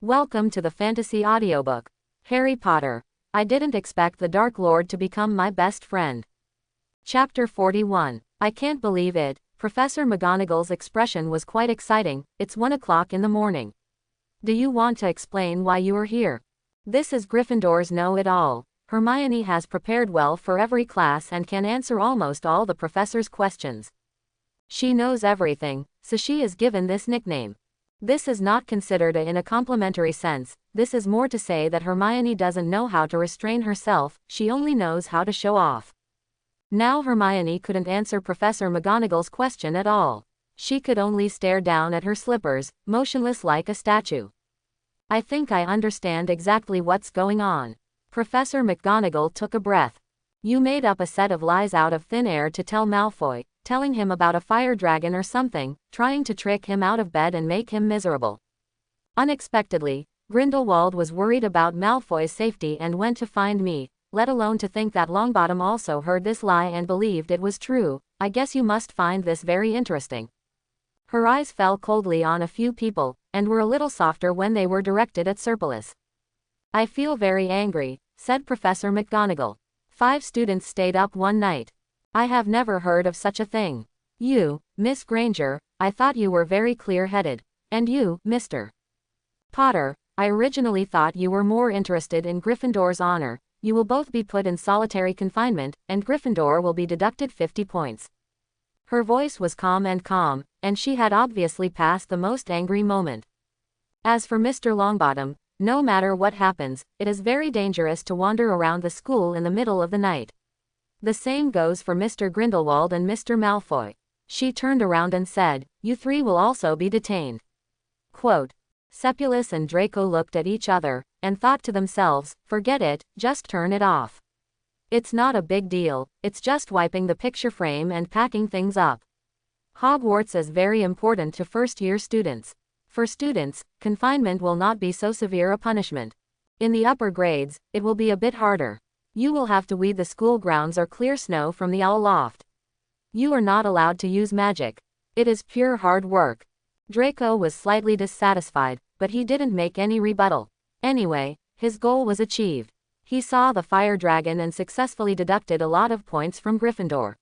Welcome to the fantasy audiobook. Harry Potter. I didn't expect the Dark Lord to become my best friend. Chapter 41. I can't believe it. Professor McGonagall's expression was quite exciting. It's 1 o'clock in the morning. Do you want to explain why you are here? This is Gryffindor's know-it-all. Hermione has prepared well for every class and can answer almost all the professor's questions. She knows everything, so she is given this nickname. This is not considered in a complimentary sense. This is more to say that Hermione doesn't know how to restrain herself, she only knows how to show off. Now Hermione couldn't answer Professor McGonagall's question at all. She could only stare down at her slippers, motionless like a statue. I think I understand exactly what's going on. Professor McGonagall took a breath. You made up a set of lies out of thin air to tell Malfoy, telling him about a fire dragon or something, trying to trick him out of bed and make him miserable. Unexpectedly, Grindelwald was worried about Malfoy's safety and went to find me, let alone to think that Longbottom also heard this lie and believed it was true. I guess you must find this very interesting. Her eyes fell coldly on a few people, and were a little softer when they were directed at Serpilus. I feel very angry, said Professor McGonagall. 5 students stayed up one night. I have never heard of such a thing. You, Miss Granger, I thought you were very clear-headed. And you, Mr. Potter, I originally thought you were more interested in Gryffindor's honor. You will both be put in solitary confinement, and Gryffindor will be deducted 50 points. Her voice was calm, and she had obviously passed the most angry moment. As for Mr. Longbottom, no matter what happens, it is very dangerous to wander around the school in the middle of the night. The same goes for Mr. Grindelwald and Mr. Malfoy. She turned around and said, you 3 will also be detained. Quote. Sepulus and Draco looked at each other, and thought to themselves, forget it, just turn it off. It's not a big deal, it's just wiping the picture frame and packing things up. Hogwarts is very important to first-year students. For students, confinement will not be so severe a punishment. In the upper grades, it will be a bit harder. You will have to weed the school grounds or clear snow from the owl loft. You are not allowed to use magic. It is pure hard work. Draco was slightly dissatisfied, but he didn't make any rebuttal. Anyway, his goal was achieved. He saw the fire dragon and successfully deducted a lot of points from Gryffindor.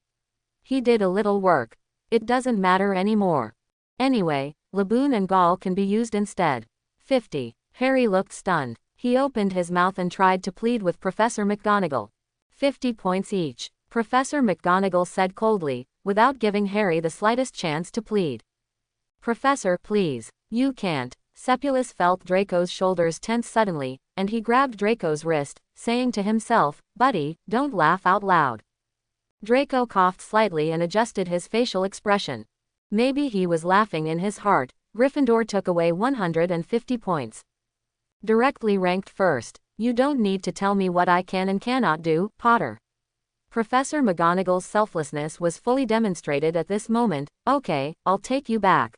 He did a little work. It doesn't matter anymore. Anyway, Laboon and Gall can be used instead. 50. Harry looked stunned. He opened his mouth and tried to plead with Professor McGonagall. 50 points each, Professor McGonagall said coldly, without giving Harry the slightest chance to plead. Professor, please. You can't. Sepulus felt Draco's shoulders tense suddenly, and he grabbed Draco's wrist, saying to himself, buddy, don't laugh out loud. Draco coughed slightly and adjusted his facial expression. Maybe he was laughing in his heart. Gryffindor took away 150 points. Directly ranked first. You don't need to tell me what I can and cannot do, Potter. Professor McGonagall's selflessness was fully demonstrated at this moment. Okay, I'll take you back.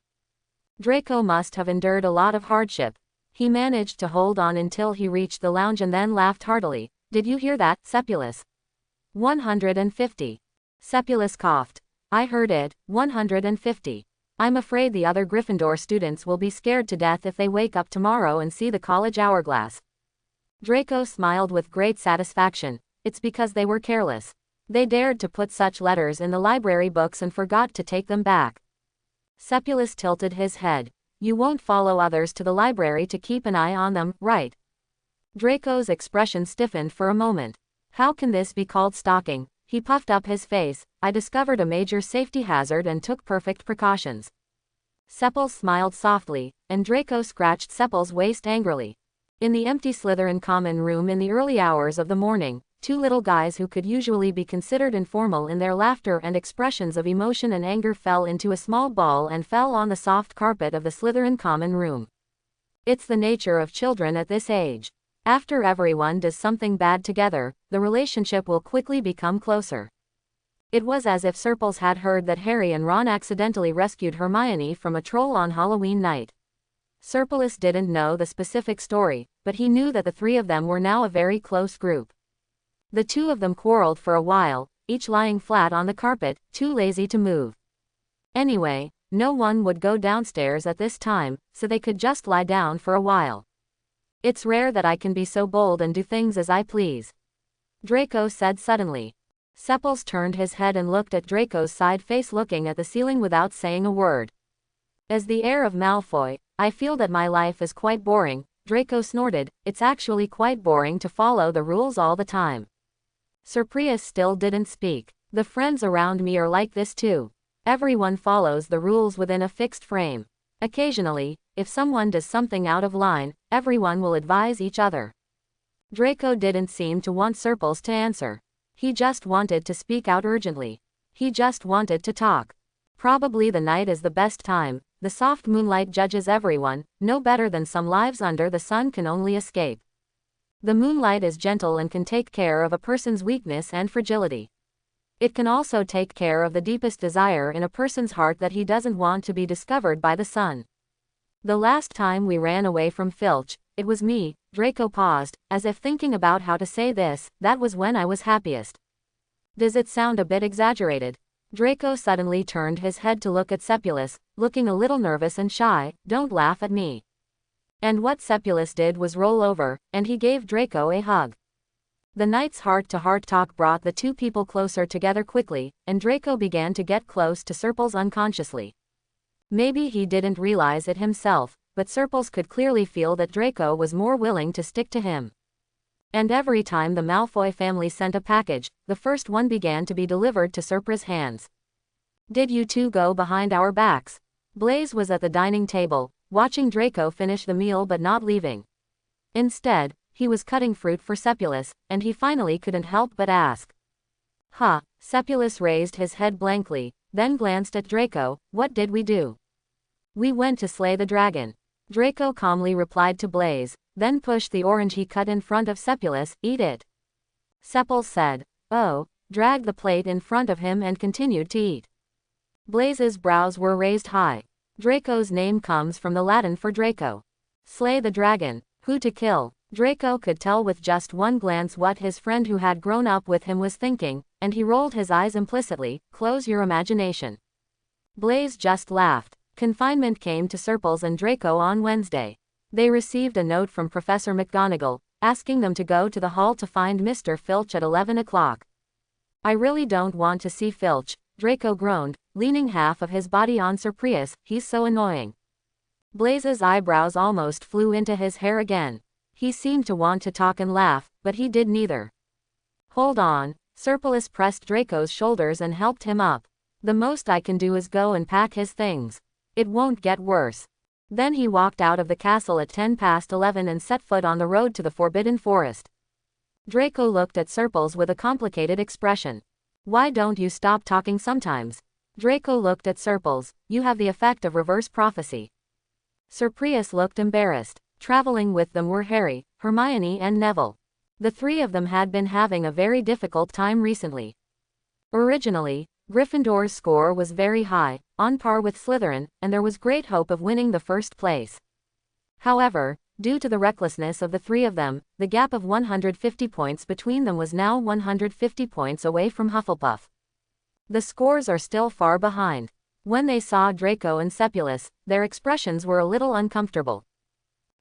Draco must have endured a lot of hardship. He managed to hold on until he reached the lounge and then laughed heartily. Did you hear that, Sepulus? 150. Sepulus coughed. I heard it, 150. I'm afraid the other Gryffindor students will be scared to death if they wake up tomorrow and see the college hourglass. Draco smiled with great satisfaction. It's because they were careless. They dared to put such letters in the library books and forgot to take them back. Sepulus tilted his head. You won't follow others to the library to keep an eye on them, right? Draco's expression stiffened for a moment. How can this be called stalking? He puffed up his face. I discovered a major safety hazard and took perfect precautions. Sepul smiled softly, and Draco scratched Sepul's waist angrily. In the empty Slytherin common room in the early hours of the morning, 2 little guys who could usually be considered informal in their laughter and expressions of emotion and anger fell into a small ball and fell on the soft carpet of the Slytherin common room. It's the nature of children at this age. After everyone does something bad together, the relationship will quickly become closer. It was as if Serpils had heard that Harry and Ron accidentally rescued Hermione from a troll on Halloween night. Serpilus didn't know the specific story, but he knew that the 3 of them were now a very close group. The 2 of them quarreled for a while, each lying flat on the carpet, too lazy to move. Anyway, no one would go downstairs at this time, so they could just lie down for a while. It's rare that I can be so bold and do things as I please. Draco said suddenly. Sepples turned his head and looked at Draco's side face, looking at the ceiling without saying a word. As the heir of Malfoy, I feel that my life is quite boring, Draco snorted. It's actually quite boring to follow the rules all the time. Surprius still didn't speak. The friends around me are like this too. Everyone follows the rules within a fixed frame. Occasionally, if someone does something out of line, everyone will advise each other. Draco didn't seem to want Surples to answer. He just wanted to speak out urgently. He just wanted to talk. Probably the night is the best time. The soft moonlight judges everyone, no better than some lives under the sun can only escape. The moonlight is gentle and can take care of a person's weakness and fragility. It can also take care of the deepest desire in a person's heart that he doesn't want to be discovered by the sun. The last time we ran away from Filch, it was me. Draco paused, as if thinking about how to say this. That was when I was happiest. Does it sound a bit exaggerated? Draco suddenly turned his head to look at Seppulus, looking a little nervous and shy. Don't laugh at me. And what Seppulus did was roll over, and he gave Draco a hug. The night's heart-to-heart talk brought the two people closer together quickly, and Draco began to get close to Surples unconsciously. Maybe he didn't realize it himself, but Surples could clearly feel that Draco was more willing to stick to him. And every time the Malfoy family sent a package, the first one began to be delivered to Surpris's hands. Did you two go behind our backs? Blaise was at the dining table, watching Draco finish the meal but not leaving. Instead, he was cutting fruit for Seppulus, and he finally couldn't help but ask. Huh, Seppulus raised his head blankly, then glanced at Draco. What did we do? We went to slay the dragon. Draco calmly replied to Blaise, then pushed the orange he cut in front of Seppulus. Eat it. Sepples said. Oh, dragged the plate in front of him and continued to eat. Blaise's brows were raised high. Draco's name comes from the Latin for Draco. Slay the dragon. Who to kill? Draco could tell with just one glance what his friend who had grown up with him was thinking, and he rolled his eyes implicitly. Close your imagination. Blaise just laughed. Confinement came to Surples and Draco on Wednesday. They received a note from Professor McGonagall, asking them to go to the hall to find Mr. Filch at 11 o'clock. I really don't want to see Filch, Draco groaned, leaning half of his body on Surprius. He's so annoying. Blaise's eyebrows almost flew into his hair again. He seemed to want to talk and laugh, but he did neither. Hold on. Surplis pressed Draco's shoulders and helped him up. The most I can do is go and pack his things. It won't get worse. Then he walked out of the castle at 11:10 and set foot on the road to the Forbidden Forest. Draco looked at Surples with a complicated expression. Why don't you stop talking sometimes? Draco looked at Surples. You have the effect of reverse prophecy. Surprius looked embarrassed. Traveling with them were Harry, Hermione and Neville. The three of them had been having a very difficult time recently. Originally, Gryffindor's score was very high, on par with Slytherin, and there was great hope of winning the first place. However, due to the recklessness of the three of them, the gap of 150 points between them was now 150 points away from Hufflepuff. The scores are still far behind. When they saw Draco and Seppulus, their expressions were a little uncomfortable.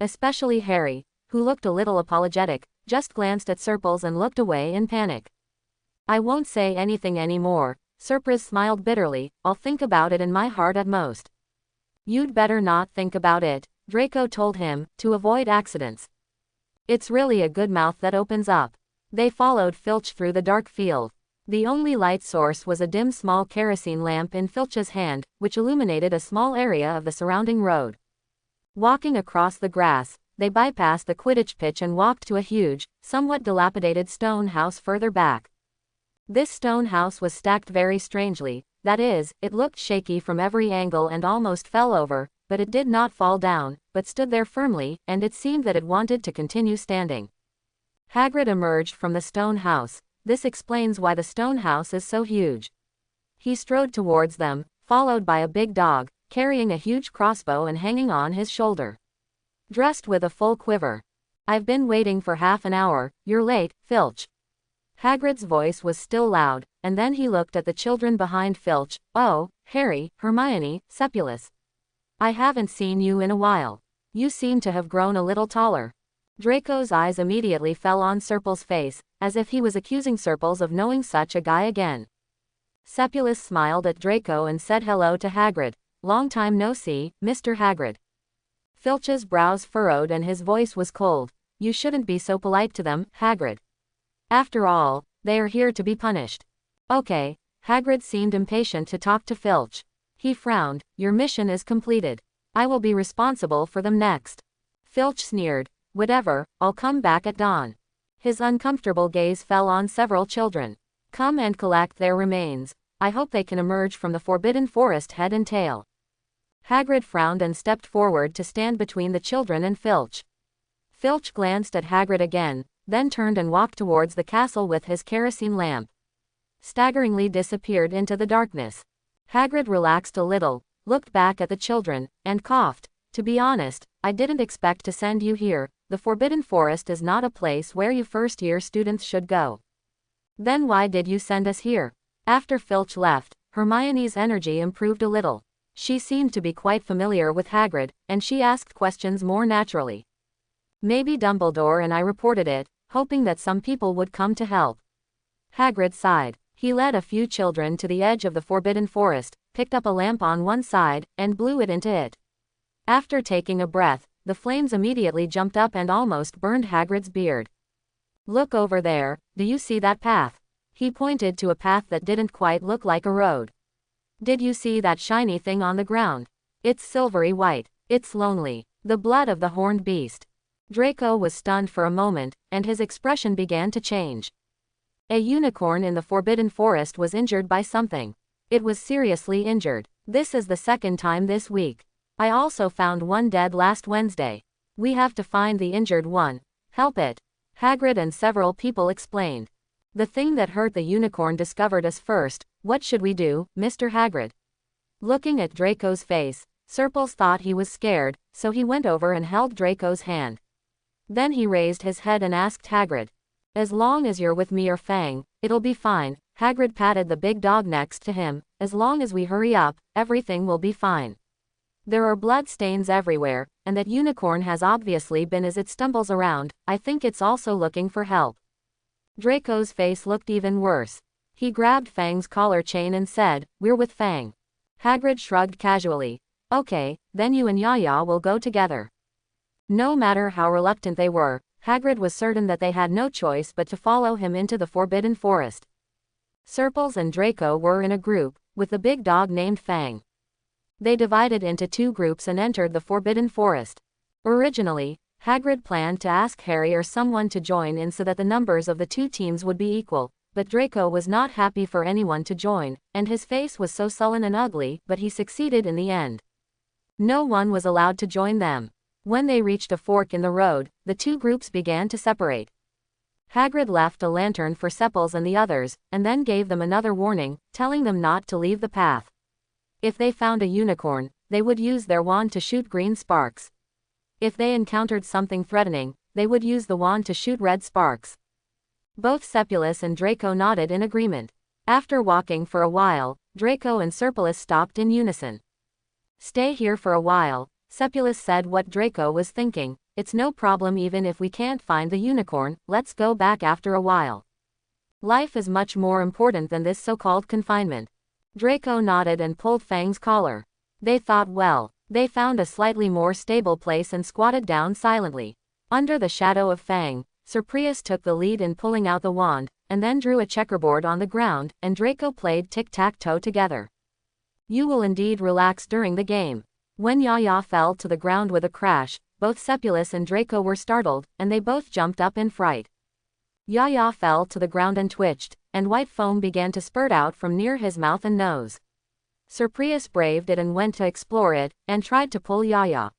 Especially Harry, who looked a little apologetic, just glanced at Surples and looked away in panic. I won't say anything anymore. Surprise smiled bitterly. I'll think about it in my heart at most. You'd better not think about it, Draco told him, to avoid accidents. It's really a good mouth that opens up. They followed Filch through the dark field. The only light source was a dim small kerosene lamp in Filch's hand, which illuminated a small area of the surrounding road. Walking across the grass, they bypassed the Quidditch pitch and walked to a huge, somewhat dilapidated stone house further back. This stone house was stacked very strangely, that is, it looked shaky from every angle and almost fell over, but it did not fall down, but stood there firmly, and it seemed that it wanted to continue standing. Hagrid emerged from the stone house. This explains why the stone house is so huge. He strode towards them, followed by a big dog, carrying a huge crossbow and hanging on his shoulder. Dressed with a full quiver. I've been waiting for half an hour. You're late, Filch. Hagrid's voice was still loud, and then he looked at the children behind Filch. Oh, Harry, Hermione, Seppulus. I haven't seen you in a while. You seem to have grown a little taller. Draco's eyes immediately fell on Serple's face, as if he was accusing Serples of knowing such a guy again. Sepulus smiled at Draco and said hello to Hagrid. Long time no see, Mr. Hagrid. Filch's brows furrowed and his voice was cold. You shouldn't be so polite to them, Hagrid. After all, they are here to be punished. Okay. Hagrid seemed impatient to talk to Filch. He frowned. Your mission is completed. I will be responsible for them next. Filch sneered. Whatever, I'll come back at dawn. His uncomfortable gaze fell on several children. Come and collect their remains. I hope they can emerge from the Forbidden Forest head and tail. Hagrid frowned and stepped forward to stand between the children and Filch. Filch glanced at Hagrid again, then turned and walked towards the castle with his kerosene lamp. Staggeringly disappeared into the darkness. Hagrid relaxed a little, looked back at the children, and coughed. To be honest, I didn't expect to send you here. The Forbidden Forest is not a place where you first-year students should go. Then why did you send us here? After Filch left, Hermione's energy improved a little. She seemed to be quite familiar with Hagrid, and she asked questions more naturally. Maybe Dumbledore and I reported it, hoping that some people would come to help. Hagrid sighed. He led a few children to the edge of the Forbidden Forest, picked up a lamp on one side, and blew it into it. After taking a breath, the flames immediately jumped up and almost burned Hagrid's beard. Look over there, do you see that path? He pointed to a path that didn't quite look like a road. Did you see that shiny thing on the ground? It's silvery white. It's lonely. The blood of the horned beast. Draco was stunned for a moment, and his expression began to change. A unicorn in the Forbidden Forest was injured by something. It was seriously injured. This is the second time this week. I also found one dead last Wednesday. We have to find the injured one. Help it. Hagrid and several people explained. The thing that hurt the unicorn discovered us first. What should we do, Mr. Hagrid? Looking at Draco's face, Serples thought he was scared, so he went over and held Draco's hand. Then he raised his head and asked Hagrid. As long as you're with me or Fang, it'll be fine. Hagrid patted the big dog next to him. As long as we hurry up, everything will be fine. There are blood stains everywhere, and that unicorn has obviously been as it stumbles around. I think it's also looking for help. Draco's face looked even worse. He grabbed Fang's collar chain and said, We're with Fang. Hagrid shrugged casually. Okay, then you and Yaya will go together. No matter how reluctant they were, Hagrid was certain that they had no choice but to follow him into the Forbidden Forest. Serples and Draco were in a group, with the big dog named Fang. They divided into two groups and entered the Forbidden Forest. Originally, Hagrid planned to ask Harry or someone to join in so that the numbers of the two teams would be equal, but Draco was not happy for anyone to join, and his face was so sullen and ugly, but he succeeded in the end. No one was allowed to join them. When they reached a fork in the road, the two groups began to separate. Hagrid left a lantern for Sepals and the others, and then gave them another warning, telling them not to leave the path. If they found a unicorn, they would use their wand to shoot green sparks. If they encountered something threatening, they would use the wand to shoot red sparks. Both Sepulus and Draco nodded in agreement. After walking for a while, Draco and Serpulus stopped in unison. Stay here for a while, Sepulus said what Draco was thinking. It's no problem even if we can't find the unicorn, let's go back after a while. Life is much more important than this so-called confinement. Draco nodded and pulled Fang's collar. They thought well. They found a slightly more stable place and squatted down silently. Under the shadow of Fang, Surprius took the lead in pulling out the wand, and then drew a checkerboard on the ground, and Draco played tic-tac-toe together. You will indeed relax during the game. When Yaya fell to the ground with a crash, both Sepulus and Draco were startled, and they both jumped up in fright. Yaya fell to the ground and twitched, and white foam began to spurt out from near his mouth and nose. Surprius braved it and went to explore it, and tried to pull Yaya.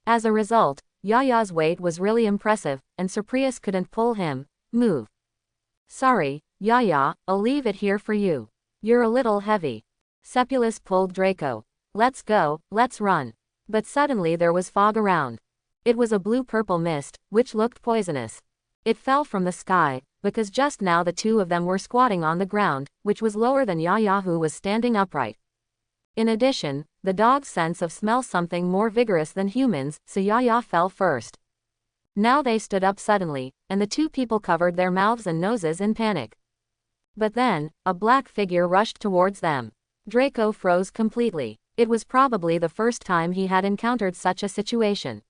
As a result, Yaya's weight was really impressive, and Surprius couldn't pull him. Move. Sorry, Yaya, I'll leave it here for you. You're a little heavy. Sepulus pulled Draco. Let's go, let's run. But suddenly there was fog around. It was a blue-purple mist, which looked poisonous. It fell from the sky, because just now the two of them were squatting on the ground, which was lower than Yaya, who was standing upright. In addition, the dog's sense of smell something more vigorous than humans, so Yaya fell first. Now they stood up suddenly, and the two people covered their mouths and noses in panic. But then, a black figure rushed towards them. Draco froze completely. It was probably the first time he had encountered such a situation.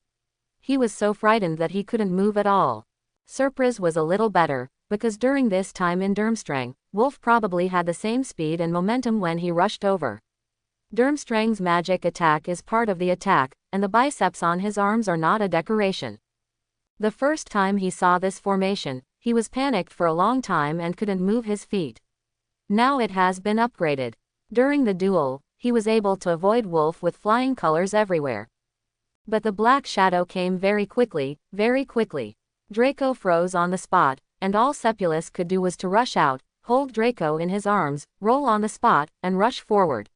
He was so frightened that he couldn't move at all. Surprise was a little better, because during this time in Durmstrang, Wolf probably had the same speed and momentum when he rushed over. Durmstrang's magic attack is part of the attack, and the biceps on his arms are not a decoration. The first time he saw this formation, he was panicked for a long time and couldn't move his feet. Now it has been upgraded. During the duel, he was able to avoid Wolf with flying colors everywhere. But the black shadow came very quickly, very quickly. Draco froze on the spot, and all Sepulus could do was to rush out, hold Draco in his arms, roll on the spot, and rush forward.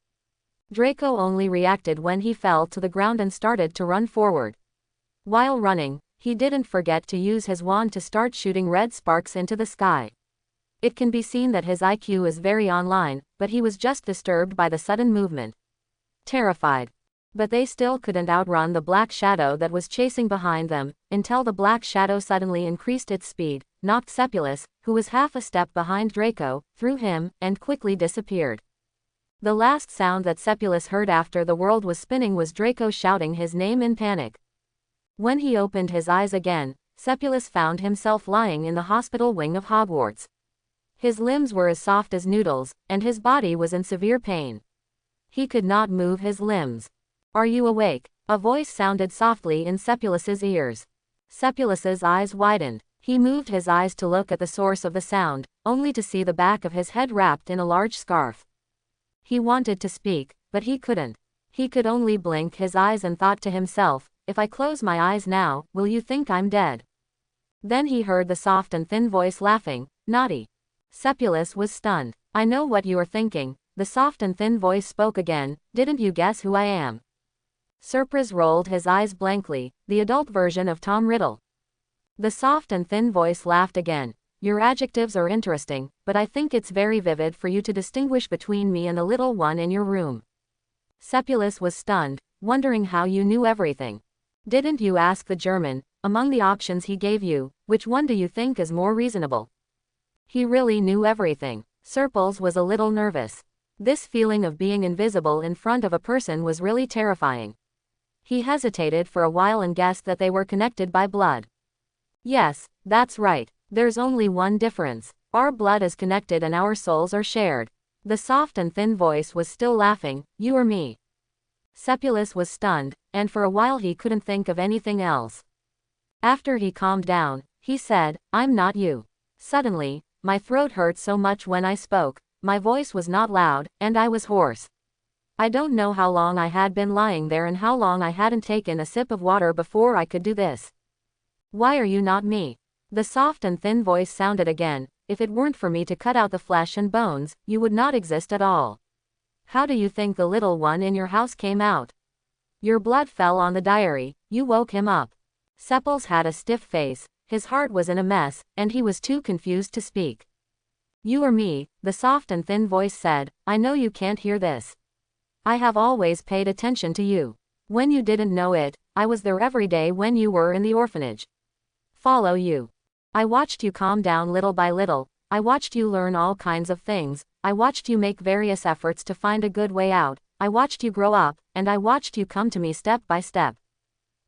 Draco only reacted when he fell to the ground and started to run forward. While running, he didn't forget to use his wand to start shooting red sparks into the sky. It can be seen that his IQ is very online, but he was just disturbed by the sudden movement. Terrified. But they still couldn't outrun the black shadow that was chasing behind them, until the black shadow suddenly increased its speed, knocked Sepulus, who was half a step behind Draco, through him, and quickly disappeared. The last sound that Sepulus heard after the world was spinning was Draco shouting his name in panic. When he opened his eyes again, Sepulus found himself lying in the hospital wing of Hogwarts. His limbs were as soft as noodles, and his body was in severe pain. He could not move his limbs. "Are you awake?" a voice sounded softly in Sepulus's ears. Sepulus's eyes widened. He moved his eyes to look at the source of the sound, only to see the back of his head wrapped in a large scarf. He wanted to speak, but he couldn't. He could only blink his eyes and thought to himself, "If I close my eyes now, will you think I'm dead?" Then he heard the soft and thin voice laughing, "Naughty." Sepulus was stunned. "I know what you are thinking," the soft and thin voice spoke again, "didn't you guess who I am?" Surprise rolled his eyes blankly, the adult version of Tom Riddle. The soft and thin voice laughed again. "Your adjectives are interesting, but I think it's very vivid for you to distinguish between me and the little one in your room." Sepulus was stunned, wondering how you knew everything. "Didn't you ask the German, among the options he gave you, which one do you think is more reasonable?" He really knew everything. Surprise was a little nervous. This feeling of being invisible in front of a person was really terrifying. He hesitated for a while and guessed that they were connected by blood. "Yes, that's right. There's only one difference. Our blood is connected and our souls are shared." The soft and thin voice was still laughing, "You or me." Sepulus was stunned, and for a while he couldn't think of anything else. After he calmed down, he said, "I'm not you." Suddenly, my throat hurt so much when I spoke, my voice was not loud, and I was hoarse. I don't know how long I had been lying there and how long I hadn't taken a sip of water before I could do this. "Why are you not me?" The soft and thin voice sounded again, "If it weren't for me to cut out the flesh and bones, you would not exist at all. How do you think the little one in your house came out? Your blood fell on the diary, you woke him up." Sepulus had a stiff face, his heart was in a mess, and he was too confused to speak. "You or me," the soft and thin voice said, "I know you can't hear this. I have always paid attention to you. When you didn't know it, I was there every day when you were in the orphanage. Follow you. I watched you calm down little by little, I watched you learn all kinds of things, I watched you make various efforts to find a good way out, I watched you grow up, and I watched you come to me step by step.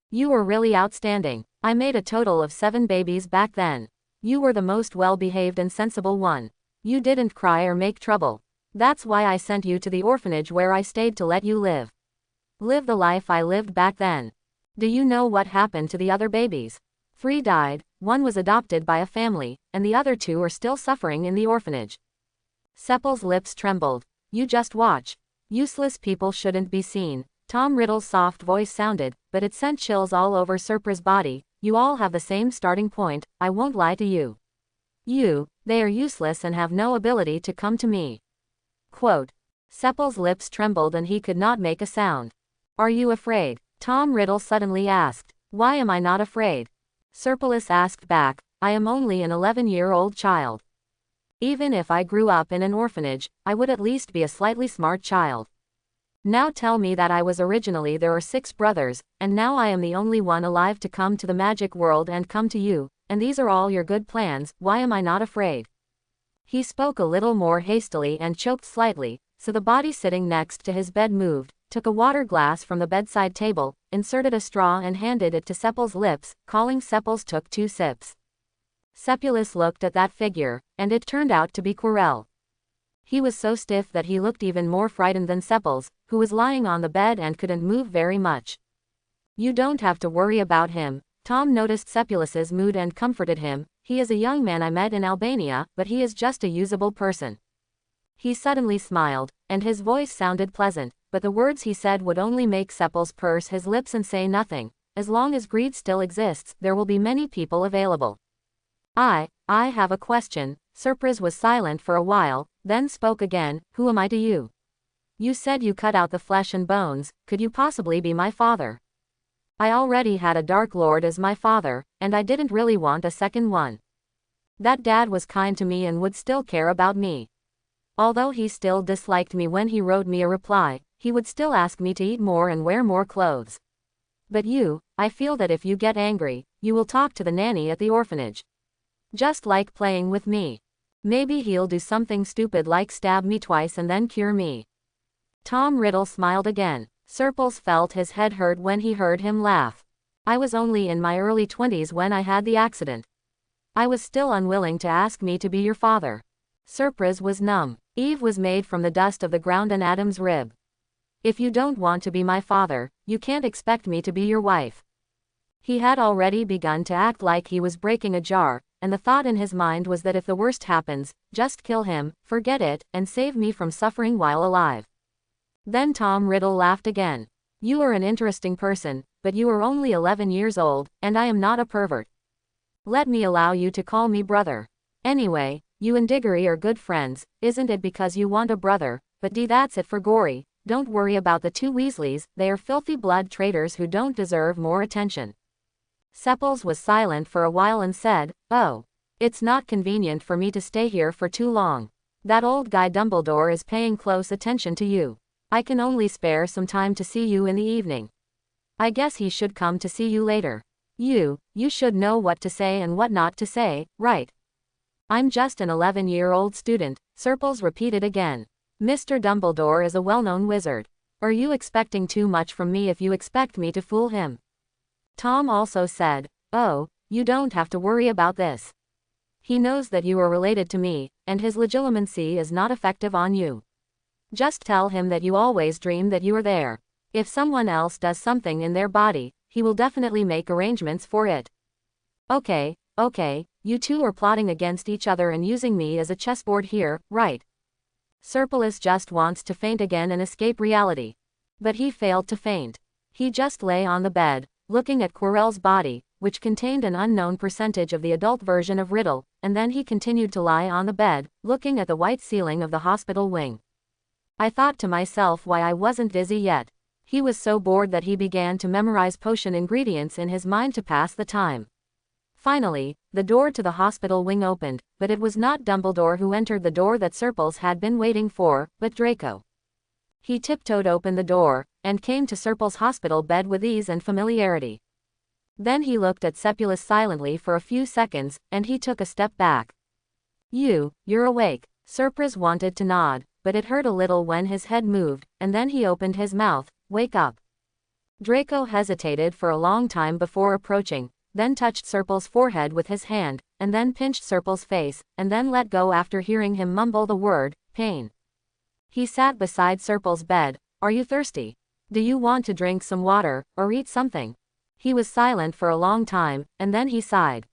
You were really outstanding. I made a total of 7 babies back then. You were the most well-behaved and sensible one. You didn't cry or make trouble. That's why I sent you to the orphanage where I stayed to let you live. Live the life I lived back then. Do you know what happened to the other babies? 3 died, 1 was adopted by a family, and the other 2 are still suffering in the orphanage." Seppel's lips trembled. "You just watch. Useless people shouldn't be seen." Tom Riddle's soft voice sounded, but it sent chills all over Surpris's body. "You all have the same starting point, I won't lie to you. They are useless and have no ability to come to me." Quote. Seppel's lips trembled and he could not make a sound. "Are you afraid?" Tom Riddle suddenly asked. "Why am I not afraid?" Surpilus asked back, "I am only an 11-year-old child. Even if I grew up in an orphanage, I would at least be a slightly smart child. Now tell me that I was originally there are 6 brothers, and now I am the only one alive to come to the magic world and come to you, and these are all your good plans, why am I not afraid? He spoke a little more hastily and choked slightly, so the body sitting next to his bed moved, took a water glass from the bedside table, inserted a straw and handed it to Seppel's lips, calling Seppels took 2 sips. Seppulus looked at that figure, and it turned out to be Quirrell. He was so stiff that he looked even more frightened than Seppels, who was lying on the bed and couldn't move very much. You don't have to worry about him. Tom noticed Seppulus's mood and comforted him. He is a young man I met in Albania, but he is just a usable person. He suddenly smiled, and his voice sounded pleasant, but the words he said would only make Seppels purse his lips and say nothing. As long as greed still exists, there will be many people available. I have a question. Surprise was silent for a while, then spoke again. Who am I to you? You said you cut out the flesh and bones, could you possibly be my father? I already had a Dark Lord as my father, and I didn't really want a second one. That dad was kind to me and would still care about me. Although he still disliked me when he wrote me a reply, he would still ask me to eat more and wear more clothes. But you, I feel that if you get angry, you will talk to the nanny at the orphanage. Just like playing with me. Maybe he'll do something stupid like stab me twice and then cure me. Tom Riddle smiled again. Seppels felt his head hurt when he heard him laugh. I was only in my early 20s when I had the accident. I was still unwilling to ask me to be your father. Surprise was numb. Eve was made from the dust of the ground and Adam's rib. If you don't want to be my father, you can't expect me to be your wife. He had already begun to act like he was breaking a jar, and the thought in his mind was that if the worst happens, just kill him, forget it, and save me from suffering while alive. Then Tom Riddle laughed again. You are an interesting person, but you are only 11 years old, and I am not a pervert. Let me allow you to call me brother. Anyway, you and Diggory are good friends, isn't it because you want a brother, but that's it for Gory. Don't worry about the 2 Weasleys, they are filthy blood traitors who don't deserve more attention. Seppels was silent for a while and said, Oh. It's not convenient for me to stay here for too long. That old guy Dumbledore is paying close attention to you. I can only spare some time to see you in the evening. I guess he should come to see you later. You should know what to say and what not to say, right? I'm just an 11-year-old student, Seppels repeated again. Mr. Dumbledore is a well-known wizard. Are you expecting too much from me if you expect me to fool him? Tom also said, Oh, you don't have to worry about this. He knows that you are related to me, and his legitimacy is not effective on you. Just tell him that you always dream that you are there. If someone else does something in their body, he will definitely make arrangements for it. Okay, you 2 are plotting against each other and using me as a chessboard here, right? Seppulus just wants to faint again and escape reality. But he failed to faint. He just lay on the bed, looking at Quirrell's body, which contained an unknown percentage of the adult version of Riddle, and then he continued to lie on the bed, looking at the white ceiling of the hospital wing. I thought to myself why I wasn't dizzy yet. He was so bored that he began to memorize potion ingredients in his mind to pass the time. Finally, the door to the hospital wing opened, but it was not Dumbledore who entered the door that Seppels had been waiting for, but Draco. He tiptoed open the door, and came to Seppels' hospital bed with ease and familiarity. Then he looked at Seppulus silently for a few seconds, and he took a step back. You're awake. Surprise wanted to nod, but it hurt a little when his head moved, and then he opened his mouth. Wake up. Draco hesitated for a long time before approaching, then touched Seppel's forehead with his hand, and then pinched Seppel's face, and then let go after hearing him mumble the word, pain. He sat beside Seppel's bed. Are you thirsty? Do you want to drink some water, or eat something? He was silent for a long time, and then he sighed.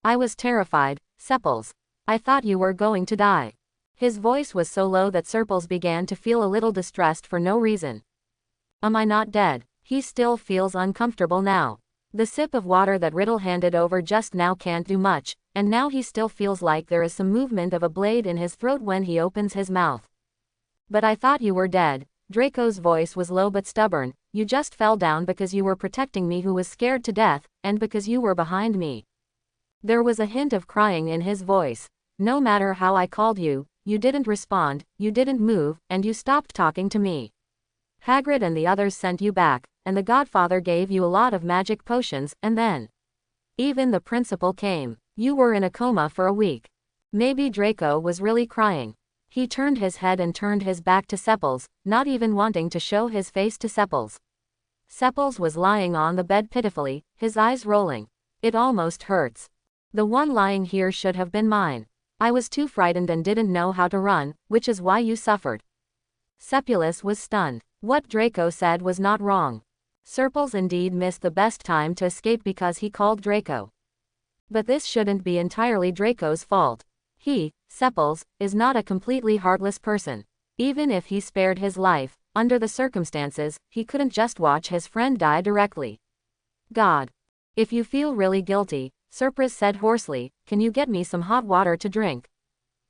I was terrified, Seppels. I thought you were going to die. His voice was so low that Seppels began to feel a little distressed for no reason. Am I not dead? He still feels uncomfortable now. The sip of water that Riddle handed over just now can't do much, and now he still feels like there is some movement of a blade in his throat when he opens his mouth. But I thought you were dead. Draco's voice was low but stubborn. You just fell down because you were protecting me who was scared to death, and because you were behind me. There was a hint of crying in his voice. No matter how I called you, you didn't respond, you didn't move, and you stopped talking to me. Hagrid and the others sent you back, and the Godfather gave you a lot of magic potions, and then even the principal came. You were in a coma for a week. Maybe Draco was really crying. He turned his head and turned his back to Sepples, not even wanting to show his face to Sepples. Sepples was lying on the bed pitifully, his eyes rolling. It almost hurts. The one lying here should have been mine. I was too frightened and didn't know how to run, which is why you suffered. Seppulus was stunned. What Draco said was not wrong. Sepples indeed missed the best time to escape because he called Draco. But this shouldn't be entirely Draco's fault. He, Sepples, is not a completely heartless person. Even if he spared his life, under the circumstances, he couldn't just watch his friend die directly. God. If you feel really guilty, Surprise said hoarsely, can you get me some hot water to drink?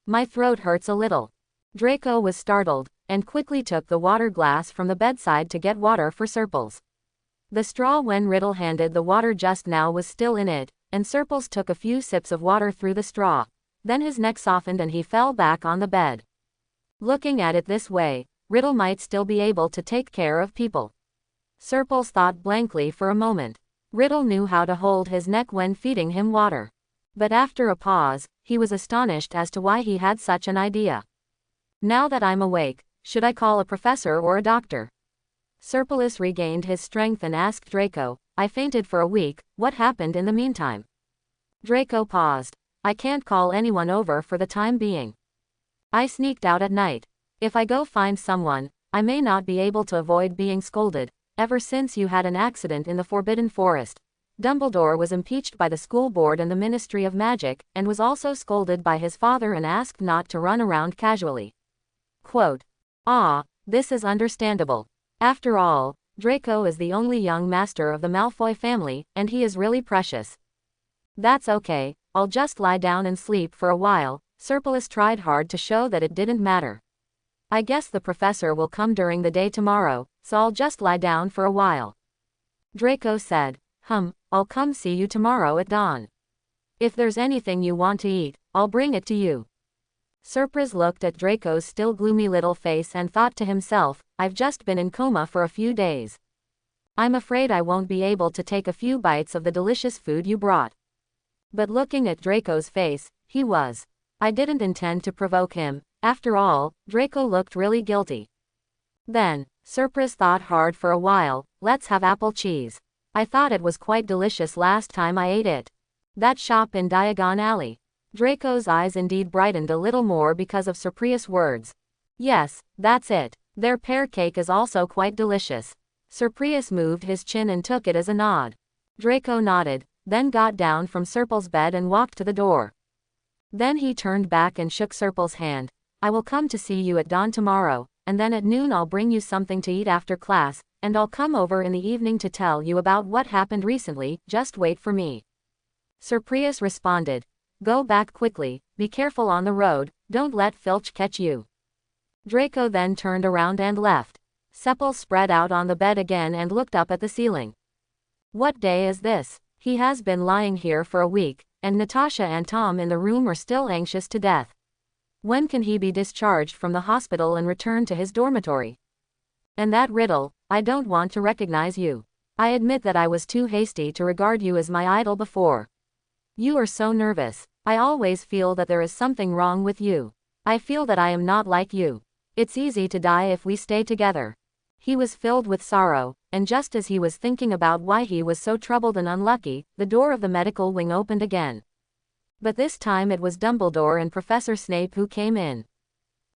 My throat hurts a little. Draco was startled, and quickly took the water glass from the bedside to get water for Surples. The straw when Riddle handed the water just now was still in it, and Surples took a few sips of water through the straw. Then his neck softened and he fell back on the bed. Looking at it this way, Riddle might still be able to take care of people. Surples thought blankly for a moment. Riddle knew how to hold his neck when feeding him water. But after a pause, he was astonished as to why he had such an idea. Now that I'm awake, should I call a professor or a doctor? Surpulus regained his strength and asked Draco, I fainted for a week, what happened in the meantime? Draco paused. I can't call anyone over for the time being. I sneaked out at night. If I go find someone, I may not be able to avoid being scolded. Ever since you had an accident in the Forbidden Forest, Dumbledore was impeached by the school board and the Ministry of Magic, and was also scolded by his father and asked not to run around casually. Quote. Ah, this is understandable. After all, Draco is the only young master of the Malfoy family, and he is really precious. That's okay, I'll just lie down and sleep for a while. Surpulus tried hard to show that it didn't matter. I guess the professor will come during the day tomorrow, so I'll just lie down for a while. Draco said, I'll come see you tomorrow at dawn. If there's anything you want to eat, I'll bring it to you. Surprise looked at Draco's still gloomy little face and thought to himself, I've just been in coma for a few days. I'm afraid I won't be able to take a few bites of the delicious food you brought. But looking at Draco's face, he was. I didn't intend to provoke him. After all, Draco looked really guilty. Then, Surprise thought hard for a while, let's have apple cheese. I thought it was quite delicious last time I ate it. That shop in Diagon Alley. Draco's eyes indeed brightened a little more because of Surprise's words. Yes, that's it. Their pear cake is also quite delicious. Surprise moved his chin and took it as a nod. Draco nodded, then got down from Surple's bed and walked to the door. Then he turned back and shook Surple's hand. I will come to see you at dawn tomorrow, and then at noon I'll bring you something to eat after class, and I'll come over in the evening to tell you about what happened recently, just wait for me. Surprise responded. Go back quickly, be careful on the road, don't let Filch catch you. Draco then turned around and left. Sepple spread out on the bed again and looked up at the ceiling. What day is this? He has been lying here for a week, and Natasha and Tom in the room are still anxious to death. When can he be discharged from the hospital and return to his dormitory? And that Riddle, I don't want to recognize you. I admit that I was too hasty to regard you as my idol before. You are so nervous. I always feel that there is something wrong with you. I feel that I am not like you. It's easy to die if we stay together. He was filled with sorrow, and just as he was thinking about why he was so troubled and unlucky, the door of the medical wing opened again. But this time it was Dumbledore and Professor Snape who came in.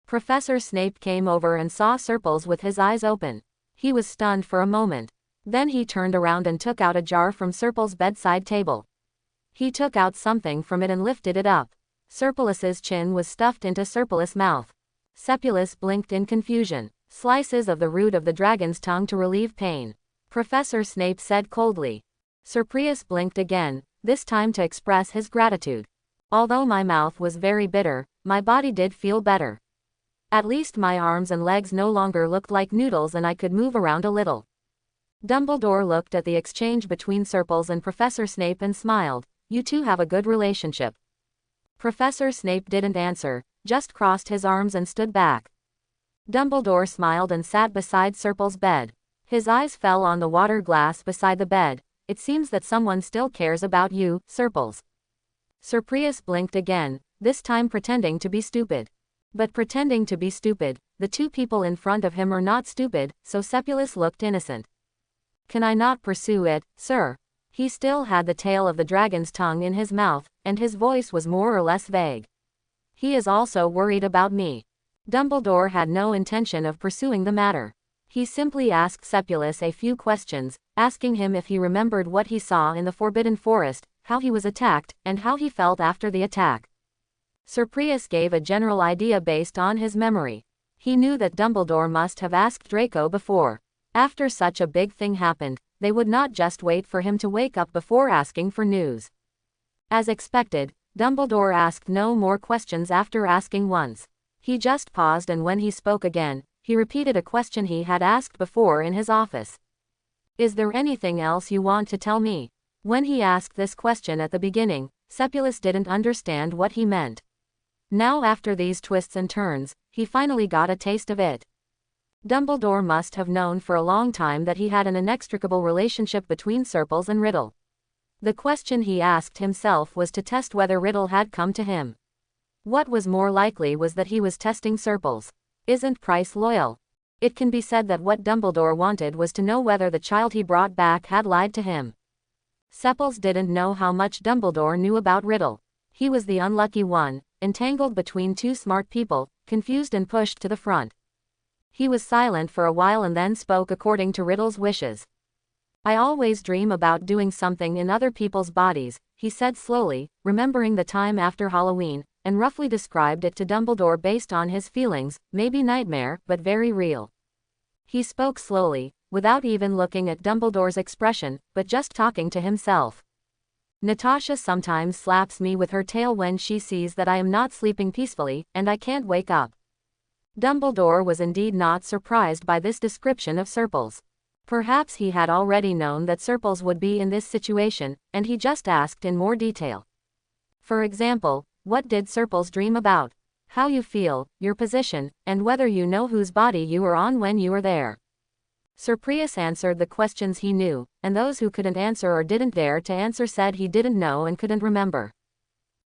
Professor Snape came over and saw Surples with his eyes open. He was stunned for a moment. Then he turned around and took out a jar from Surples' bedside table. He took out something from it and lifted it up. Surplus's chin was stuffed into Surplus's mouth. Seppulus blinked in confusion. Slices of the root of the dragon's tongue to relieve pain. Professor Snape said coldly. Surprise blinked again, this time to express his gratitude. Although my mouth was very bitter, my body did feel better. At least my arms and legs no longer looked like noodles and I could move around a little. Dumbledore looked at the exchange between Surples and Professor Snape and smiled. You two have a good relationship. Professor Snape didn't answer, just crossed his arms and stood back. Dumbledore smiled and sat beside Serple's bed. His eyes fell on the water glass beside the bed. It seems that someone still cares about you, Serples. Sir Prius blinked again, this time pretending to be stupid. But pretending to be stupid, the two people in front of him are not stupid, so Sepulus looked innocent. Can I not pursue it, sir? He still had the tail of the dragon's tongue in his mouth, and his voice was more or less vague. He is also worried about me. Dumbledore had no intention of pursuing the matter. He simply asked Sepulus a few questions, asking him if he remembered what he saw in the Forbidden Forest, how he was attacked, and how he felt after the attack. Sir Prius gave a general idea based on his memory. He knew that Dumbledore must have asked Draco before. After such a big thing happened, they would not just wait for him to wake up before asking for news. As expected, Dumbledore asked no more questions after asking once. He just paused, and when he spoke again, he repeated a question he had asked before in his office. Is there anything else you want to tell me? When he asked this question at the beginning, Sepulus didn't understand what he meant. Now after these twists and turns, he finally got a taste of it. Dumbledore must have known for a long time that he had an inextricable relationship between Serples and Riddle. The question he asked himself was to test whether Riddle had come to him. What was more likely was that he was testing Serples. Isn't Price loyal? It can be said that what Dumbledore wanted was to know whether the child he brought back had lied to him. Sepulus didn't know how much Dumbledore knew about Riddle. He was the unlucky one, entangled between two smart people, confused and pushed to the front. He was silent for a while and then spoke according to Riddle's wishes. I always dream about doing something in other people's bodies, he said slowly, remembering the time after Halloween, and roughly described it to Dumbledore based on his feelings, maybe nightmare, but very real. He spoke slowly, without even looking at Dumbledore's expression, but just talking to himself. Natasha sometimes slaps me with her tail when she sees that I am not sleeping peacefully, and I can't wake up. Dumbledore was indeed not surprised by this description of Serples. Perhaps he had already known that Serples would be in this situation, and he just asked in more detail. For example, what did Serples dream about? How you feel, your position, and whether you know whose body you were on when you were there. Sir Prius answered the questions he knew, and those who couldn't answer or didn't dare to answer said he didn't know and couldn't remember.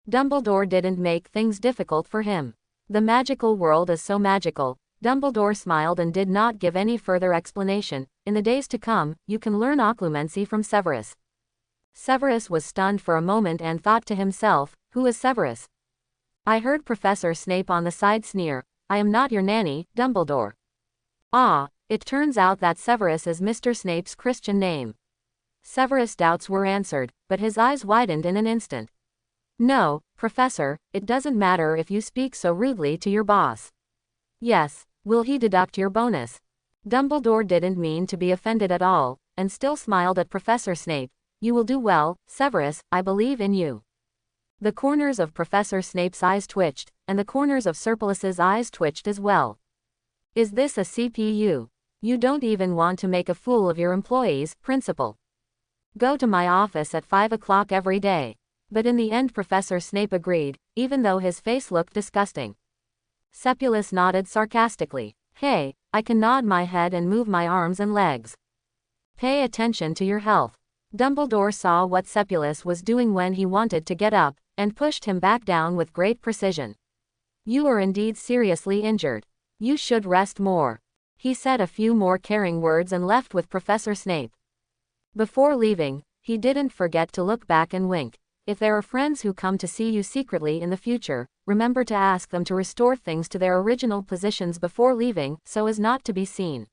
Dumbledore didn't make things difficult for him. The magical world is so magical. Dumbledore smiled and did not give any further explanation. In the days to come, you can learn occlumency from Severus. Severus was stunned for a moment and thought to himself, who is Severus? I heard Professor Snape on the side sneer, I am not your nanny, Dumbledore. Ah, it turns out that Severus is Mr. Snape's Christian name. Severus' doubts were answered, but his eyes widened in an instant. No, Professor, it doesn't matter if you speak so rudely to your boss. Yes, will he deduct your bonus? Dumbledore didn't mean to be offended at all, and still smiled at Professor Snape. You will do well, Severus, I believe in you. The corners of Professor Snape's eyes twitched, and the corners of Serpulus's eyes twitched as well. Is this a CPU? You don't even want to make a fool of your employees, Principal. Go to my office at 5 o'clock every day. But in the end Professor Snape agreed, even though his face looked disgusting. Sepulus nodded sarcastically. Hey, I can nod my head and move my arms and legs. Pay attention to your health. Dumbledore saw what Sepulus was doing when he wanted to get up, and pushed him back down with great precision. You are indeed seriously injured. You should rest more. He said a few more caring words and left with Professor Snape. Before leaving, he didn't forget to look back and wink. If there are friends who come to see you secretly in the future, remember to ask them to restore things to their original positions before leaving, so as not to be seen.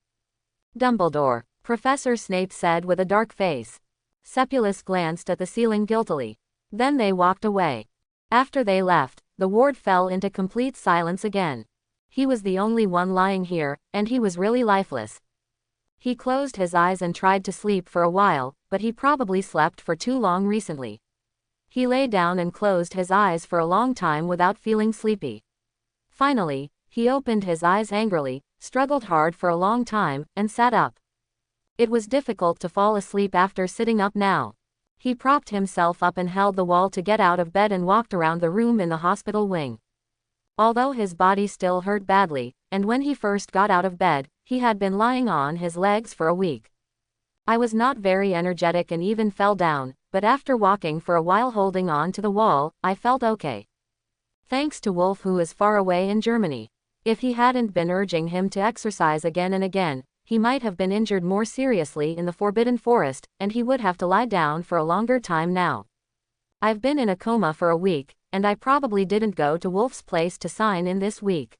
Dumbledore, Professor Snape said with a dark face. Sepulus glanced at the ceiling guiltily. Then they walked away. After they left, the ward fell into complete silence again. He was the only one lying here, and he was really lifeless. He closed his eyes and tried to sleep for a while, but he probably slept for too long recently. He lay down and closed his eyes for a long time without feeling sleepy. Finally, he opened his eyes angrily, struggled hard for a long time, and sat up. It was difficult to fall asleep after sitting up now. He propped himself up and held the wall to get out of bed and walked around the room in the hospital wing. although his body still hurt badly, and when he first got out of bed, he had been lying on his legs for a week. I was not very energetic and even fell down, but after walking for a while holding on to the wall, I felt okay. Thanks to Wolf, who is far away in Germany. If he hadn't been urging him to exercise again and again, he might have been injured more seriously in the Forbidden Forest, and he would have to lie down for a longer time now. I've been in a coma for a week, and I probably didn't go to Wolf's place to sign in this week.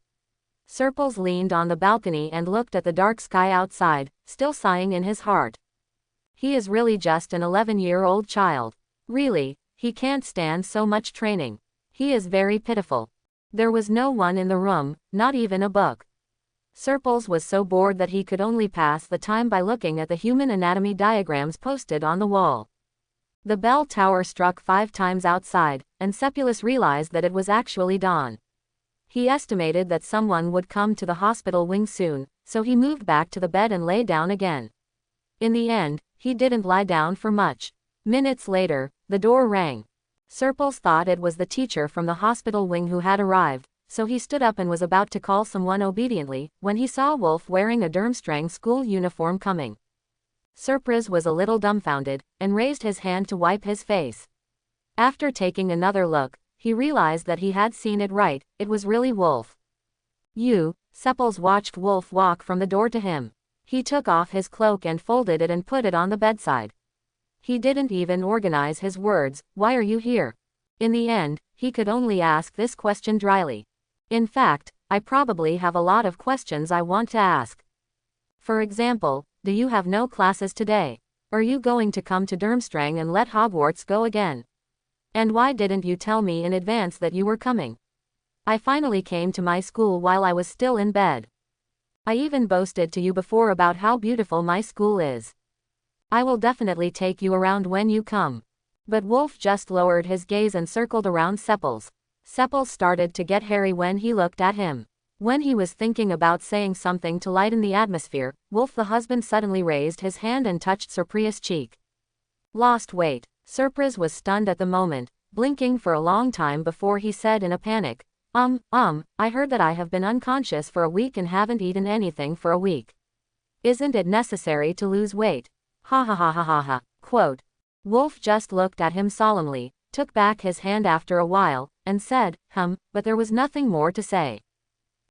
Serples leaned on the balcony and looked at the dark sky outside, still sighing in his heart. He is really just an 11-year-old child. Really, he can't stand so much training. He is very pitiful. There was no one in the room, not even a book. Serples was so bored that he could only pass the time by looking at the human anatomy diagrams posted on the wall. The bell tower struck 5 times outside, and Sepulus realized that it was actually dawn. He estimated that someone would come to the hospital wing soon, so he moved back to the bed and lay down again. In the end, he didn't lie down for much. Minutes later, the door rang. Serples thought it was the teacher from the hospital wing who had arrived, so he stood up and was about to call someone obediently, when he saw Wolf wearing a Durmstrang school uniform coming. Serpres was a little dumbfounded, and raised his hand to wipe his face. After taking another look, he realized that he had seen it right, it was really Wolf. Sepulus watched Wolf walk from the door to him. He took off his cloak and folded it and put it on the bedside. He didn't even organize his words, "Why are you here?" In the end, he could only ask this question dryly. "In fact, I probably have a lot of questions I want to ask. For example, do you have no classes today? Are you going to come to Durmstrang and let Hogwarts go again? And why didn't you tell me in advance that you were coming? I finally came to my school while I was still in bed. I even boasted to you before about how beautiful my school is. I will definitely take you around when you come." But Wolf just lowered his gaze and circled around Sepulus. Sepulus started to get hairy when he looked at him. When he was thinking about saying something to lighten the atmosphere, Wolf the husband suddenly raised his hand and touched Serpria's cheek. Lost weight. Serpris was stunned at the moment, blinking for a long time before he said in a panic, I heard that I have been unconscious for a week and haven't eaten anything for a week. Isn't it necessary to lose weight? Ha ha ha ha ha ha. Quote. Wolf just looked at him solemnly, took back his hand after a while, and said, but there was nothing more to say.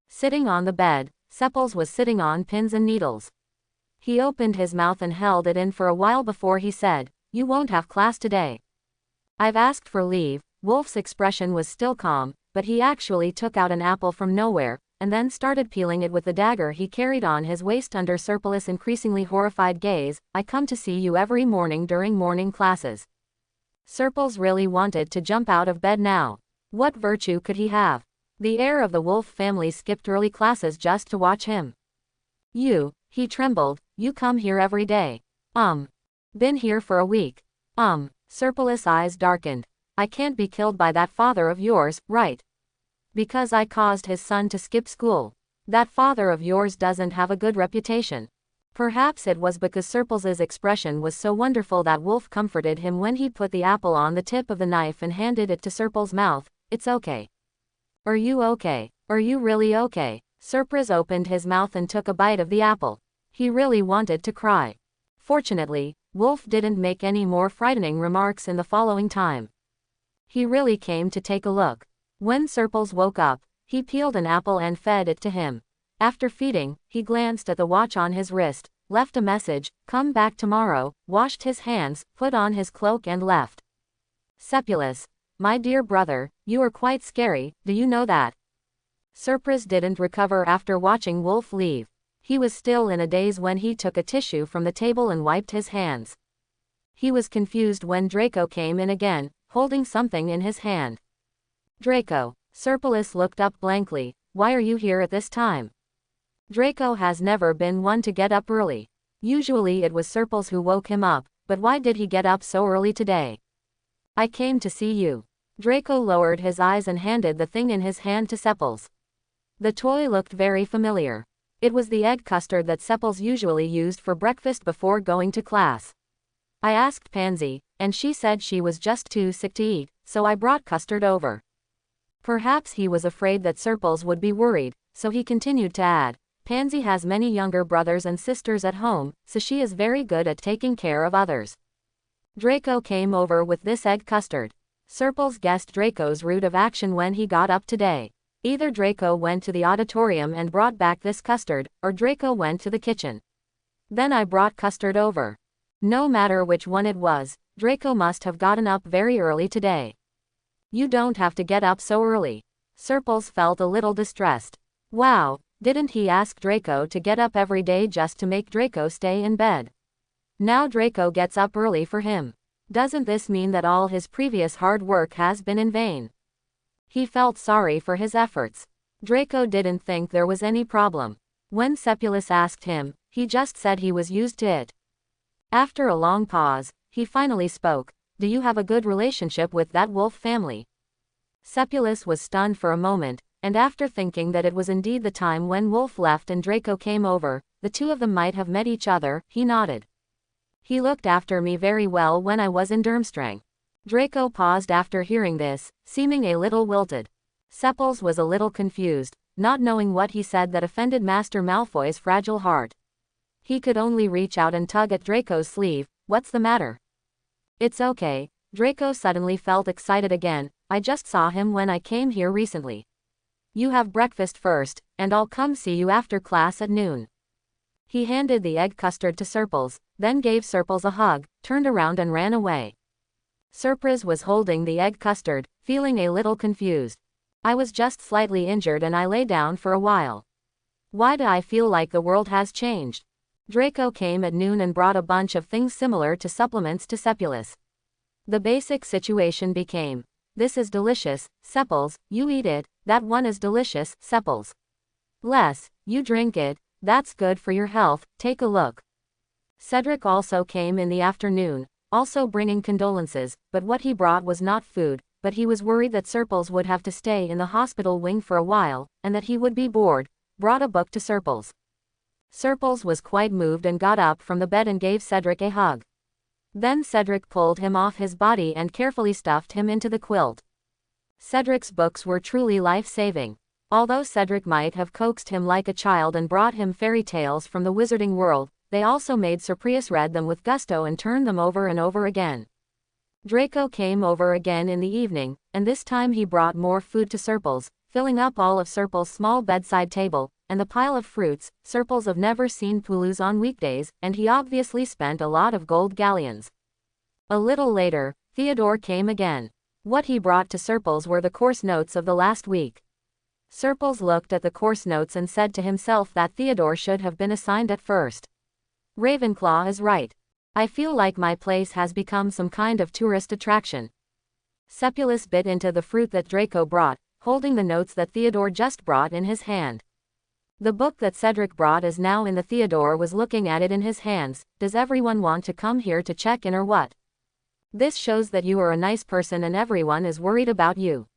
Sitting on the bed, Sepulus was sitting on pins and needles. He opened his mouth and held it in for a while before he said, "You won't have class today." "I've asked for leave." Wolf's expression was still calm, but he actually took out an apple from nowhere, and then started peeling it with the dagger he carried on his waist under Serpulus' increasingly horrified gaze. "I come to see you every morning during morning classes." Serpulus really wanted to jump out of bed now. What virtue could he have? The heir of the Wolf family skipped early classes just to watch him. He trembled, "You come here every day?" Been here for a week." Serpulus' eyes darkened. "I can't be killed by that father of yours, right? Because I caused his son to skip school. That father of yours doesn't have a good reputation." Perhaps it was because Serpulus' expression was so wonderful that Wolf comforted him when he put the apple on the tip of the knife and handed it to Serpulus' mouth. "It's okay." "Are you okay? Are you really okay?" Serpris opened his mouth and took a bite of the apple. He really wanted to cry. Fortunately, Wolf didn't make any more frightening remarks in the following time. He really came to take a look. When Serpulus woke up, he peeled an apple and fed it to him. After feeding, he glanced at the watch on his wrist, left a message, "Come back tomorrow," washed his hands, put on his cloak and left. Sepulus, my dear brother, you are quite scary, do you know that? Serpris didn't recover after watching Wolf leave. He was still in a daze when he took a tissue from the table and wiped his hands. He was confused when Draco came in again, holding something in his hand. "Draco." Serpulus looked up blankly. "Why are you here at this time?" Draco has never been one to get up early. Usually it was Serpulus who woke him up, but why did he get up so early today? "I came to see you." Draco lowered his eyes and handed the thing in his hand to Sepulus. The toy looked very familiar. It was the egg custard that Sepulus usually used for breakfast before going to class. "I asked Pansy, and she said she was just too sick to eat, so I brought custard over." Perhaps he was afraid that Serpils would be worried, so he continued to add, Pansy has many younger brothers and sisters at home, so she is very good at taking care of others. Draco came over with this egg custard. Serpils guessed Draco's route of action when he got up today. Either Draco went to the auditorium and brought back this custard, or Draco went to the kitchen. Then I brought custard over. No matter which one it was, Draco must have gotten up very early today. You don't have to get up so early. Serpils felt a little distressed. Wow, didn't he ask Draco to get up every day just to make Draco stay in bed? Now Draco gets up early for him. Doesn't this mean that all his previous hard work has been in vain? He felt sorry for his efforts. Draco didn't think there was any problem. When Sepulus asked him, he just said he was used to it. After a long pause, he finally spoke, Do you have a good relationship with that wolf family? Sepulus was stunned for a moment, and after thinking that it was indeed the time when Wolf left and Draco came over, the two of them might have met each other, he nodded. He looked after me very well when I was in Durmstrang. Draco paused after hearing this, seeming a little wilted. Sepils was a little confused, not knowing what he said that offended Master Malfoy's fragile heart. He could only reach out and tug at Draco's sleeve. What's the matter? It's okay. Draco suddenly felt excited again. I just saw him when I came here recently. You have breakfast first, and I'll come see you after class at noon. He handed the egg custard to Serpils, then gave Serpils a hug, turned around and ran away. Serpris was holding the egg custard, feeling a little confused. I was just slightly injured and I lay down for a while. Why do I feel like the world has changed? Draco came at noon and brought a bunch of things similar to supplements to Sepulus. The basic situation became, This is delicious, Sepils, you eat it, that one is delicious, Sepils. Les, you drink it, that's good for your health, take a look. Cedric also came in the afternoon, also bringing condolences, but what he brought was not food, but he was worried that Serpils would have to stay in the hospital wing for a while, and that he would be bored, brought a book to Serpils. Serpils was quite moved and got up from the bed and gave Cedric a hug. Then Cedric pulled him off his body and carefully stuffed him into the quilt. Cedric's books were truly life-saving. Although Cedric might have coaxed him like a child and brought him fairy tales from the wizarding world, they also made Surprius read them with gusto and turned them over and over again. Draco came over again in the evening, and this time he brought more food to Serpils, filling up all of Serpils' small bedside table, and the pile of fruits. Serpils have never seen Pulus on weekdays, and he obviously spent a lot of gold galleons. A little later, Theodore came again. What he brought to Serpils were the course notes of the last week. Serpils looked at the course notes and said to himself that Theodore should have been assigned at first. Ravenclaw is right. I feel like my place has become some kind of tourist attraction. Sepulus bit into the fruit that Draco brought, holding the notes that Theodore just brought in his hand. The book that Cedric brought is now in the Theodore was looking at it in his hands. Does everyone want to come here to check in or what? This shows that you are a nice person and everyone is worried about you.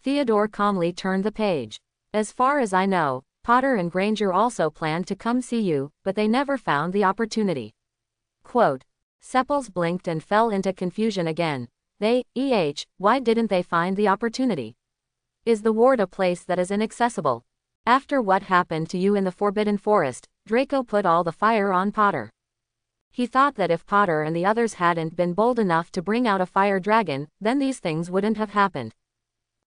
Theodore calmly turned the page. As far as I know, Potter and Granger also planned to come see you, but they never found the opportunity. Quote. Sepils blinked and fell into confusion again. Why didn't they find the opportunity? Is the ward a place that is inaccessible? After what happened to you in the Forbidden Forest, Draco put all the fire on Potter. He thought that if Potter and the others hadn't been bold enough to bring out a fire dragon, then these things wouldn't have happened.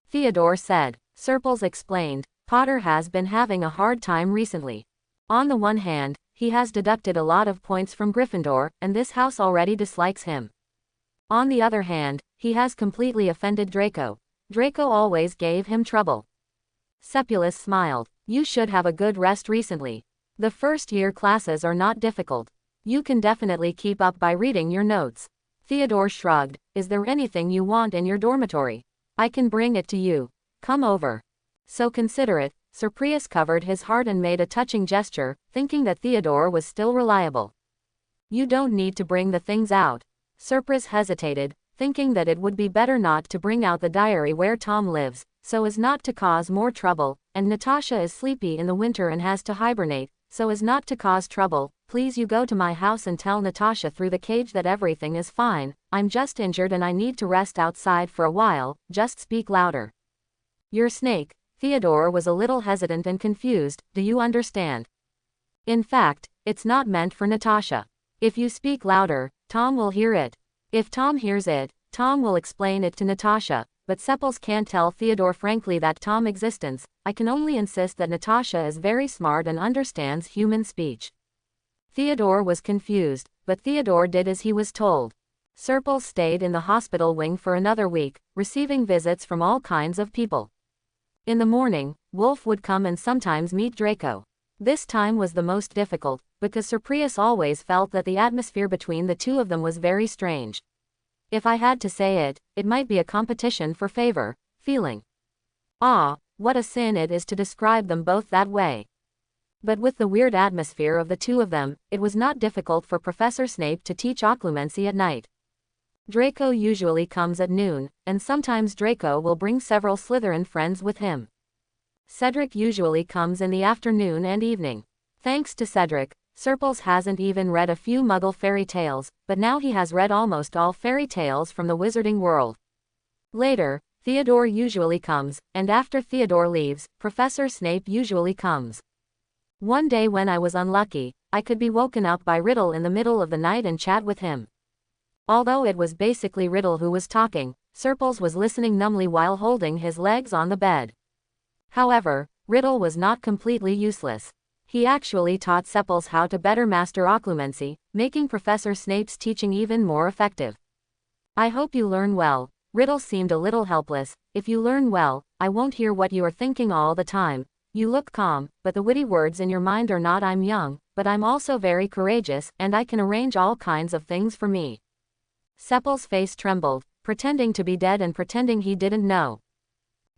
Theodore said. Serpils explained, Potter has been having a hard time recently. On the one hand, he has deducted a lot of points from Gryffindor, and this house already dislikes him. On the other hand, he has completely offended Draco. Draco always gave him trouble. Sepulus smiled. You should have a good rest recently. The first-year classes are not difficult. You can definitely keep up by reading your notes. Theodore shrugged. Is there anything you want in your dormitory? I can bring it to you. Come over. So considerate. Surprius covered his heart and made a touching gesture, thinking that Theodore was still reliable. You don't need to bring the things out. Surprius hesitated, thinking that it would be better not to bring out the diary where Tom lives, so as not to cause more trouble, and Natasha is sleepy in the winter and has to hibernate, so as not to cause trouble. Please you go to my house and tell Natasha through the cage that everything is fine. I'm just injured and I need to rest outside for a while, just speak louder. Your snake. Theodore was a little hesitant and confused, do you understand? In fact, it's not meant for Natasha. If you speak louder, Tom will hear it. If Tom hears it, Tom will explain it to Natasha, but Sepals can't tell Theodore frankly that Tom existence. I can only insist that Natasha is very smart and understands human speech. Theodore was confused, but Theodore did as he was told. Sepals stayed in the hospital wing for another week, receiving visits from all kinds of people. In the morning, Wolf would come and sometimes meet Draco. This time was the most difficult, because Sir Prius always felt that the atmosphere between the two of them was very strange. If I had to say it, it might be a competition for favor, feeling. Ah, what a sin it is to describe them both that way. But with the weird atmosphere of the two of them, it was not difficult for Professor Snape to teach occlumency at night. Draco usually comes at noon, and sometimes Draco will bring several Slytherin friends with him. Cedric usually comes in the afternoon and evening. Thanks to Cedric, Sepals hasn't even read a few Muggle fairy tales, but now he has read almost all fairy tales from the wizarding world. Later, Theodore usually comes, and after Theodore leaves, Professor Snape usually comes. One day when I was unlucky, I could be woken up by Riddle in the middle of the night and chat with him. Although it was basically Riddle who was talking, Sepals was listening numbly while holding his legs on the bed. However, Riddle was not completely useless. He actually taught Sepals how to better master occlumency, making Professor Snape's teaching even more effective. I hope you learn well. Riddle seemed a little helpless. If you learn well, I won't hear what you are thinking all the time. You look calm, but the witty words in your mind are not I'm young, but I'm also very courageous, and I can arrange all kinds of things for me. Sepals' face trembled, pretending to be dead and pretending he didn't know.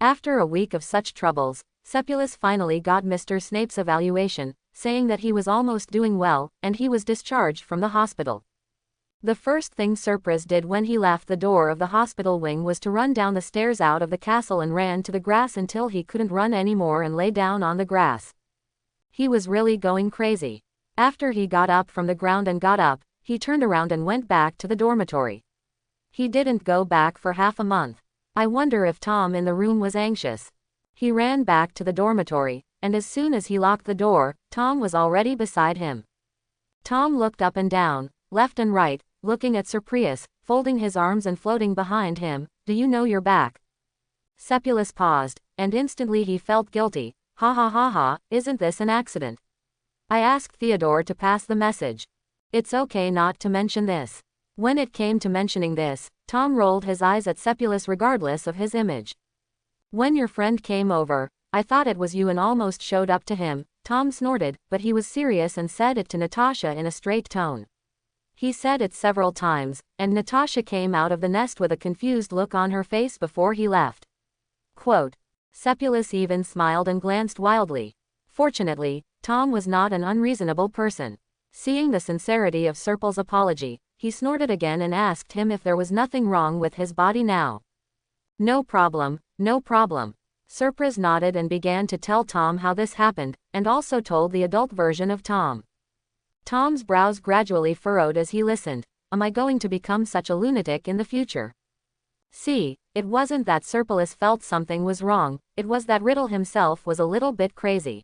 After a week of such troubles, Sepulus finally got Mr. Snape's evaluation, saying that he was almost doing well, and he was discharged from the hospital. The first thing Surprise did when he left the door of the hospital wing was to run down the stairs out of the castle and ran to the grass until he couldn't run anymore and lay down on the grass. He was really going crazy. After he got up from the ground and got up, he turned around and went back to the dormitory. He didn't go back for half a month. I wonder if Tom in the room was anxious. He ran back to the dormitory, and as soon as he locked the door, Tom was already beside him. Tom looked up and down, left and right, looking at Sir Prius, folding his arms and floating behind him. Do you know you're back? Sepulus paused, and instantly he felt guilty. Ha ha ha ha, isn't this an accident? I asked Theodore to pass the message. It's okay not to mention this. When it came to mentioning this, Tom rolled his eyes at Sepulus regardless of his image. When your friend came over, I thought it was you and almost showed up to him. Tom snorted, but he was serious and said it to Natasha in a straight tone. He said it several times, and Natasha came out of the nest with a confused look on her face before he left. Quote. Sepulus even smiled and glanced wildly. Fortunately, Tom was not an unreasonable person. Seeing the sincerity of Sepals' apology, he snorted again and asked him if there was nothing wrong with his body now. No problem, no problem. Surprise nodded and began to tell Tom how this happened, and also told the adult version of Tom. Tom's brows gradually furrowed as he listened. Am I going to become such a lunatic in the future? See, it wasn't that Sepulus felt something was wrong, it was that Riddle himself was a little bit crazy.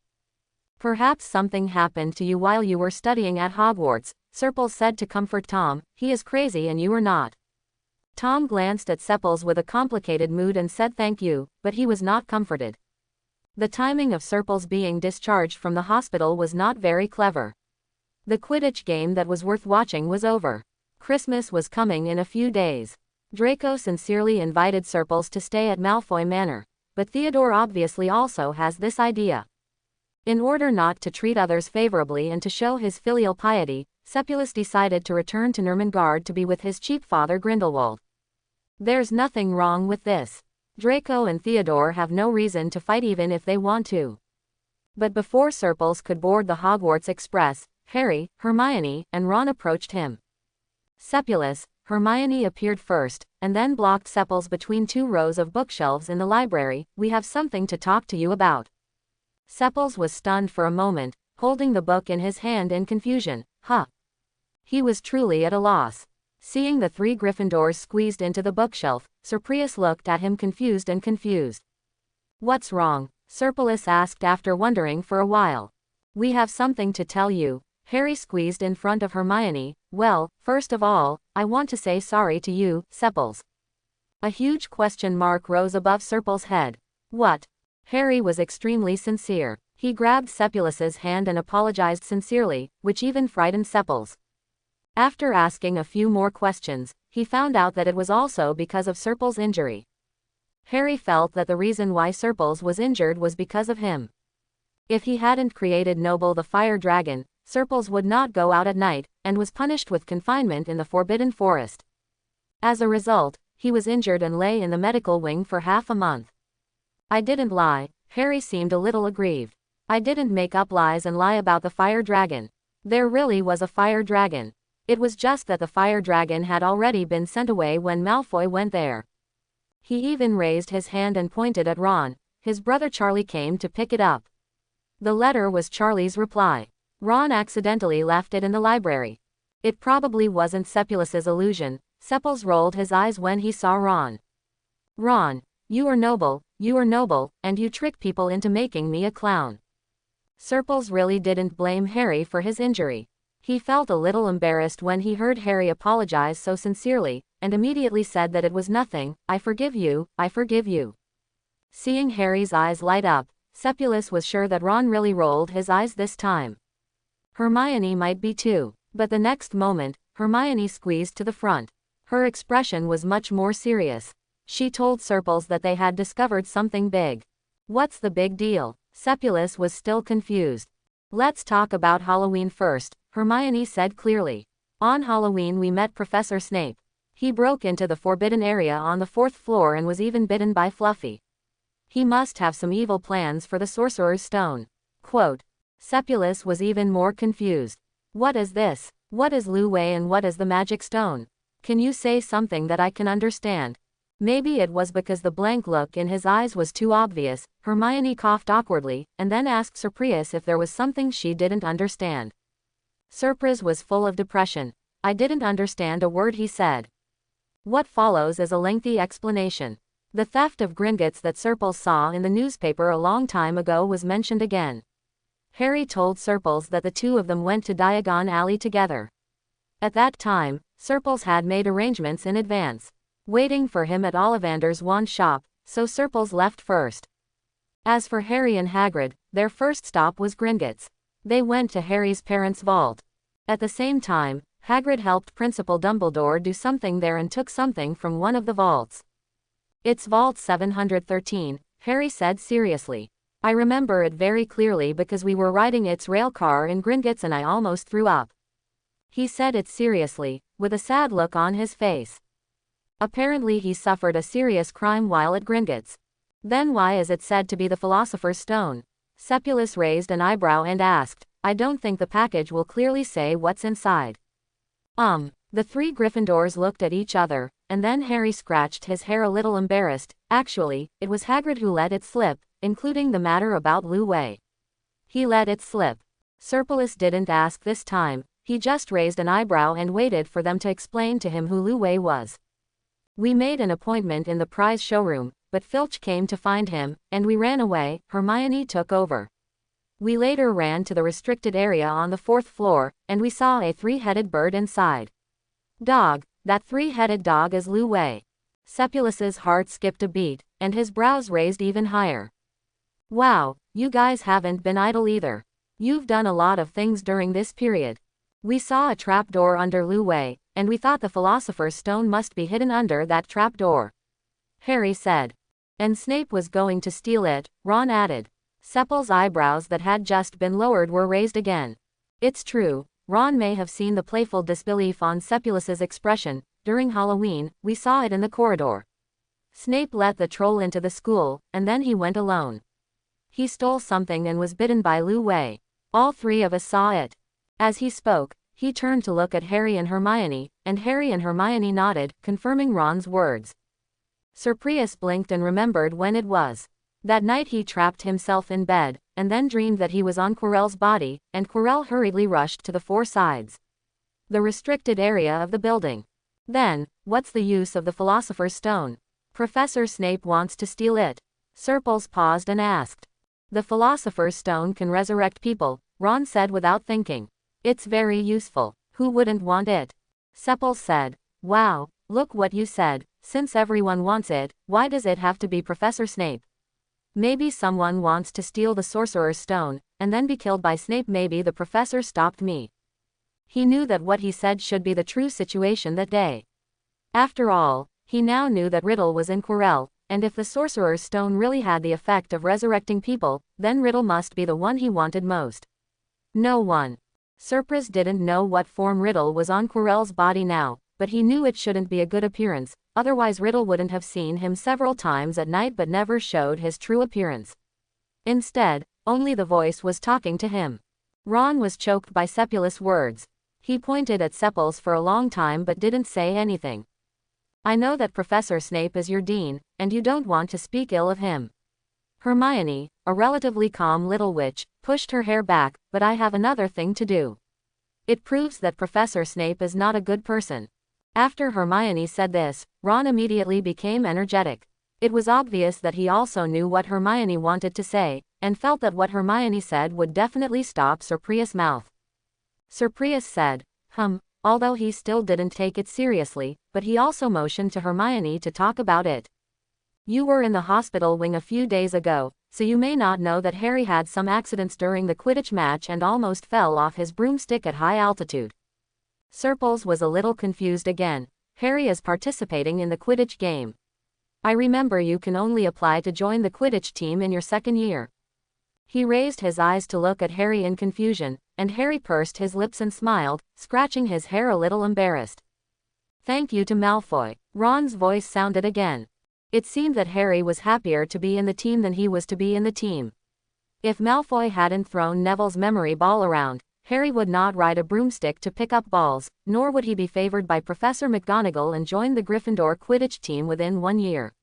Perhaps something happened to you while you were studying at Hogwarts, Sepals said to comfort Tom. He is crazy and you are not. Tom glanced at Sepals with a complicated mood and said thank you, but he was not comforted. The timing of Sepals being discharged from the hospital was not very clever. The Quidditch game that was worth watching was over. Christmas was coming in a few days. Draco sincerely invited Sepals to stay at Malfoy Manor, but Theodore obviously also has this idea. In order not to treat others favorably and to show his filial piety, Sepulus decided to return to Nurmengard to be with his cheap father Grindelwald. There's nothing wrong with this. Draco and Theodore have no reason to fight even if they want to. But before Sepals could board the Hogwarts Express, Harry, Hermione, and Ron approached him. Sepulus, Hermione appeared first, and then blocked Sepals between two rows of bookshelves in the library. We have something to talk to you about. Sepals was stunned for a moment, holding the book in his hand in confusion. Huh. He was truly at a loss. Seeing the three Gryffindors squeezed into the bookshelf, Sir Prius looked at him confused. What's wrong? Serpulus asked after wondering for a while. We have something to tell you. Harry squeezed in front of Hermione. Well, first of all, I want to say sorry to you, Sepals. A huge question mark rose above Serpul's head. What? Harry was extremely sincere. He grabbed Sepulus's hand and apologized sincerely, which even frightened Sepals. After asking a few more questions, he found out that it was also because of Serpul's injury. Harry felt that the reason why Serpals was injured was because of him. If he hadn't created Noble the Fire Dragon, Serpals would not go out at night, and was punished with confinement in the Forbidden Forest. As a result, he was injured and lay in the medical wing for half a month. I didn't lie. Harry seemed a little aggrieved. I didn't make up lies and lie about the fire dragon. There really was a fire dragon. It was just that the fire dragon had already been sent away when Malfoy went there. He even raised his hand and pointed at Ron. His brother Charlie came to pick it up. The letter was Charlie's reply. Ron accidentally left it in the library. It probably wasn't Sepulus's illusion. Sepals rolled his eyes when he saw Ron. Ron, you are noble, and you trick people into making me a clown. Serpals really didn't blame Harry for his injury. He felt a little embarrassed when he heard Harry apologize so sincerely, and immediately said that it was nothing. I forgive you, I forgive you. Seeing Harry's eyes light up, Sepulus was sure that Ron really rolled his eyes this time. Hermione might be too, but the next moment, Hermione squeezed to the front. Her expression was much more serious. She told Serpals that they had discovered something big. What's the big deal? Sepulus was still confused. Let's talk about Halloween first, Hermione said clearly. On Halloween we met Professor Snape. He broke into the forbidden area on the 4th floor and was even bitten by Fluffy. He must have some evil plans for the Sorcerer's Stone. Quote. Sepulus was even more confused. What is this? What is Lu Wei and what is the Magic Stone? Can you say something that I can understand? Maybe it was because the blank look in his eyes was too obvious. Hermione coughed awkwardly, and then asked Surprise if there was something she didn't understand. Surprise was full of depression. I didn't understand a word he said. What follows is a lengthy explanation. The theft of Gringotts that Serpals saw in the newspaper a long time ago was mentioned again. Harry told Serpals that the two of them went to Diagon Alley together. At that time, Serpals had made arrangements in advance, waiting for him at Ollivander's wand shop, so Serpals left first. As for Harry and Hagrid, their first stop was Gringotts. They went to Harry's parents' vault. At the same time, Hagrid helped Principal Dumbledore do something there and took something from one of the vaults. It's Vault 713, Harry said seriously. I remember it very clearly because we were riding its rail car in Gringotts and I almost threw up. He said it seriously, with a sad look on his face. Apparently he suffered a serious crime while at Gringotts. Then why is it said to be the Philosopher's Stone? Sepulus raised an eyebrow and asked, I don't think the package will clearly say what's inside. The three Gryffindors looked at each other, and then Harry scratched his hair a little embarrassed. Actually, it was Hagrid who let it slip, including the matter about Lu Wei. He let it slip. Serpulus didn't ask this time, he just raised an eyebrow and waited for them to explain to him who Lu Wei was. We made an appointment in the prize showroom, but Filch came to find him, and we ran away. Hermione took over. We later ran to the restricted area on the 4th floor, and we saw a 3-headed bird inside. Dog, that 3-headed dog is Lu Wei. Sepulus's heart skipped a beat, and his brows raised even higher. Wow, you guys haven't been idle either. You've done a lot of things during this period. We saw a trapdoor under Lu Wei, and we thought the Philosopher's Stone must be hidden under that trapdoor. Harry said. And Snape was going to steal it, Ron added. Sepal's eyebrows that had just been lowered were raised again. It's true, Ron may have seen the playful disbelief on Sepulus's expression. During Halloween, we saw it in the corridor. Snape let the troll into the school, and then he went alone. He stole something and was bitten by Lu Wei. All three of us saw it. As he spoke, he turned to look at Harry and Hermione nodded, confirming Ron's words. Surprise blinked and remembered when it was. That night he trapped himself in bed, and then dreamed that he was on Quirrell's body, and Quirrell hurriedly rushed to the 4 sides. The restricted area of the building. Then, what's the use of the Philosopher's Stone? Professor Snape wants to steal it. Serpils paused and asked. The Philosopher's Stone can resurrect people, Ron said without thinking. It's very useful. Who wouldn't want it? Sepils said. Wow, look what you said. Since everyone wants it, why does it have to be Professor Snape? Maybe someone wants to steal the Sorcerer's Stone, and then be killed by Snape. Maybe the professor stopped me. He knew that what he said should be the true situation that day. After all, he now knew that Riddle was in Quirrell, and if the Sorcerer's Stone really had the effect of resurrecting people, then Riddle must be the one he wanted most. No one. Surprise didn't know what form Riddle was on Quirrell's body now, but he knew it shouldn't be a good appearance, otherwise Riddle wouldn't have seen him several times at night but never showed his true appearance. Instead, only the voice was talking to him. Ron was choked by Sepulus' words. He pointed at Sepils for a long time but didn't say anything. I know that Professor Snape is your dean, and you don't want to speak ill of him. Hermione, a relatively calm little witch, pushed her hair back, but I have another thing to do. It proves that Professor Snape is not a good person. After Hermione said this, Ron immediately became energetic. It was obvious that he also knew what Hermione wanted to say, and felt that what Hermione said would definitely stop Sir Prius' mouth. Sir Prius said, although he still didn't take it seriously, but he also motioned to Hermione to talk about it. You were in the hospital wing a few days ago, so you may not know that Harry had some accidents during the Quidditch match and almost fell off his broomstick at high altitude. Serpils was a little confused again. Harry is participating in the Quidditch game. I remember you can only apply to join the Quidditch team in your second year. He raised his eyes to look at Harry in confusion, and Harry pursed his lips and smiled, scratching his hair a little embarrassed. Thank you to Malfoy. Ron's voice sounded again. It seemed that Harry was happier to be in the team than he was to be in the team. If Malfoy hadn't thrown Neville's memory ball around, Harry would not ride a broomstick to pick up balls, nor would he be favored by Professor McGonagall and join the Gryffindor Quidditch team within 1 year.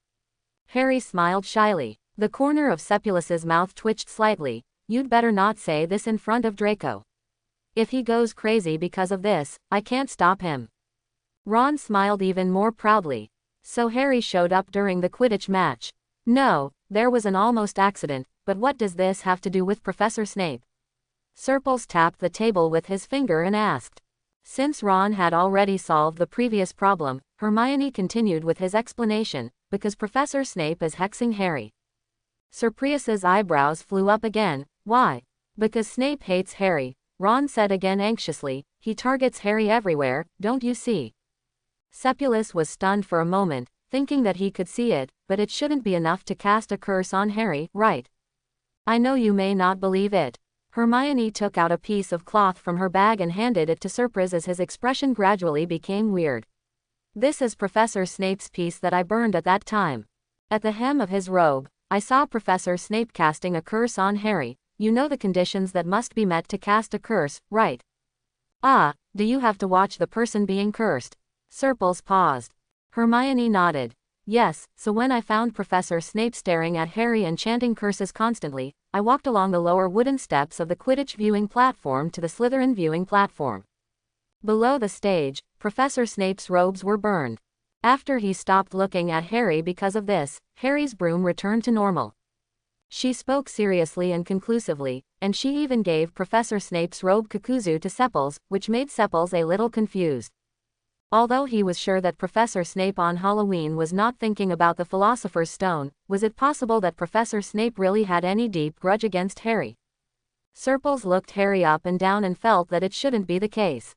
Harry smiled shyly. The corner of Sepulus's mouth twitched slightly. You'd better not say this in front of Draco. If he goes crazy because of this, I can't stop him. Ron smiled even more proudly. So Harry showed up during the Quidditch match. No, there was an almost accident, but what does this have to do with Professor Snape? Serpils tapped the table with his finger and asked. Since Ron had already solved the previous problem, Hermione continued with his explanation, because Professor Snape is hexing Harry. Sir Prius's eyebrows flew up again. Why? Because Snape hates Harry, Ron said again anxiously. He targets Harry everywhere, don't you see? Sepulus was stunned for a moment, thinking that he could see it, but it shouldn't be enough to cast a curse on Harry, right? I know you may not believe it. Hermione took out a piece of cloth from her bag and handed it to Surprise as his expression gradually became weird. This is Professor Snape's piece that I burned at that time. At the hem of his robe, I saw Professor Snape casting a curse on Harry. You know the conditions that must be met to cast a curse, right? Ah, do you have to watch the person being cursed? Serpils paused. Hermione nodded. Yes, so when I found Professor Snape staring at Harry and chanting curses constantly, I walked along the lower wooden steps of the Quidditch viewing platform to the Slytherin viewing platform. Below the stage, Professor Snape's robes were burned. After he stopped looking at Harry because of this, Harry's broom returned to normal. She spoke seriously and conclusively, and she even gave Professor Snape's robe Kakuzu to Sepils, which made Sepils a little confused. Although he was sure that Professor Snape on Halloween was not thinking about the Philosopher's Stone, was it possible that Professor Snape really had any deep grudge against Harry? Serpils looked Harry up and down and felt that it shouldn't be the case.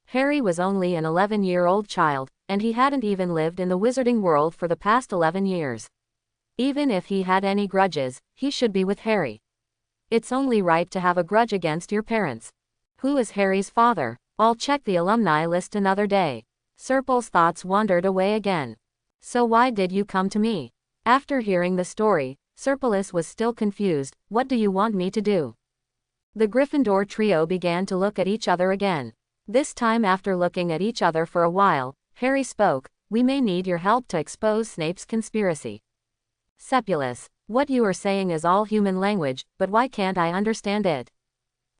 Harry was only an 11-year-old child, and he hadn't even lived in the wizarding world for the past 11 years. Even if he had any grudges, he should be with Harry. It's only right to have a grudge against your parents. Who is Harry's father? I'll check the alumni list another day. Serpils' thoughts wandered away again. So why did you come to me? After hearing the story, Serpilus was still confused. What do you want me to do? The Gryffindor trio began to look at each other again. This time after looking at each other for a while, Harry spoke. We may need your help to expose Snape's conspiracy. Sepulus, what you are saying is all human language, but why can't I understand it?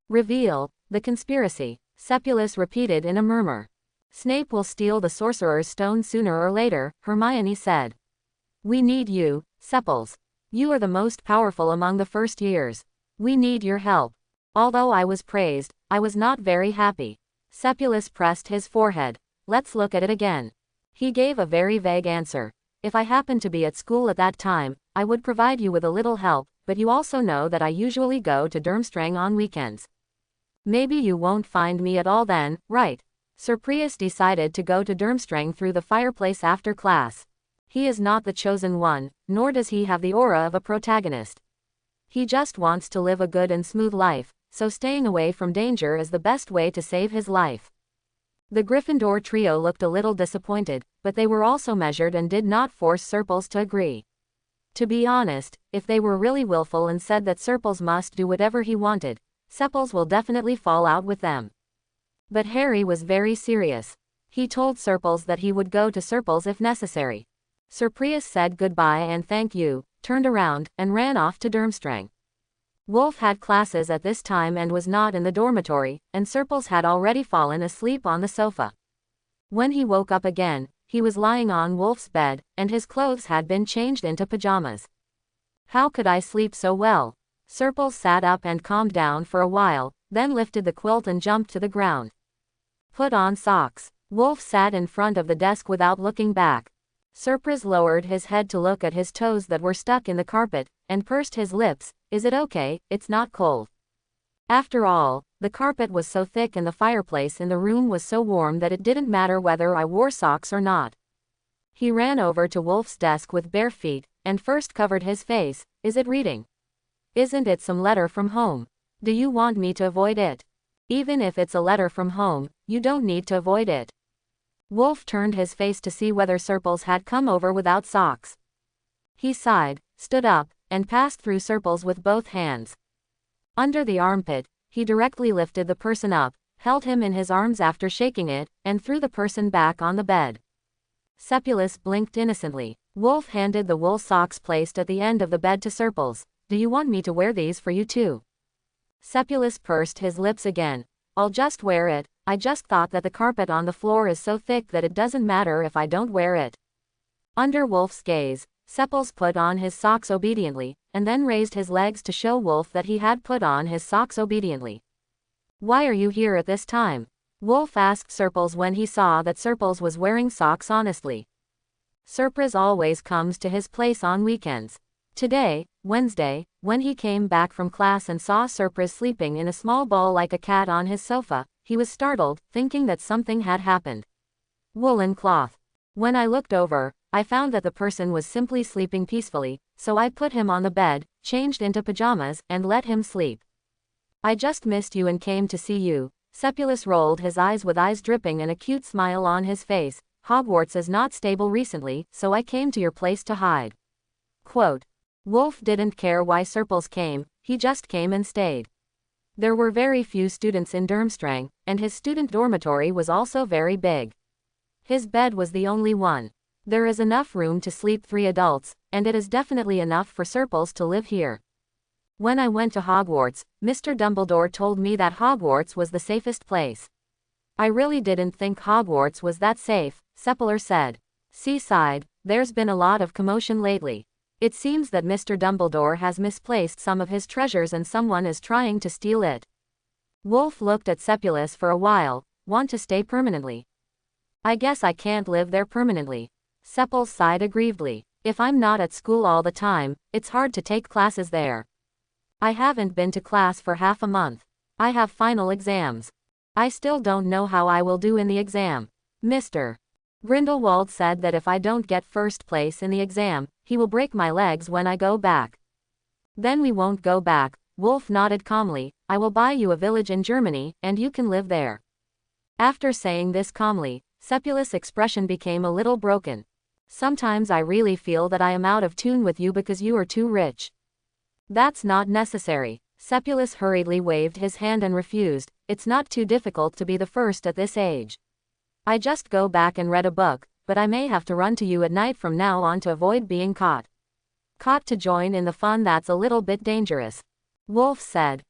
Reveal the conspiracy. Sepulus repeated in a murmur. Snape will steal the Sorcerer's Stone sooner or later, Hermione said. We need you, Sepils. You are the most powerful among the first years. We need your help. Although I was praised, I was not very happy. Cepulus pressed his forehead. Let's look at it again. He gave a very vague answer. If I happened to be at school at that time, I would provide you with a little help, but you also know that I usually go to Durmstrang on weekends. Maybe you won't find me at all then, right? Sir Prius decided to go to Durmstrang through the fireplace after class. He is not the chosen one, nor does he have the aura of a protagonist. He just wants to live a good and smooth life, so staying away from danger is the best way to save his life. The Gryffindor trio looked a little disappointed, but they were also measured and did not force Serpils to agree. To be honest, if they were really willful and said that Serpils must do whatever he wanted, Sepals will definitely fall out with them. But Harry was very serious. He told Serpils that he would go to Serpils if necessary. Sir Prius said goodbye and thank you, turned around, and ran off to Durmstrang. Wolf had classes at this time and was not in the dormitory, and Serpils had already fallen asleep on the sofa. When he woke up again, he was lying on Wolf's bed, and his clothes had been changed into pajamas. How could I sleep so well? Serpils sat up and calmed down for a while, then lifted the quilt and jumped to the ground. Put on socks. Wolf sat in front of the desk without looking back. Surprise lowered his head to look at his toes that were stuck in the carpet, and pursed his lips. Is it okay? It's not cold. After all, the carpet was so thick and the fireplace in the room was so warm that it didn't matter whether I wore socks or not. He ran over to Wolf's desk with bare feet, and first covered his face. Is it reading? Isn't it some letter from home? Do you want me to avoid it? Even if it's a letter from home, you don't need to avoid it. Wolf turned his face to see whether Serpils had come over without socks. He sighed, stood up, and passed through Serpils with both hands. Under the armpit, he directly lifted the person up, held him in his arms after shaking it, and threw the person back on the bed. Cepulus blinked innocently. Wolf handed the wool socks placed at the end of the bed to Serpils. Do you want me to wear these for you too? Cepulus pursed his lips again. I'll just wear it. I just thought that the carpet on the floor is so thick that it doesn't matter if I don't wear it. Under Wolf's gaze, Sepals put on his socks obediently, and then raised his legs to show Wolf that he had put on his socks obediently. Why are you here at this time? Wolf asked Serpils when he saw that Serpils was wearing socks honestly. Surprise always comes to his place on weekends. Today, Wednesday, when he came back from class and saw Surprise sleeping in a small ball like a cat on his sofa, he was startled, thinking that something had happened. Woolen cloth. When I looked over, I found that the person was simply sleeping peacefully, so I put him on the bed, changed into pajamas, and let him sleep. I just missed you and came to see you. Cepulus rolled his eyes with eyes dripping and a cute smile on his face. Hogwarts is not stable recently, so I came to your place to hide. Quote. Wolf didn't care why Serpils came, he just came and stayed. There were very few students in Durmstrang, and his student dormitory was also very big. His bed was the only one. There is enough room to sleep 3 adults, and it is definitely enough for Serpils to live here. When I went to Hogwarts, Mr. Dumbledore told me that Hogwarts was the safest place. I really didn't think Hogwarts was that safe, Sepler said. Seaside, there's been a lot of commotion lately. It seems that Mr. Dumbledore has misplaced some of his treasures and someone is trying to steal it. Wolf looked at Cepulus for a while. Want to stay permanently? I guess I can't live there permanently. Sepals sighed aggrievedly. If I'm not at school all the time, it's hard to take classes there. I haven't been to class for half a month. I have final exams. I still don't know how I will do in the exam. Mr. Grindelwald said that if I don't get first place in the exam, he will break my legs when I go back. Then we won't go back. Wolf nodded calmly. I will buy you a village in Germany, and you can live there. After saying this calmly, Cepulus' expression became a little broken. Sometimes I really feel that I am out of tune with you because you are too rich. That's not necessary. Cepulus hurriedly waved his hand and refused. It's not too difficult to be the first at this age. I just go back and read a book, but I may have to run to you at night from now on to avoid being caught. Caught to join in the fun? That's a little bit dangerous. Wolf said.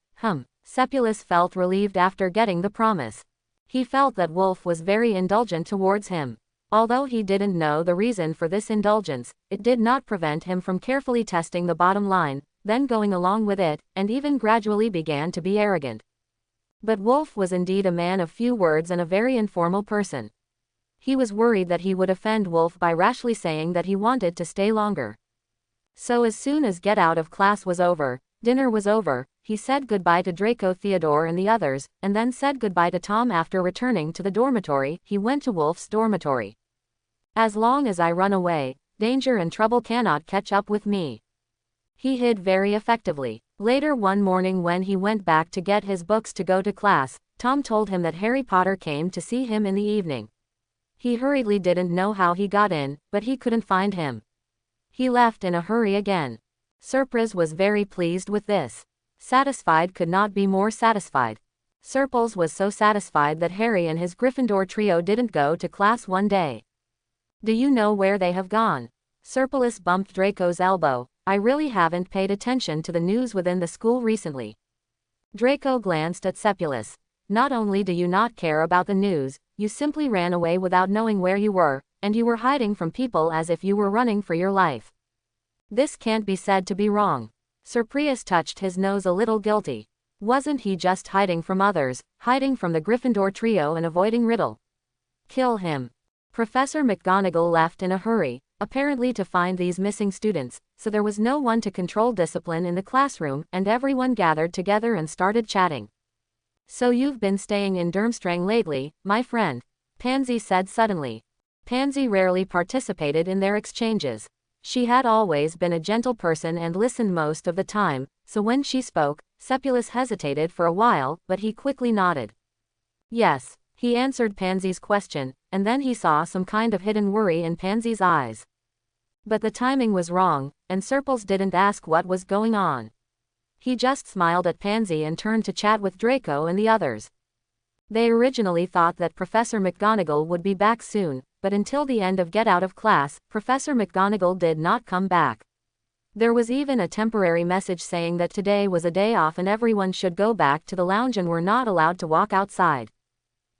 Cepulus felt relieved after getting the promise. He felt that Wolf was very indulgent towards him. Although he didn't know the reason for this indulgence, it did not prevent him from carefully testing the bottom line, then going along with it, and even gradually began to be arrogant. But Wolf was indeed a man of few words and a very informal person. He was worried that he would offend Wolf by rashly saying that he wanted to stay longer. So as soon as get out of class was over, dinner was over, he said goodbye to Draco Theodore and the others, and then said goodbye to Tom. After returning to the dormitory, he went to Wolf's dormitory. As long as I run away, danger and trouble cannot catch up with me. He hid very effectively. Later one morning when he went back to get his books to go to class, Tom told him that Harry Potter came to see him in the evening. He hurriedly didn't know how he got in, but he couldn't find him. He left in a hurry again. Surprise was very pleased with this. Satisfied could not be more satisfied. Surprise was so satisfied that Harry and his Gryffindor trio didn't go to class one day. Do you know where they have gone? Surprise bumped Draco's elbow. I really haven't paid attention to the news within the school recently. Draco glanced at Sepulus. Not only do you not care about the news, you simply ran away without knowing where you were, and you were hiding from people as if you were running for your life. This can't be said to be wrong. Surprise touched his nose a little guilty. Wasn't he just hiding from others, hiding from the Gryffindor trio and avoiding Riddle? Kill him. Professor McGonagall left in a hurry, apparently to find these missing students, so there was no one to control discipline in the classroom, and everyone gathered together and started chatting. So you've been staying in Durmstrang lately, my friend? Pansy said suddenly. Pansy rarely participated in their exchanges. She had always been a gentle person and listened most of the time, so when she spoke, Sepulus hesitated for a while, but he quickly nodded. Yes, he answered Pansy's question, and then he saw some kind of hidden worry in Pansy's eyes. But the timing was wrong, and Surprise didn't ask what was going on. He just smiled at Pansy and turned to chat with Draco and the others. They originally thought that Professor McGonagall would be back soon, but until the end of get out of class, Professor McGonagall did not come back. There was even a temporary message saying that today was a day off and everyone should go back to the lounge and were not allowed to walk outside.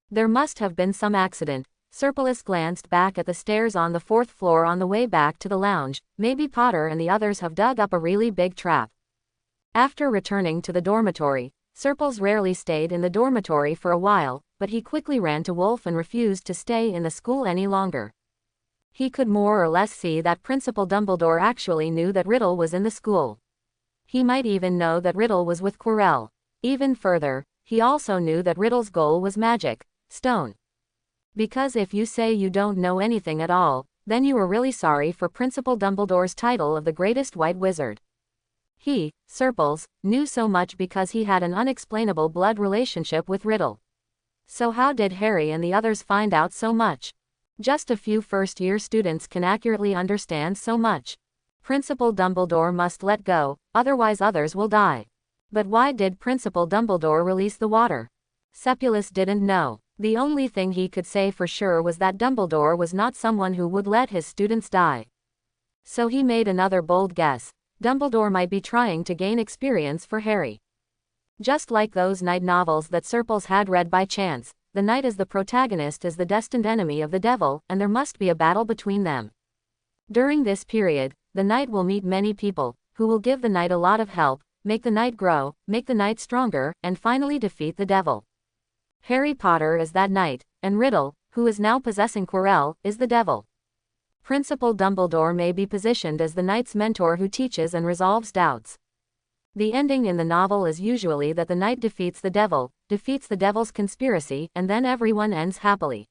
There must have been some accident. Surprise glanced back at the stairs on the 4th floor on the way back to the lounge. Maybe Potter and the others have dug up a really big trap. After returning to the dormitory, Surprise rarely stayed in the dormitory for a while, but he quickly ran to Wolf and refused to stay in the school any longer. He could more or less see that Principal Dumbledore actually knew that Riddle was in the school. He might even know that Riddle was with Quirrell. Even further, he also knew that Riddle's goal was magic, stone. Because if you say you don't know anything at all, then you are really sorry for Principal Dumbledore's title of the greatest white wizard. He, Surprise, knew so much because he had an unexplainable blood relationship with Riddle. So how did Harry and the others find out so much? Just a few first-year students can accurately understand so much. Principal Dumbledore must let go, otherwise others will die. But why did Principal Dumbledore release the water? Sepulus didn't know. The only thing he could say for sure was that Dumbledore was not someone who would let his students die. So he made another bold guess. Dumbledore might be trying to gain experience for Harry. Just like those night novels that Surprise had read by chance, the knight as the protagonist is the destined enemy of the devil, and there must be a battle between them. During this period, the knight will meet many people, who will give the knight a lot of help, make the knight grow, make the knight stronger, and finally defeat the devil. Harry Potter is that knight, and Riddle, who is now possessing Quirrell, is the devil. Principal Dumbledore may be positioned as the knight's mentor who teaches and resolves doubts. The ending in the novel is usually that the knight defeats the devil's conspiracy, and then everyone ends happily.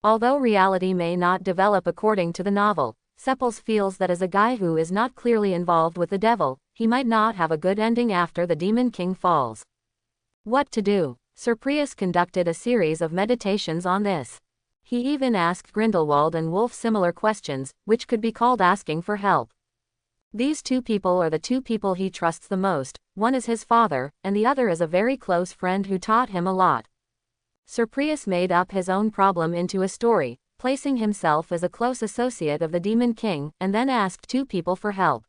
Although reality may not develop according to the novel, Sepulus feels that as a guy who is not clearly involved with the devil, he might not have a good ending after the Demon King falls. What to do? Surprise conducted a series of meditations on this. He even asked Grindelwald and Wolf similar questions, which could be called asking for help. These two people are the two people he trusts the most. One is his father, and the other is a very close friend who taught him a lot. Surprise made up his own problem into a story, placing himself as a close associate of the Demon King, and then asked two people for help.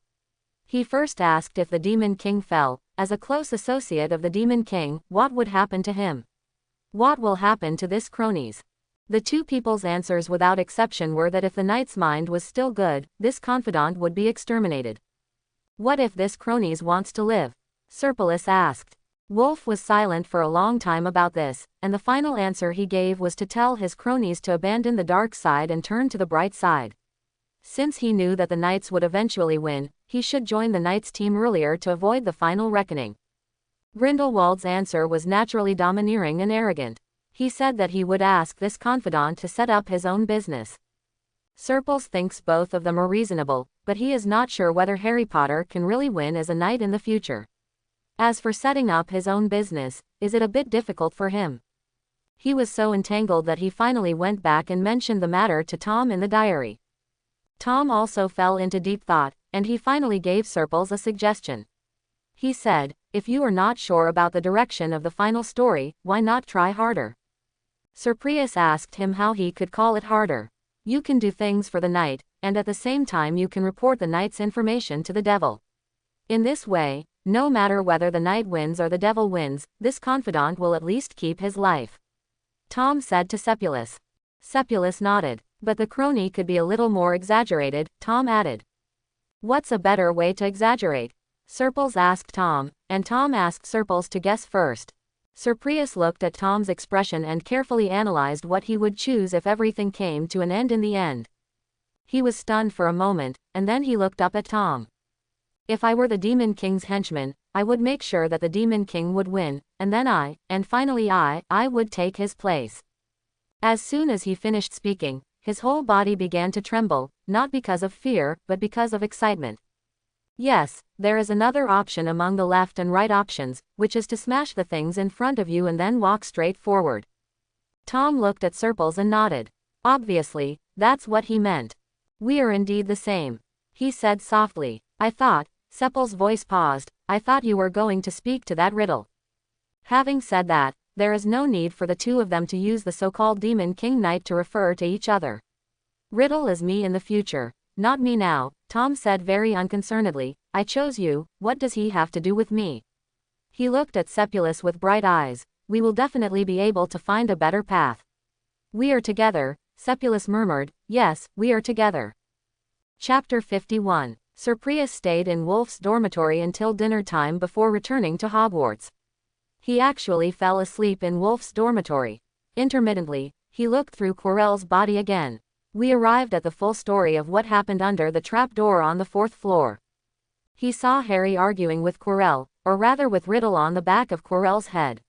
He first asked if the Demon King fell, as a close associate of the Demon King, what would happen to him? What will happen to this cronies? The two people's answers without exception were that if the knight's mind was still good, this confidant would be exterminated. What if this cronies wants to live? Serpilus asked. Wolf was silent for a long time about this, and the final answer he gave was to tell his cronies to abandon the dark side and turn to the bright side. Since he knew that the knights would eventually win, he should join the knights' team earlier to avoid the final reckoning. Grindelwald's answer was naturally domineering and arrogant. He said that he would ask this confidant to set up his own business. Serpils thinks both of them are reasonable, but he is not sure whether Harry Potter can really win as a knight in the future. As for setting up his own business, is it a bit difficult for him? He was so entangled that he finally went back and mentioned the matter to Tom in the diary. Tom also fell into deep thought, and he finally gave Serpils a suggestion. He said, if you are not sure about the direction of the final story, why not try harder? Serpilus asked him how he could call it harder. You can do things for the knight, and at the same time you can report the knight's information to the devil. In this way, no matter whether the knight wins or the devil wins, this confidant will at least keep his life. Tom said to Serpilus. Serpilus nodded. But the crony could be a little more exaggerated, Tom added. What's a better way to exaggerate? Serpils asked Tom, and Tom asked Serpils to guess first. Serpilus looked at Tom's expression and carefully analyzed what he would choose if everything came to an end in the end. He was stunned for a moment, and then he looked up at Tom. If I were the Demon King's henchman, I would make sure that the Demon King would win, and then finally I would take his place. As soon as he finished speaking, his whole body began to tremble, not because of fear, but because of excitement. Yes, there is another option among the left and right options, which is to smash the things in front of you and then walk straight forward. Tom looked at Serpils and nodded. Obviously, that's what he meant. We are indeed the same. He said softly. I thought, Serpils' voice paused, I thought you were going to speak to that riddle. Having said that, there is no need for the two of them to use the so-called Demon King Knight to refer to each other. Riddle is me in the future, not me now, Tom said very unconcernedly. I chose you, what does he have to do with me? He looked at Serpilus with bright eyes. We will definitely be able to find a better path. We are together, Serpilus murmured. Yes, we are together. Chapter 51. Serpilus stayed in Wolf's dormitory until dinner time before returning to Hogwarts. He actually fell asleep in Wolf's dormitory. Intermittently, he looked through Quirrell's body again. We arrived at the full story of what happened under the trapdoor on the 4th floor. He saw Harry arguing with Quirrell, or rather with Riddle on the back of Quirrell's head.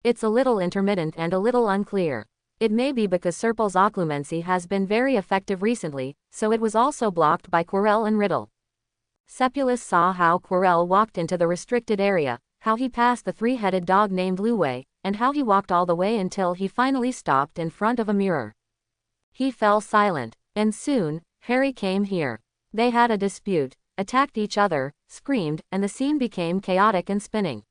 It's a little intermittent and a little unclear. It may be because Serpil's occlumency has been very effective recently, so it was also blocked by Quirrell and Riddle. Serpilus saw how Quirrell walked into the restricted area, how he passed the three-headed dog named Luwei, and how he walked all the way until he finally stopped in front of a mirror. He fell silent, and soon, Harry came here. They had a dispute, attacked each other, screamed, and the scene became chaotic and spinning.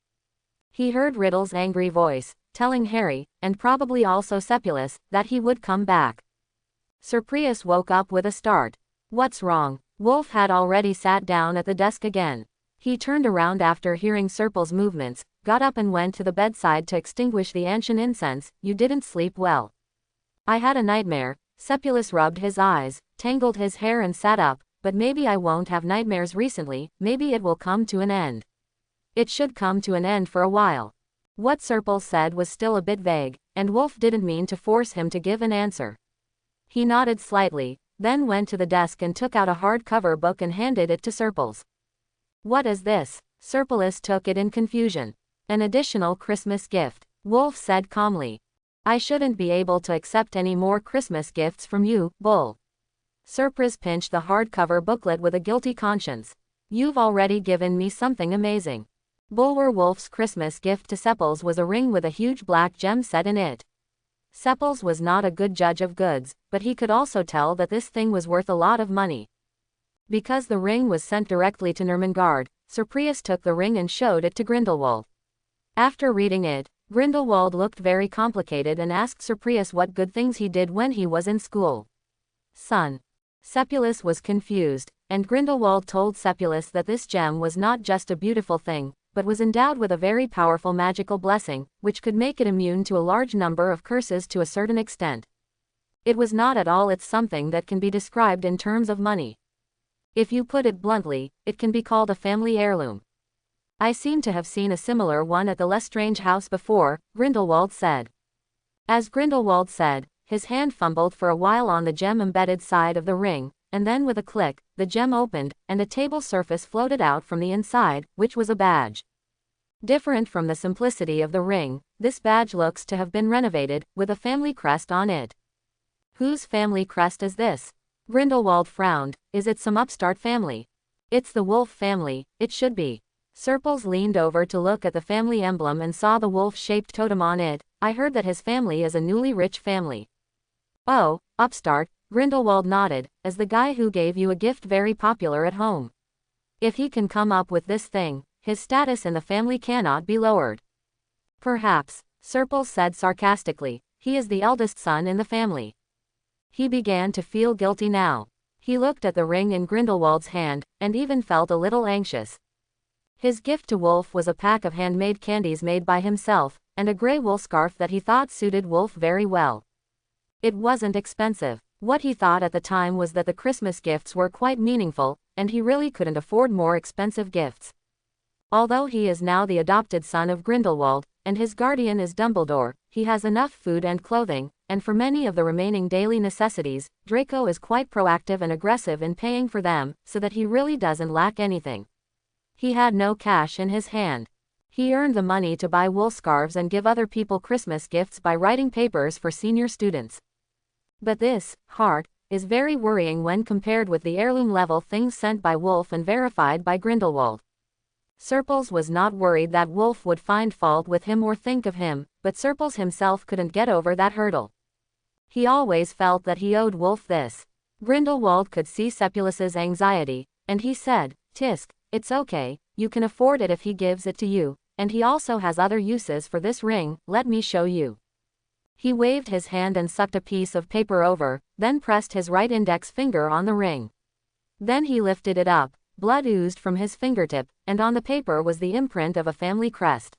He heard Riddle's angry voice, telling Harry, and probably also Serpilus, that he would come back. Serpilus woke up with a start. What's wrong? Wolf had already sat down at the desk again. He turned around after hearing Serpil's movements, got up and went to the bedside to extinguish the ancient incense. You didn't sleep well. I had a nightmare. Serpilus rubbed his eyes, tangled his hair and sat up. But maybe I won't have nightmares recently, maybe it will come to an end. It should come to an end for a while. What Serpil said was still a bit vague, and Wolf didn't mean to force him to give an answer. He nodded slightly, then went to the desk and took out a hardcover book and handed it to Serpils. What is this? Serpilus took it in confusion. An additional Christmas gift, Wolf said calmly. I shouldn't be able to accept any more Christmas gifts from you, Bull. Serpilus pinched the hardcover booklet with a guilty conscience. You've already given me something amazing. Bulwer Wolf's Christmas gift to Serpils was a ring with a huge black gem set in it. Serpils was not a good judge of goods, but he could also tell that this thing was worth a lot of money. Because the ring was sent directly to Ermengarde, Serpilus took the ring and showed it to Grindelwald. After reading it, Grindelwald looked very complicated and asked Serpilus what good things he did when he was in school. Son. Serpilus was confused, and Grindelwald told Serpilus that this gem was not just a beautiful thing, but was endowed with a very powerful magical blessing, which could make it immune to a large number of curses to a certain extent. It was not at all. It's something that can be described in terms of money. If you put it bluntly, it can be called a family heirloom. I seem to have seen a similar one at the Lestrange house before, Grindelwald said. As Grindelwald said, his hand fumbled for a while on the gem-embedded side of the ring, and then with a click, the gem opened, and a table surface floated out from the inside, which was a badge. Different from the simplicity of the ring, this badge looks to have been renovated, with a family crest on it. Whose family crest is this? Grindelwald frowned. Is it some upstart family? It's the wolf family, it should be. Serpels leaned over to look at the family emblem and saw the wolf-shaped totem on it. I heard that his family is a newly rich family. Oh, upstart, Grindelwald nodded. Is the guy who gave you a gift very popular at home? If he can come up with this thing, his status in the family cannot be lowered. Perhaps, Serpels said sarcastically. He is the eldest son in the family. He began to feel guilty now. He looked at the ring in Grindelwald's hand, and even felt a little anxious. His gift to Wolf was a pack of handmade candies made by himself, and a grey wool scarf that he thought suited Wolf very well. It wasn't expensive. What he thought at the time was that the Christmas gifts were quite meaningful, and he really couldn't afford more expensive gifts. Although he is now the adopted son of Grindelwald, and his guardian is Dumbledore, he has enough food and clothing, and for many of the remaining daily necessities, Draco is quite proactive and aggressive in paying for them, so that he really doesn't lack anything. He had no cash in his hand. He earned the money to buy wool scarves and give other people Christmas gifts by writing papers for senior students. But this, heart, is very worrying when compared with the heirloom-level things sent by Wolf and verified by Grindelwald. Serpels was not worried that Wolf would find fault with him or think of him, but Serpels himself couldn't get over that hurdle. He always felt that he owed Wolf this. Grindelwald could see Sepulus's anxiety, and he said, "Tisk, it's okay, you can afford it if he gives it to you, and he also has other uses for this ring, let me show you." He waved his hand and sucked a piece of paper over, then pressed his right index finger on the ring. Then he lifted it up, blood oozed from his fingertip, and on the paper was the imprint of a family crest.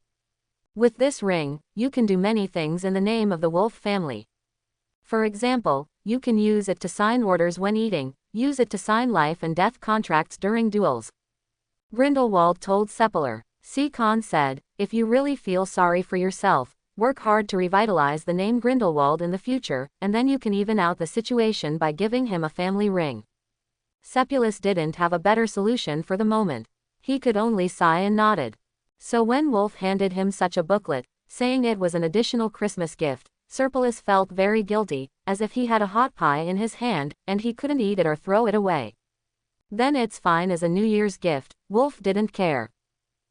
With this ring, you can do many things in the name of the Wolf family. For example, you can use it to sign orders when eating, use it to sign life and death contracts during duels. Grindelwald told Sepulur. Seacon said, if you really feel sorry for yourself, work hard to revitalize the name Grindelwald in the future, and then you can even out the situation by giving him a family ring. Sepulus didn't have a better solution for the moment. He could only sigh and nodded. So when Wolf handed him such a booklet, saying it was an additional Christmas gift, Serpulus felt very guilty, as if he had a hot pie in his hand, and he couldn't eat it or throw it away. Then it's fine as a New Year's gift, Wolf didn't care.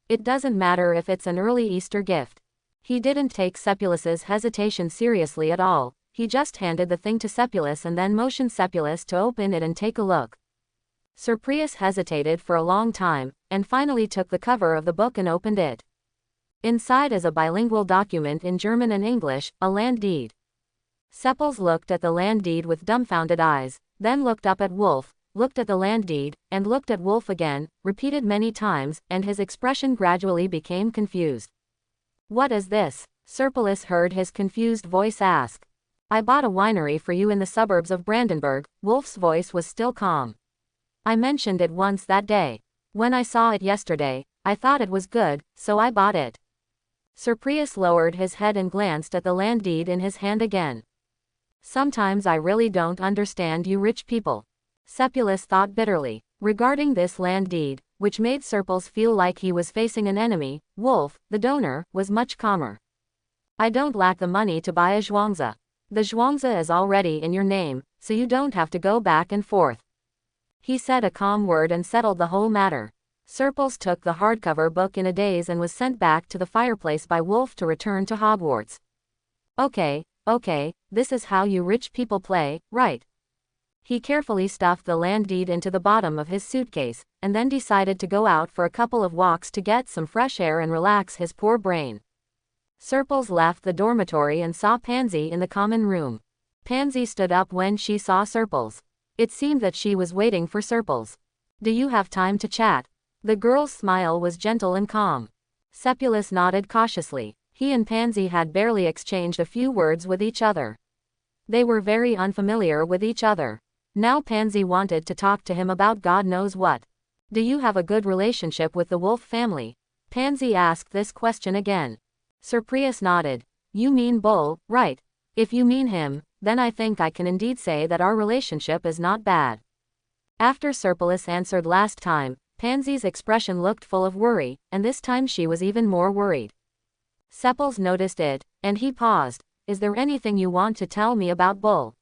It doesn't matter if it's an early Easter gift. He didn't take Sepulus's hesitation seriously at all. He just handed the thing to Sepulus and then motioned Sepulus to open it and take a look. Serprius hesitated for a long time, and finally took the cover of the book and opened it. Inside is a bilingual document in German and English, a land deed. Sepulus looked at the land deed with dumbfounded eyes, then looked up at Wolf, looked at the land deed, and looked at Wolf again, repeated many times, and his expression gradually became confused. What is this? Serpulus heard his confused voice ask. I bought a winery for you in the suburbs of Brandenburg. Wolf's voice was still calm. I mentioned it once that day. When I saw it yesterday, I thought it was good, so I bought it. Serprius lowered his head and glanced at the land deed in his hand again. Sometimes I really don't understand you rich people. Sepulus thought bitterly. Regarding this land deed, which made Serpels feel like he was facing an enemy, Wolf, the donor, was much calmer. I don't lack the money to buy a Zhuangzi. The Zhuangzi is already in your name, so you don't have to go back and forth. He said a calm word and settled the whole matter. Serpels took the hardcover book in a daze and was sent back to the fireplace by Wolf to return to Hogwarts. Okay, this is how you rich people play, right? He carefully stuffed the land deed into the bottom of his suitcase, and then decided to go out for a couple of walks to get some fresh air and relax his poor brain. Serpels left the dormitory and saw Pansy in the common room. Pansy stood up when she saw Serpels. It seemed that she was waiting for Serpels. Do you have time to chat? The girl's smile was gentle and calm. Sepulus nodded cautiously. He and Pansy had barely exchanged a few words with each other. They were very unfamiliar with each other. Now Pansy wanted to talk to him about God knows what. Do you have a good relationship with the Wolf family? Pansy asked this question again. Sir Prius nodded. You mean Bull, right? If you mean him, then I think I can indeed say that our relationship is not bad. After Serpolis answered last time, Pansy's expression looked full of worry, and this time she was even more worried. Sepals noticed it, and he paused. Is there anything you want to tell me about Bull?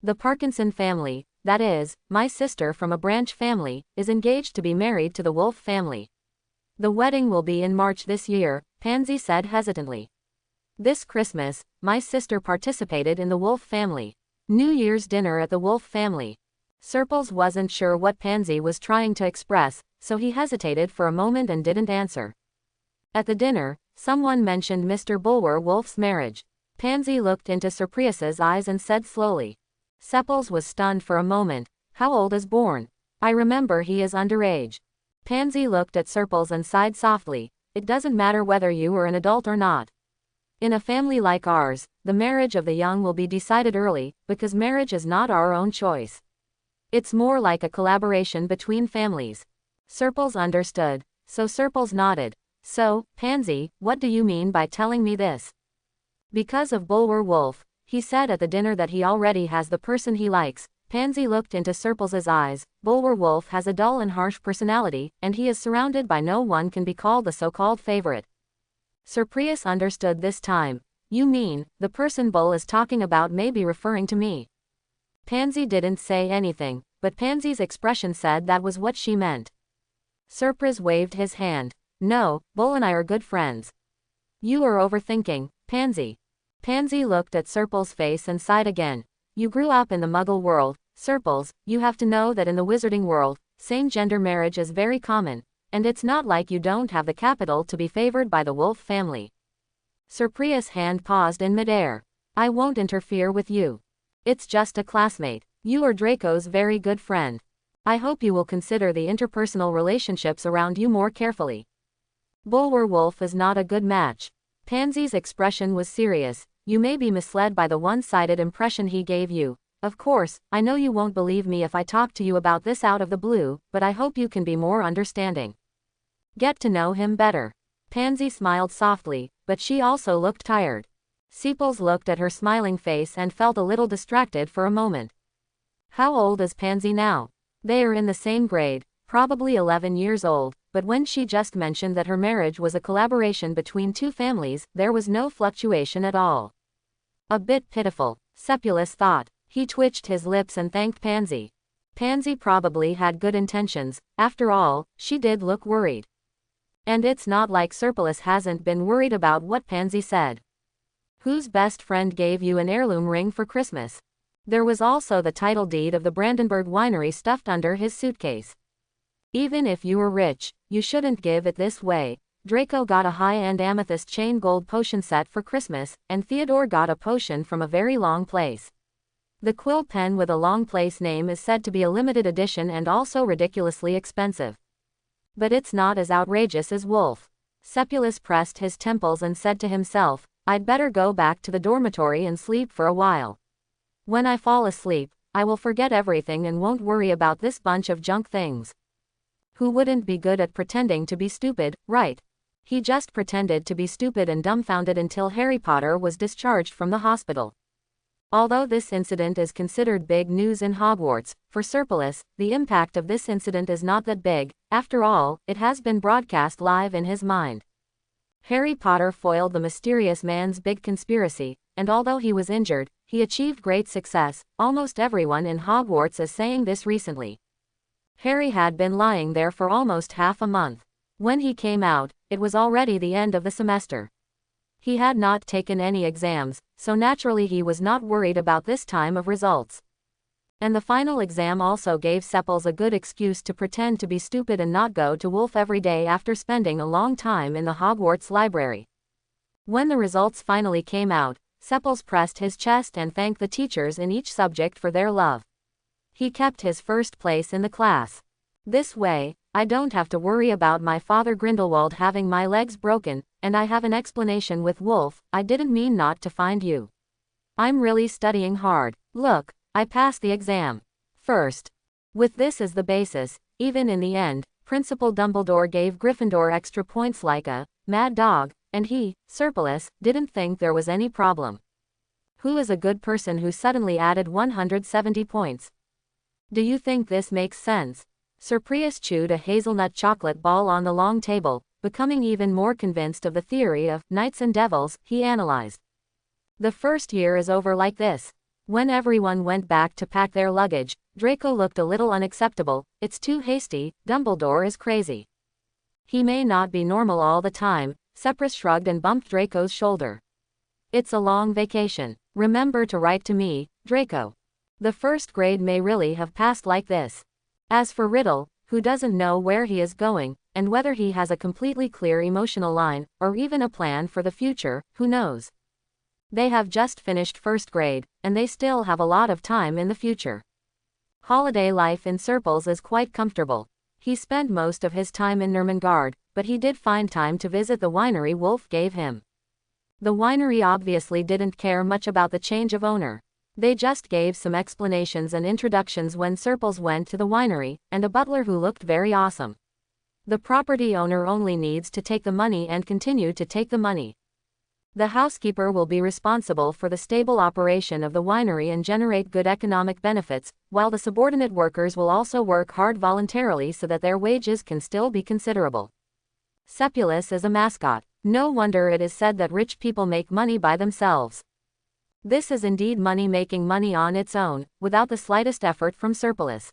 The Parkinson family, that is, my sister from a branch family, is engaged to be married to the Wolf family. The wedding will be in March this year, Pansy said hesitantly. This Christmas, my sister participated in the Wolf family New Year's dinner at the Wolf family. Serpals wasn't sure what Pansy was trying to express, so he hesitated for a moment and didn't answer. At the dinner, someone mentioned Mr. Bulwer Wolf's marriage. Pansy looked into Sir Prius's eyes and said slowly. Sepals was stunned for a moment. How old is Bourne? I remember he is underage. Pansy looked at Serpals and sighed softly. It doesn't matter whether you are an adult or not. In a family like ours, the marriage of the young will be decided early, because marriage is not our own choice. It's more like a collaboration between families. Serpals understood, so Serpals nodded. So, Pansy, what do you mean by telling me this? Because of Bulwer Wolf, he said at the dinner that he already has the person he likes. Pansy looked into Serpals's eyes. Bulwer Wolf has a dull and harsh personality, and he is surrounded by no one can be called the so-called favorite. Sir Prius understood this time. You mean, the person Bull is talking about may be referring to me? Pansy didn't say anything, but Pansy's expression said that was what she meant. Sir Prius waved his hand. No, Bull and I are good friends. You are overthinking, Pansy. Pansy looked at Serpal's face and sighed again. You grew up in the Muggle world, Serpals. You have to know that in the Wizarding world, same-gender marriage is very common, and it's not like you don't have the capital to be favored by the Wolf family. Sir Prius' hand paused in midair. I won't interfere with you. It's just a classmate. You are Draco's very good friend. I hope you will consider the interpersonal relationships around you more carefully. Bulwer Wolf is not a good match. Pansy's expression was serious. You may be misled by the one-sided impression he gave you. Of course, I know you won't believe me if I talk to you about this out of the blue, but I hope you can be more understanding. Get to know him better. Pansy smiled softly, but she also looked tired. Sepals looked at her smiling face and felt a little distracted for a moment. How old is Pansy now? They are in the same grade, probably 11 years old, but when she just mentioned that her marriage was a collaboration between two families, there was no fluctuation at all. A bit pitiful, Sepulus thought. He twitched his lips and thanked Pansy. Pansy probably had good intentions. After all, she did look worried. And it's not like Serpulus hasn't been worried about what Pansy said. Whose best friend gave you an heirloom ring for Christmas? There was also the title deed of the Brandenburg winery stuffed under his suitcase. Even if you were rich, you shouldn't give it this way. Draco got a high-end amethyst chain gold potion set for Christmas, and Theodore got a potion from a very long place. The quill pen with a long place name is said to be a limited edition and also ridiculously expensive. But it's not as outrageous as Wolf. Sepulus pressed his temples and said to himself, I'd better go back to the dormitory and sleep for a while. When I fall asleep, I will forget everything and won't worry about this bunch of junk things. Who wouldn't be good at pretending to be stupid, right? He just pretended to be stupid and dumbfounded until Harry Potter was discharged from the hospital. Although this incident is considered big news in Hogwarts, for Serpulus, the impact of this incident is not that big. After all, it has been broadcast live in his mind. Harry Potter foiled the mysterious man's big conspiracy, and although he was injured, he achieved great success. Almost everyone in Hogwarts is saying this recently. Harry had been lying there for almost half a month. When he came out, it was already the end of the semester. He had not taken any exams, so naturally he was not worried about this time of results. And the final exam also gave Sepals a good excuse to pretend to be stupid and not go to Wolf every day after spending a long time in the Hogwarts library. When the results finally came out, Sepals pressed his chest and thanked the teachers in each subject for their love. He kept his first place in the class. This way, I don't have to worry about my father Grindelwald having my legs broken, and I have an explanation with Wolf. I didn't mean not to find you. I'm really studying hard. Look, I passed the exam. First. With this as the basis, even in the end, Principal Dumbledore gave Gryffindor extra points like a mad dog, and he, Serpulus, didn't think there was any problem. Who is a good person who suddenly added 170 points? Do you think this makes sense? Serpulus chewed a hazelnut chocolate ball on the long table, becoming even more convinced of the theory of knights and devils. He analyzed. The first year is over like this. When everyone went back to pack their luggage, Draco looked a little unacceptable. It's too hasty, Dumbledore is crazy. He may not be normal all the time. Seprus shrugged and bumped Draco's shoulder. It's a long vacation. Remember to write to me, Draco. The first grade may really have passed like this. As for Riddle, who doesn't know where he is going, and whether he has a completely clear emotional line, or even a plan for the future, who knows? They have just finished first grade, and they still have a lot of time in the future. Holiday life in Serples is quite comfortable. He spent most of his time in Nurmengard, but he did find time to visit the winery Wolf gave him. The winery obviously didn't care much about the change of owner. They just gave some explanations and introductions when Serples went to the winery, and a butler who looked very awesome. The property owner only needs to take the money and continue to take the money. The housekeeper will be responsible for the stable operation of the winery and generate good economic benefits, while the subordinate workers will also work hard voluntarily so that their wages can still be considerable. Seppulus is a mascot. No wonder it is said that rich people make money by themselves. This is indeed money making money on its own, without the slightest effort from Serpulus.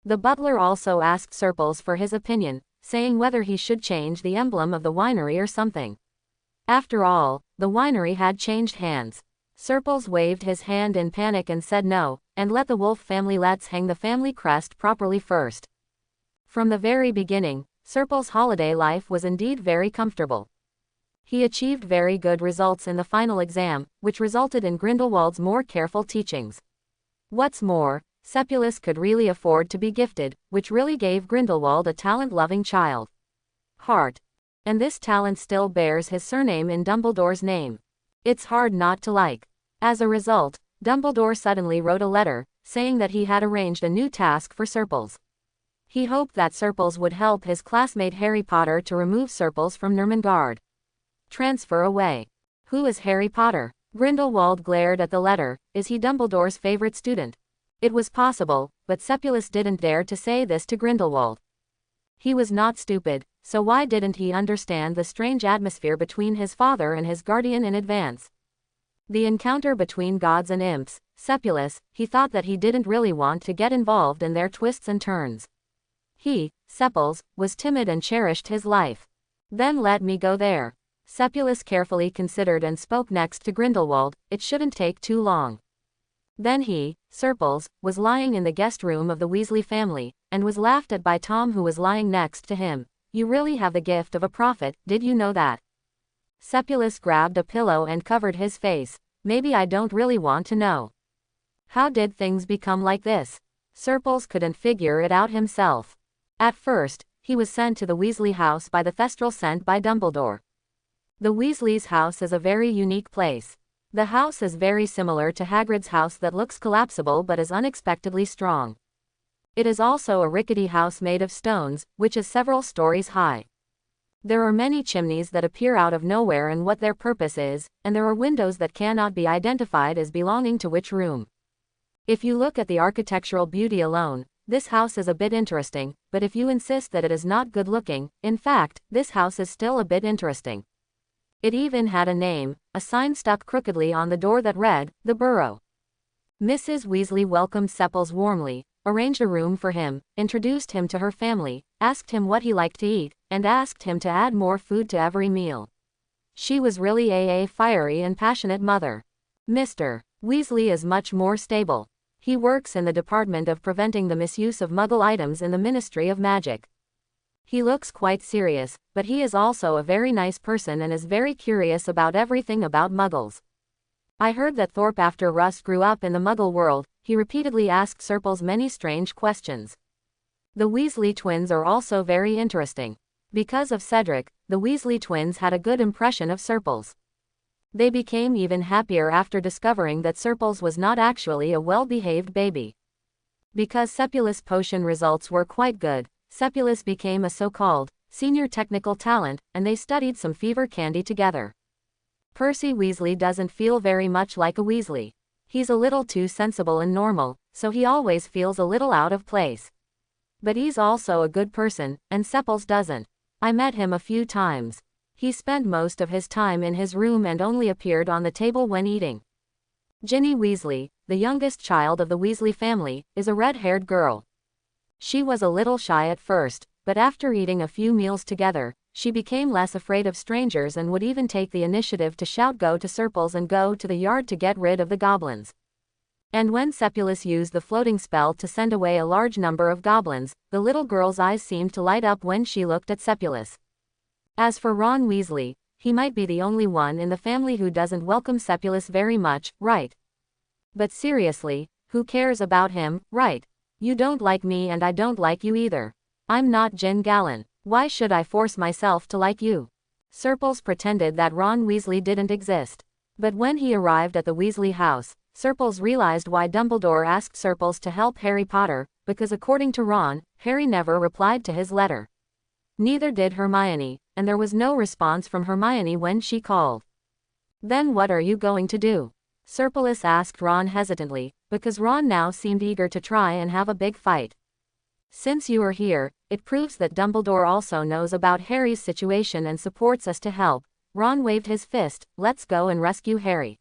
The butler also asked Serples for his opinion, saying whether he should change the emblem of the winery or something. After all, the winery had changed hands. Serples waved his hand in panic and said no, and let the Wolf family let's hang the family crest properly first. From the very beginning, Serples' holiday life was indeed very comfortable. He achieved very good results in the final exam, which resulted in Grindelwald's more careful teachings. What's more, Seppulus could really afford to be gifted, which really gave Grindelwald a talent-loving child heart. And this talent still bears his surname in Dumbledore's name. It's hard not to like. As a result, Dumbledore suddenly wrote a letter, saying that he had arranged a new task for Serples. He hoped that Serples would help his classmate Harry Potter to remove Serples from Nurmengard. Transfer away. Who is Harry Potter? Grindelwald glared at the letter. Is he Dumbledore's favorite student? It was possible, but Seppulus didn't dare to say this to Grindelwald. He was not stupid, so why didn't he understand the strange atmosphere between his father and his guardian in advance? The encounter between gods and imps, Seppulus, he thought that he didn't really want to get involved in their twists and turns. He, Sepples, was timid and cherished his life. Then let me go there. Seppulus carefully considered and spoke next to Grindelwald. It shouldn't take too long. Then he, Serples, was lying in the guest room of the Weasley family, and was laughed at by Tom, who was lying next to him. You really have the gift of a prophet, did you know that? Seppulus grabbed a pillow and covered his face. Maybe I don't really want to know. How did things become like this? Serples couldn't figure it out himself. At first, he was sent to the Weasley house by the Thestral sent by Dumbledore. The Weasleys' house is a very unique place. The house is very similar to Hagrid's house that looks collapsible but is unexpectedly strong. It is also a rickety house made of stones, which is several stories high. There are many chimneys that appear out of nowhere and what their purpose is, and there are windows that cannot be identified as belonging to which room. If you look at the architectural beauty alone, this house is a bit interesting, but if you insist that it is not good looking, in fact, this house is still a bit interesting. It even had a name, a sign stuck crookedly on the door that read, The Burrow. Mrs. Weasley welcomed Sepples warmly, arranged a room for him, introduced him to her family, asked him what he liked to eat, and asked him to add more food to every meal. She was really a fiery and passionate mother. Mr. Weasley is much more stable. He works in the department of preventing the misuse of Muggle items in the Ministry of Magic. He looks quite serious, but he is also a very nice person and is very curious about everything about Muggles. I heard that Thorpe, after Russ grew up in the Muggle world, he repeatedly asked Serples many strange questions. The Weasley twins are also very interesting. Because of Cedric, the Weasley twins had a good impression of Serples. They became even happier after discovering that Serpils was not actually a well-behaved baby. Because Sepulus potion results were quite good, Sepulus became a so-called senior technical talent, and they studied some fever candy together. Percy Weasley doesn't feel very much like a Weasley. He's a little too sensible and normal, so he always feels a little out of place. But he's also a good person, and Sepils doesn't. I met him a few times. He spent most of his time in his room and only appeared on the table when eating. Ginny Weasley, the youngest child of the Weasley family, is a red-haired girl. She was a little shy at first, but after eating a few meals together, she became less afraid of strangers and would even take the initiative to shout "Go to Serpils" and go to the yard to get rid of the goblins. And when Sepulus used the floating spell to send away a large number of goblins, the little girl's eyes seemed to light up when she looked at Sepulus. As for Ron Weasley, he might be the only one in the family who doesn't welcome Sepulus very much, right? But seriously, who cares about him, right? You don't like me and I don't like you either. I'm not Jen Gallen. Why should I force myself to like you? Serpils pretended that Ron Weasley didn't exist. But when he arrived at the Weasley house, Serpils realized why Dumbledore asked Serpils to help Harry Potter, because according to Ron, Harry never replied to his letter. Neither did Hermione, and there was no response from Hermione when she called. Then what are you going to do? Serpilus asked Ron hesitantly, because Ron now seemed eager to try and have a big fight. Since you are here, it proves that Dumbledore also knows about Harry's situation and supports us to help. Ron waved his fist. Let's go and rescue Harry.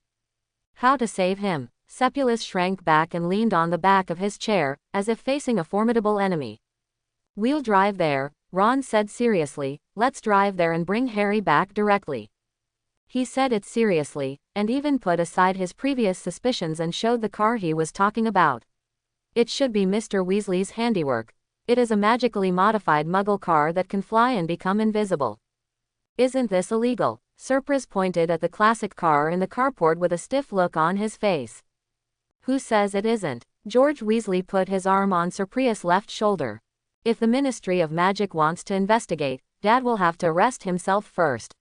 How to save him? Sepulus shrank back and leaned on the back of his chair, as if facing a formidable enemy. We'll drive there, Ron said seriously. Let's drive there and bring Harry back directly. He said it seriously, and even put aside his previous suspicions and showed the car he was talking about. It should be Mr. Weasley's handiwork. It is a magically modified Muggle car that can fly and become invisible. Isn't this illegal? Surprise pointed at the classic car in the carport with a stiff look on his face. Who says it isn't? George Weasley put his arm on Surprius' left shoulder. If the Ministry of Magic wants to investigate, Dad will have to arrest himself first.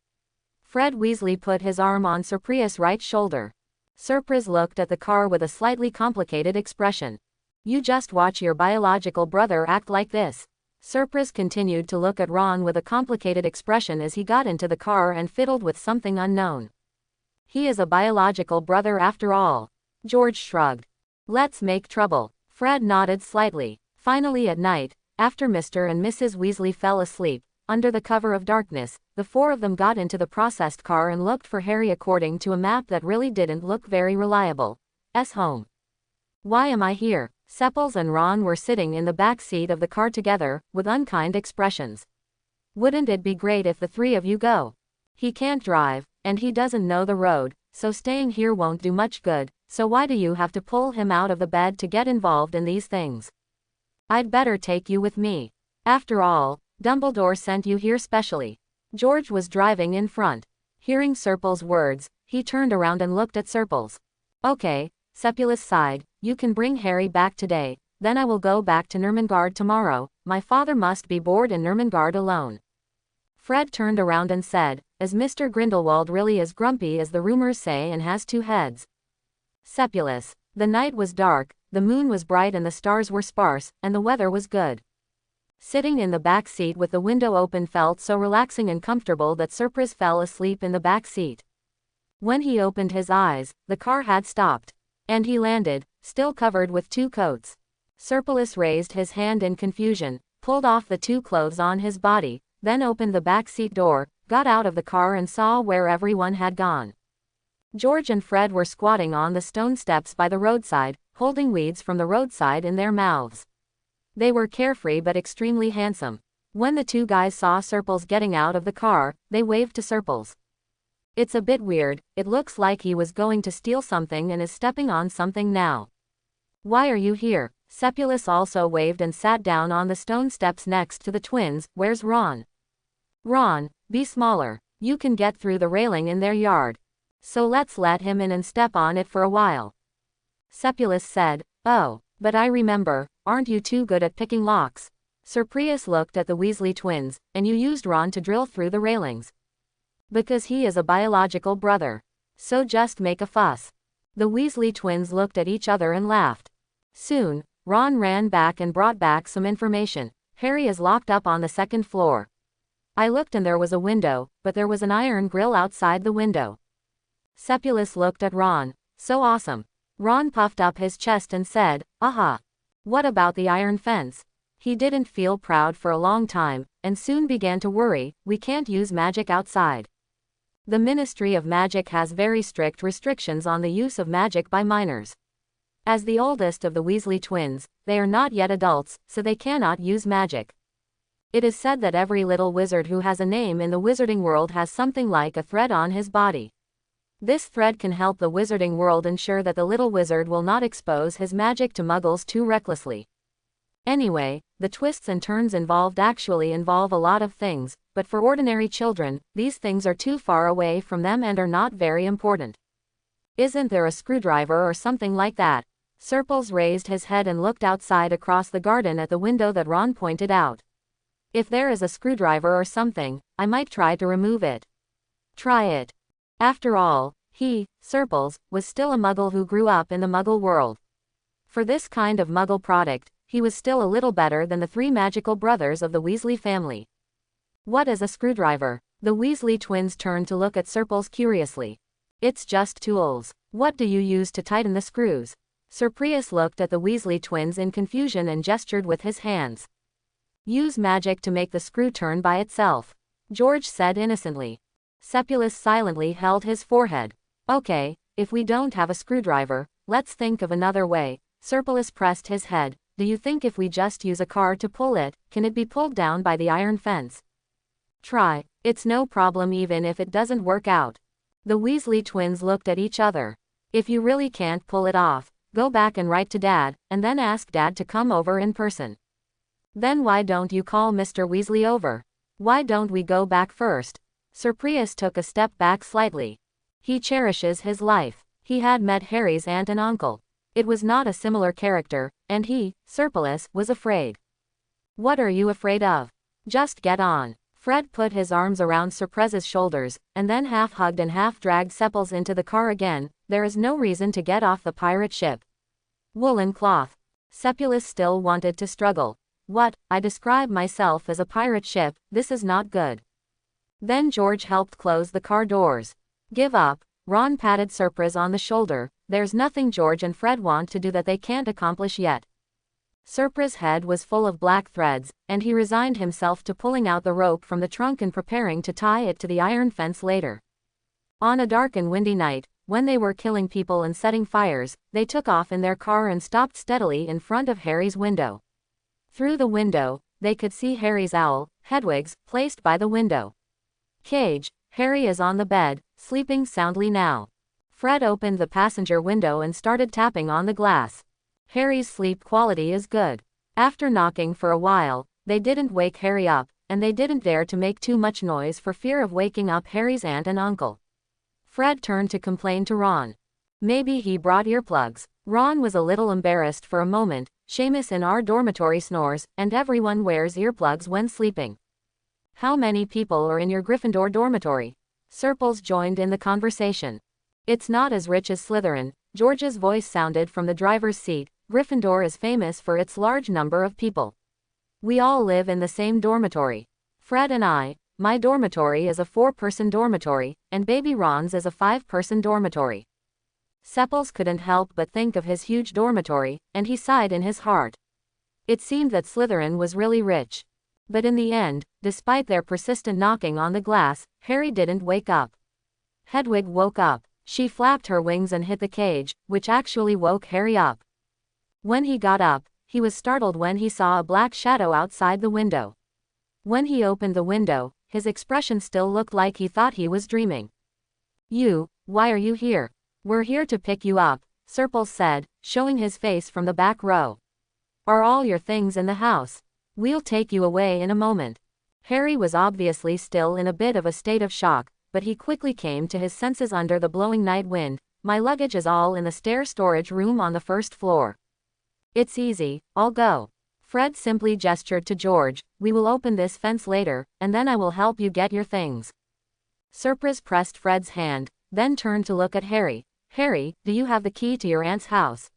Fred Weasley put his arm on Surprius' right shoulder. Surprise looked at the car with a slightly complicated expression. You just watch your biological brother act like this. Surprise continued to look at Ron with a complicated expression as he got into the car and fiddled with something unknown. He is a biological brother after all. George shrugged. Let's make trouble. Fred nodded slightly. Finally at night, after Mr. and Mrs. Weasley fell asleep, under the cover of darkness, the four of them got into the processed car and looked for Harry according to a map that really didn't look very reliable. Home. Why am I here? Sepils and Ron were sitting in the back seat of the car together, with unkind expressions. Wouldn't it be great if the three of you go? He can't drive, and he doesn't know the road, so staying here won't do much good, so why do you have to pull him out of the bed to get involved in these things? I'd better take you with me. After all, Dumbledore sent you here specially. George was driving in front. Hearing Serpils' words, he turned around and looked at Serpils. Okay, Sepulus sighed, you can bring Harry back today, then I will go back to Nurmengard tomorrow. My father must be bored in Nurmengard alone. Fred turned around and said, is Mr. Grindelwald really as grumpy as the rumors say and has two heads? Sepulus. The night was dark, the moon was bright and the stars were sparse, and the weather was good. Sitting in the back seat with the window open felt so relaxing and comfortable that Surprise fell asleep in the back seat. When he opened his eyes, the car had stopped. And he landed, still covered with two coats. Serpilus raised his hand in confusion, pulled off the two clothes on his body, then opened the back seat door, got out of the car and saw where everyone had gone. George and Fred were squatting on the stone steps by the roadside, holding weeds from the roadside in their mouths. They were carefree but extremely handsome. When the two guys saw Serpils getting out of the car, they waved to Serpils. It's a bit weird, it looks like he was going to steal something and is stepping on something now. Why are you here? Sepulus also waved and sat down on the stone steps next to the twins. Where's Ron? Ron, be smaller. You can get through the railing in their yard. So let's let him in and step on it for a while. Sepulus said, oh, but I remember, aren't you too good at picking locks? Surprius looked at the Weasley twins, and you used Ron to drill through the railings. Because he is a biological brother. So just make a fuss. The Weasley twins looked at each other and laughed. Soon, Ron ran back and brought back some information. Harry is locked up on the second floor. I looked and there was a window, but there was an iron grill outside the window. Sepulus looked at Ron. So awesome. Ron puffed up his chest and said, aha. What about the iron fence? He didn't feel proud for a long time, and soon began to worry. We can't use magic outside. The Ministry of Magic has very strict restrictions on the use of magic by minors. As the oldest of the Weasley twins, they are not yet adults, so they cannot use magic. It is said that every little wizard who has a name in the wizarding world has something like a thread on his body. This thread can help the wizarding world ensure that the little wizard will not expose his magic to muggles too recklessly. Anyway, the twists and turns involved actually involve a lot of things, but for ordinary children, these things are too far away from them and are not very important. Isn't there a screwdriver or something like that? Serpils raised his head and looked outside across the garden at the window that Ron pointed out. If there is a screwdriver or something, I might try to remove it. Try it. After all, he, Serpils, was still a muggle who grew up in the muggle world. For this kind of muggle product, he was still a little better than the three magical brothers of the Weasley family. What is a screwdriver? The Weasley twins turned to look at Serpils curiously. It's just tools. What do you use to tighten the screws? Sir Prius looked at the Weasley twins in confusion and gestured with his hands. Use magic to make the screw turn by itself, George said innocently. Sepulus silently held his forehead. Okay, if we don't have a screwdriver, let's think of another way. Serpilus pressed his head. Do you think if we just use a car to pull it, can it be pulled down by the iron fence? Try. It's no problem even if it doesn't work out. The Weasley twins looked at each other. If you really can't pull it off, go back and write to Dad, and then ask Dad to come over in person. Then why don't you call Mr. Weasley over? Why don't we go back first? Sir Prius took a step back slightly. He cherishes his life. He had met Harry's aunt and uncle. It was not a similar character, and he, Serpilus, was afraid. What are you afraid of? Just get on. Fred put his arms around Sir Prez's shoulders, and then half-hugged and half-dragged Sepils into the car again. There is no reason to get off the pirate ship. Woolen cloth. Sepulus still wanted to struggle. What? I describe myself as a pirate ship, this is not good. Then George helped close the car doors. Give up. Ron patted Sir Prez on the shoulder. There's nothing George and Fred want to do that they can't accomplish yet. Sir Prez's head was full of black threads, and he resigned himself to pulling out the rope from the trunk and preparing to tie it to the iron fence later. On a dark and windy night, when they were killing people and setting fires, they took off in their car and stopped steadily in front of Harry's window. Through the window, they could see Harry's owl, Hedwig's, placed by the window cage. Harry is on the bed, sleeping soundly now. Fred opened the passenger window and started tapping on the glass. Harry's sleep quality is good. After knocking for a while, they didn't wake Harry up, and they didn't dare to make too much noise for fear of waking up Harry's aunt and uncle. Fred turned to complain to Ron. Maybe he brought earplugs. Ron was a little embarrassed for a moment. Seamus in our dormitory snores, and everyone wears earplugs when sleeping. How many people are in your Gryffindor dormitory? Serpils joined in the conversation. It's not as rich as Slytherin. George's voice sounded from the driver's seat. Gryffindor is famous for its large number of people. We all live in the same dormitory. Fred and I. My dormitory is a 4-person dormitory, and baby Ron's is a 5-person dormitory. Sepils couldn't help but think of his huge dormitory, and he sighed in his heart. It seemed that Slytherin was really rich. But in the end, despite their persistent knocking on the glass, Harry didn't wake up. Hedwig woke up. She flapped her wings and hit the cage, which actually woke Harry up. When he got up, he was startled when he saw a black shadow outside the window. When he opened the window, his expression still looked like he thought he was dreaming. Why are you here? We're here to pick you up, Serpils said, showing his face from the back row. Are all your things in the house? We'll take you away in a moment. Harry was obviously still in a bit of a state of shock, but he quickly came to his senses under the blowing night wind. My luggage is all in the stair storage room on the first floor. It's easy, I'll go. Fred simply gestured to George. We will open this fence later, and then I will help you get your things. Sir Prez pressed Fred's hand. then turned to look at Harry. Harry, do you have the key to your aunt's house?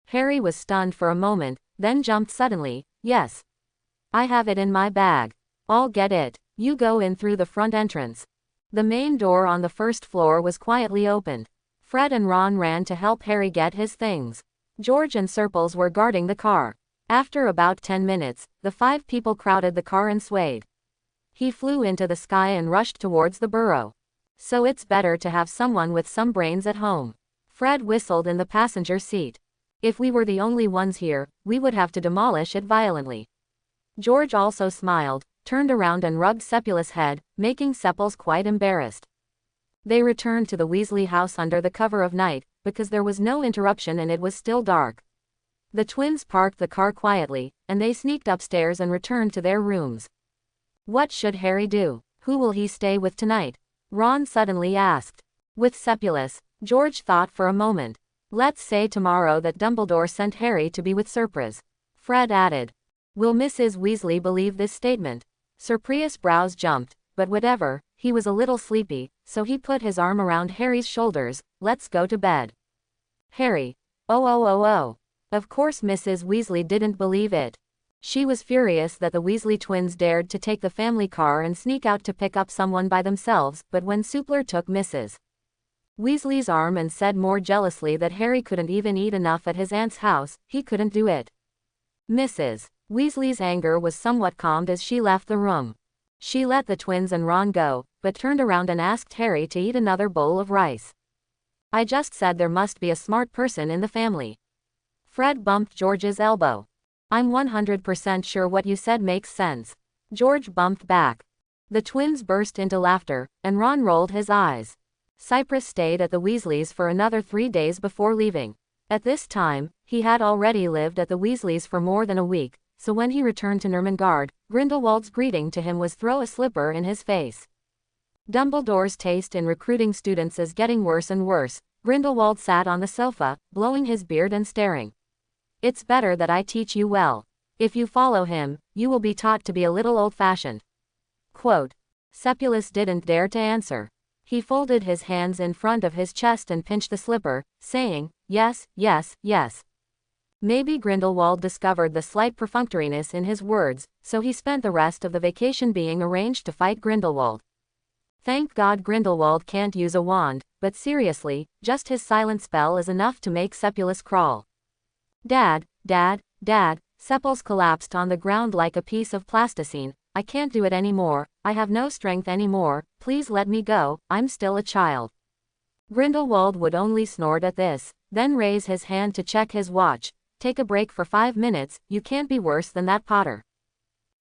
Harry was stunned for a moment, then jumped suddenly. Yes. I have it in my bag. I'll get it. You go in through the front entrance. The main door on the first floor was quietly opened. Fred and Ron ran to help Harry get his things. George and Serpils were guarding the car. After about 10 minutes, the 5 people crowded the car and swayed. He flew into the sky and rushed towards the burrow. So it's better to have someone with some brains at home. Fred whistled in the passenger seat. If we were the only ones here, we would have to demolish it violently. George also smiled, turned around and rubbed Sepulus' head, making Sepils quite embarrassed. They returned to the Weasley house under the cover of night, because there was no interruption and it was still dark. The twins parked the car quietly, and they sneaked upstairs and returned to their rooms. What should Harry do? Who will he stay with tonight? Ron suddenly asked. With Sepulus. George thought for a moment. Let's say tomorrow that Dumbledore sent Harry to be with Surprise. Fred added. Will Mrs. Weasley believe this statement? Surprius' brows jumped, but whatever, he was a little sleepy, so he put his arm around Harry's shoulders. Let's go to bed. Harry. Oh. Of course Mrs. Weasley didn't believe it. She was furious that the Weasley twins dared to take the family car and sneak out to pick up someone by themselves, but when Supler took Mrs. Weasley's arm and said more jealously that Harry couldn't even eat enough at his aunt's house, he couldn't do it. Mrs. Weasley's anger was somewhat calmed as she left the room. She let the twins and Ron go, but turned around and asked Harry to eat another bowl of rice. I just said there must be a smart person in the family. Fred bumped George's elbow. I'm 100% sure what you said makes sense. George bumped back. The twins burst into laughter, and Ron rolled his eyes. Cyprus stayed at the Weasleys for another 3 days before leaving. At this time, he had already lived at the Weasleys for more than a week, so when he returned to Ermengarde, Grindelwald's greeting to him was throw a slipper in his face. Dumbledore's taste in recruiting students is getting worse and worse. Grindelwald sat on the sofa, blowing his beard and staring. It's better that I teach you well. If you follow him, you will be taught to be a little old-fashioned. Quote. Sepulus didn't dare to answer. He folded his hands in front of his chest and pinched the slipper, saying, yes. Maybe Grindelwald discovered the slight perfunctoriness in his words, so he spent the rest of the vacation being arranged to fight Grindelwald. Thank God Grindelwald can't use a wand, but seriously, just his silent spell is enough to make Sepulus crawl. Dad, Sepulus collapsed on the ground like a piece of plasticine. I can't do it anymore, I have no strength anymore, please let me go, I'm still a child. Grindelwald would only snort at this, then raise his hand to check his watch. Take a break for 5 minutes, you can't be worse than that Potter.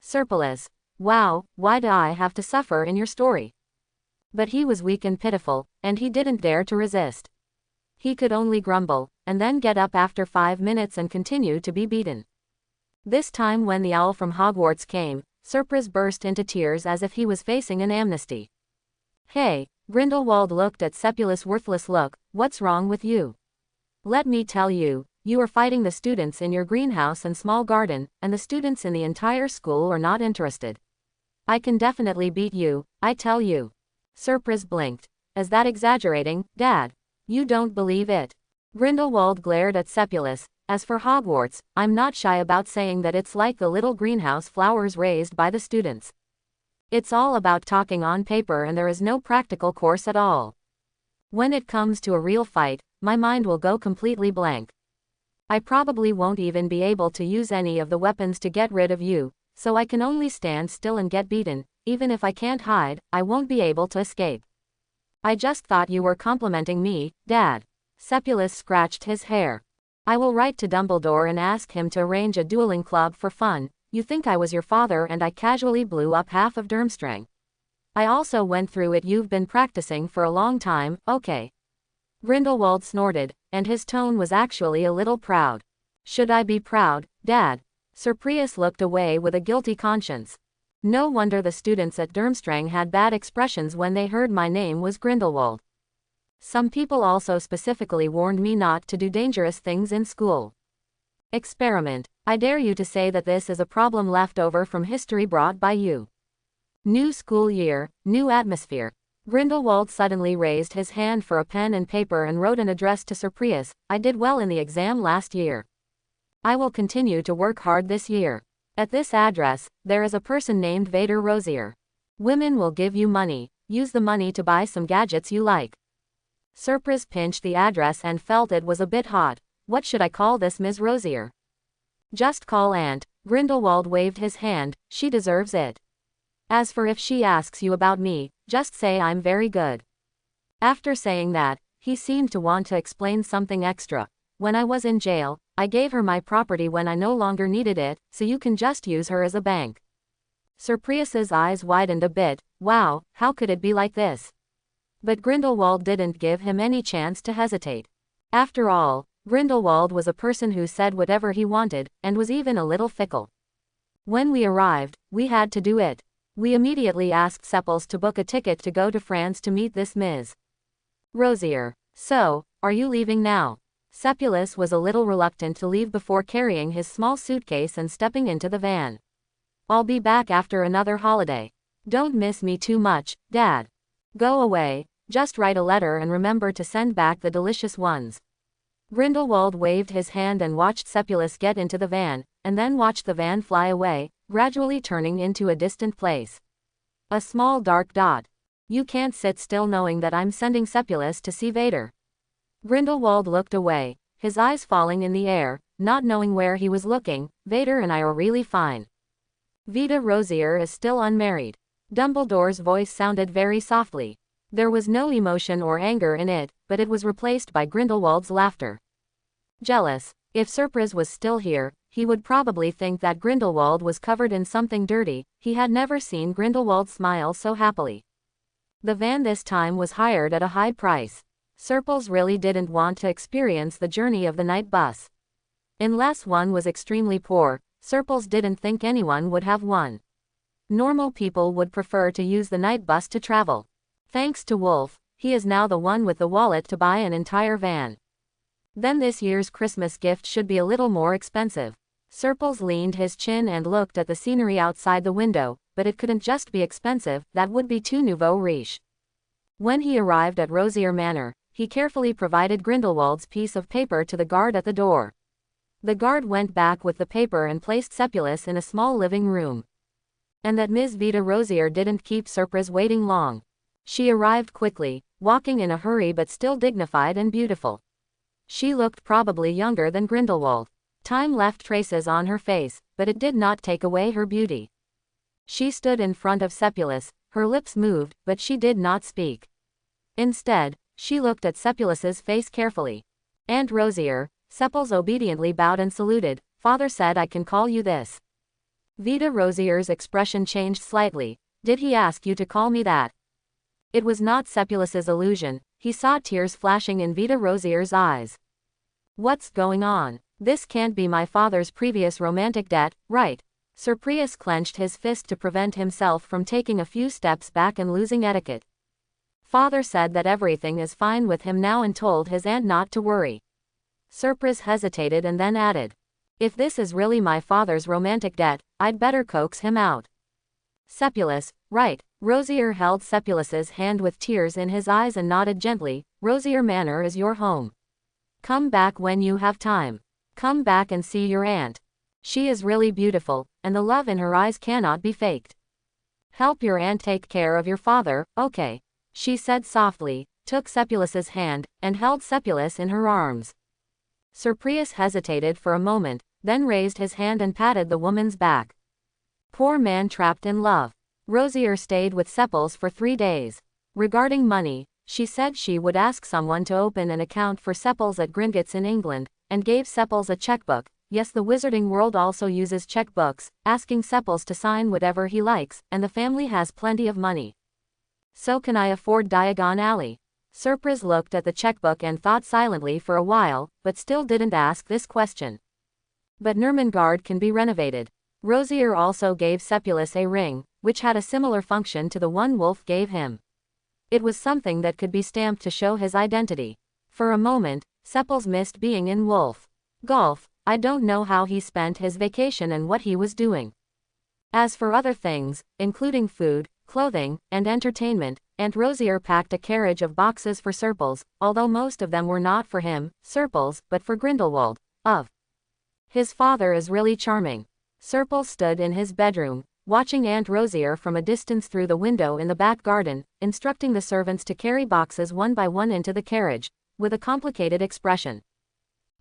Serpilus. Wow, why do I have to suffer in your story? But he was weak and pitiful, and he didn't dare to resist. He could only grumble, and then get up after 5 minutes and continue to be beaten. This time when the owl from Hogwarts came, Surprise burst into tears as if he was facing an amnesty. Hey, Grindelwald looked at Sepulus' worthless look, what's wrong with you? Let me tell you, you are fighting the students in your greenhouse and small garden, and the students in the entire school are not interested. I can definitely beat you, I tell you. Surprise blinked. Is that exaggerating, Dad? You don't believe it. Grindelwald glared at Sepulus. As for Hogwarts, I'm not shy about saying that it's like the little greenhouse flowers raised by the students. It's all about talking on paper and there is no practical course at all. When it comes to a real fight, my mind will go completely blank. I probably won't even be able to use any of the weapons to get rid of you, so I can only stand still and get beaten. Even if I can't hide, I won't be able to escape. I just thought you were complimenting me, Dad. Sepulus scratched his hair. I will write to Dumbledore and ask him to arrange a dueling club for fun. You think I was your father and I casually blew up half of Durmstrang. I also went through it. You've been practicing for a long time, okay. Grindelwald snorted, and his tone was actually a little proud. Should I be proud, Dad? Surprius looked away with a guilty conscience. No wonder the students at Durmstrang had bad expressions when they heard my name was Grindelwald. Some people also specifically warned me not to do dangerous things in school. Experiment. I dare you to say that this is a problem left over from history brought by you. New school year, new atmosphere. Grindelwald suddenly raised his hand for a pen and paper and wrote an address to Sir Prius. I did well in the exam last year. I will continue to work hard this year. At this address, there is a person named Vader Rosier. Women will give you money. Use the money to buy some gadgets you like. Sir Prius pinched the address and felt it was a bit hot. What should I call this Ms. Rosier? Just call Aunt. Grindelwald waved his hand. She deserves it. As for if she asks you about me, just say I'm very good. After saying that, he seemed to want to explain something extra. When I was in jail, I gave her my property when I no longer needed it, so you can just use her as a bank. Sir Prius's eyes widened a bit. Wow, how could it be like this? But Grindelwald didn't give him any chance to hesitate. After all, Grindelwald was a person who said whatever he wanted, and was even a little fickle. When we arrived, we had to do it. We immediately asked Seppels to book a ticket to go to France to meet this Ms. Rosier. So, are you leaving now? Seppulus was a little reluctant to leave before carrying his small suitcase and stepping into the van. I'll be back after another holiday. Don't miss me too much, Dad. Go away, just write a letter and remember to send back the delicious ones. Grindelwald waved his hand and watched Seppulus get into the van, and then watched the van fly away, gradually turning into a distant place. A small dark dot. You can't sit still knowing that I'm sending Seppulus to see Vader. Grindelwald looked away, his eyes falling in the air, not knowing where he was looking. Vader and I are really fine. Vida Rosier is still unmarried. Dumbledore's voice sounded very softly. There was no emotion or anger in it, but it was replaced by Grindelwald's laughter. Jealous. If Sir Prius was still here, he would probably think that Grindelwald was covered in something dirty. He had never seen Grindelwald smile so happily. The van this time was hired at a high price. Sir Prius really didn't want to experience the journey of the night bus. Unless one was extremely poor, Sir Prius didn't think anyone would have one. Normal people would prefer to use the night bus to travel. Thanks to Wolf, he is now the one with the wallet to buy an entire van. Then this year's Christmas gift should be a little more expensive. Sir Prius leaned his chin and looked at the scenery outside the window, but it couldn't just be expensive, that would be too nouveau riche. When he arrived at Rosier Manor, he carefully provided Grindelwald's piece of paper to the guard at the door. The guard went back with the paper and placed Seppulus in a small living room. And that Ms. Vida Rosier didn't keep Sir Prius waiting long. She arrived quickly, walking in a hurry but still dignified and beautiful. She looked probably younger than Grindelwald. Time left traces on her face, but it did not take away her beauty. She stood in front of Seppulus, her lips moved, but she did not speak. Instead, she looked at Seppulus's face carefully. Aunt Rosier. Seppels obediently bowed and saluted. Father said I can call you this. Vida Rosier's expression changed slightly. Did he ask you to call me that? It was not Seppulus's illusion. He saw tears flashing in Vida Rosier's eyes. What's going on? This can't be my father's previous romantic debt, right? Sir Prius clenched his fist to prevent himself from taking a few steps back and losing etiquette. Father said that everything is fine with him now and told his aunt not to worry. Sir Prius hesitated and then added. If this is really my father's romantic debt, I'd better coax him out. Seppulus, right. Rosier held Seppulus's hand with tears in his eyes and nodded gently. Rosier Manor is your home. Come back when you have time. Come back and see your aunt. She is really beautiful, and the love in her eyes cannot be faked. Help your aunt take care of your father, okay? She said softly, took Seppulus's hand, and held Seppulus in her arms. Sir Prius hesitated for a moment, then raised his hand and patted the woman's back. Poor man trapped in love. Rosier stayed with Seppels for 3 days. Regarding money, she said she would ask someone to open an account for Seppels at Gringotts in England, and gave Seppels a checkbook. Yes, the wizarding world also uses checkbooks, asking Seppels to sign whatever he likes, and the family has plenty of money. So can I afford Diagon Alley? Sir Prius looked at the checkbook and thought silently for a while, but still didn't ask this question. But Nurmengard can be renovated. Rosier also gave Seppulus a ring, which had a similar function to the one Wolf gave him. It was something that could be stamped to show his identity. For a moment, Seppels missed being in Wolf. Golf. I don't know how he spent his vacation and what he was doing. As for other things, including food, clothing, and entertainment. Aunt Rosier packed a carriage of boxes for Serpils, although most of them were not for him, Serpils, but for Grindelwald. His father is really charming. Serpil stood in his bedroom, watching Aunt Rosier from a distance through the window in the back garden, instructing the servants to carry boxes one by one into the carriage, with a complicated expression.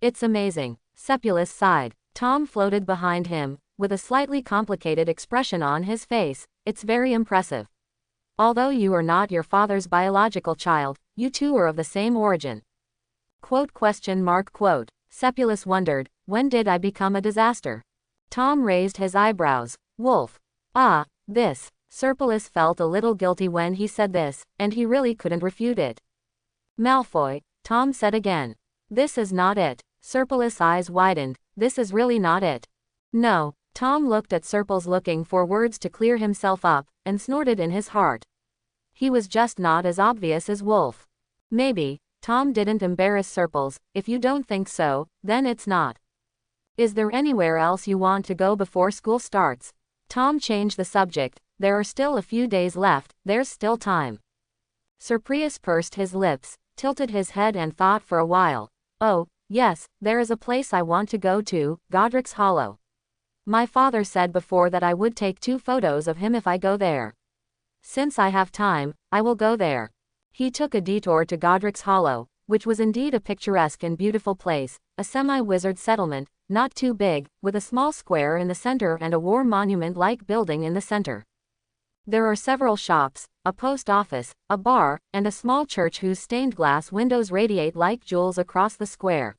It's amazing, Sepulus sighed. Tom floated behind him, with a slightly complicated expression on his face. It's very impressive. Although you are not your father's biological child, you two are of the same origin. Quote? Sepulus wondered, when did I become a disaster? Tom raised his eyebrows. Wolf. This. Serpulus felt a little guilty when he said this, and he really couldn't refute it. Malfoy, Tom said again. This is not it. Serpulus' eyes widened. This is really not it. No. Tom looked at Serpils looking for words to clear himself up, and snorted in his heart. He was just not as obvious as Wolf. Maybe. Tom didn't embarrass Serpils. If you don't think so, then it's not. Is there anywhere else you want to go before school starts? Tom changed the subject. There are still a few days left, there's still time. Surprius pursed his lips, tilted his head and thought for a while. Oh, yes, there is a place I want to go to, Godric's Hollow. My father said before that I would take 2 photos of him if I go there. Since I have time, I will go there. He took a detour to Godric's Hollow, which was indeed a picturesque and beautiful place, a semi-wizard settlement, not too big, with a small square in the center and a war monument-like building in the center. There are several shops, a post office, a bar, and a small church whose stained glass windows radiate like jewels across the square.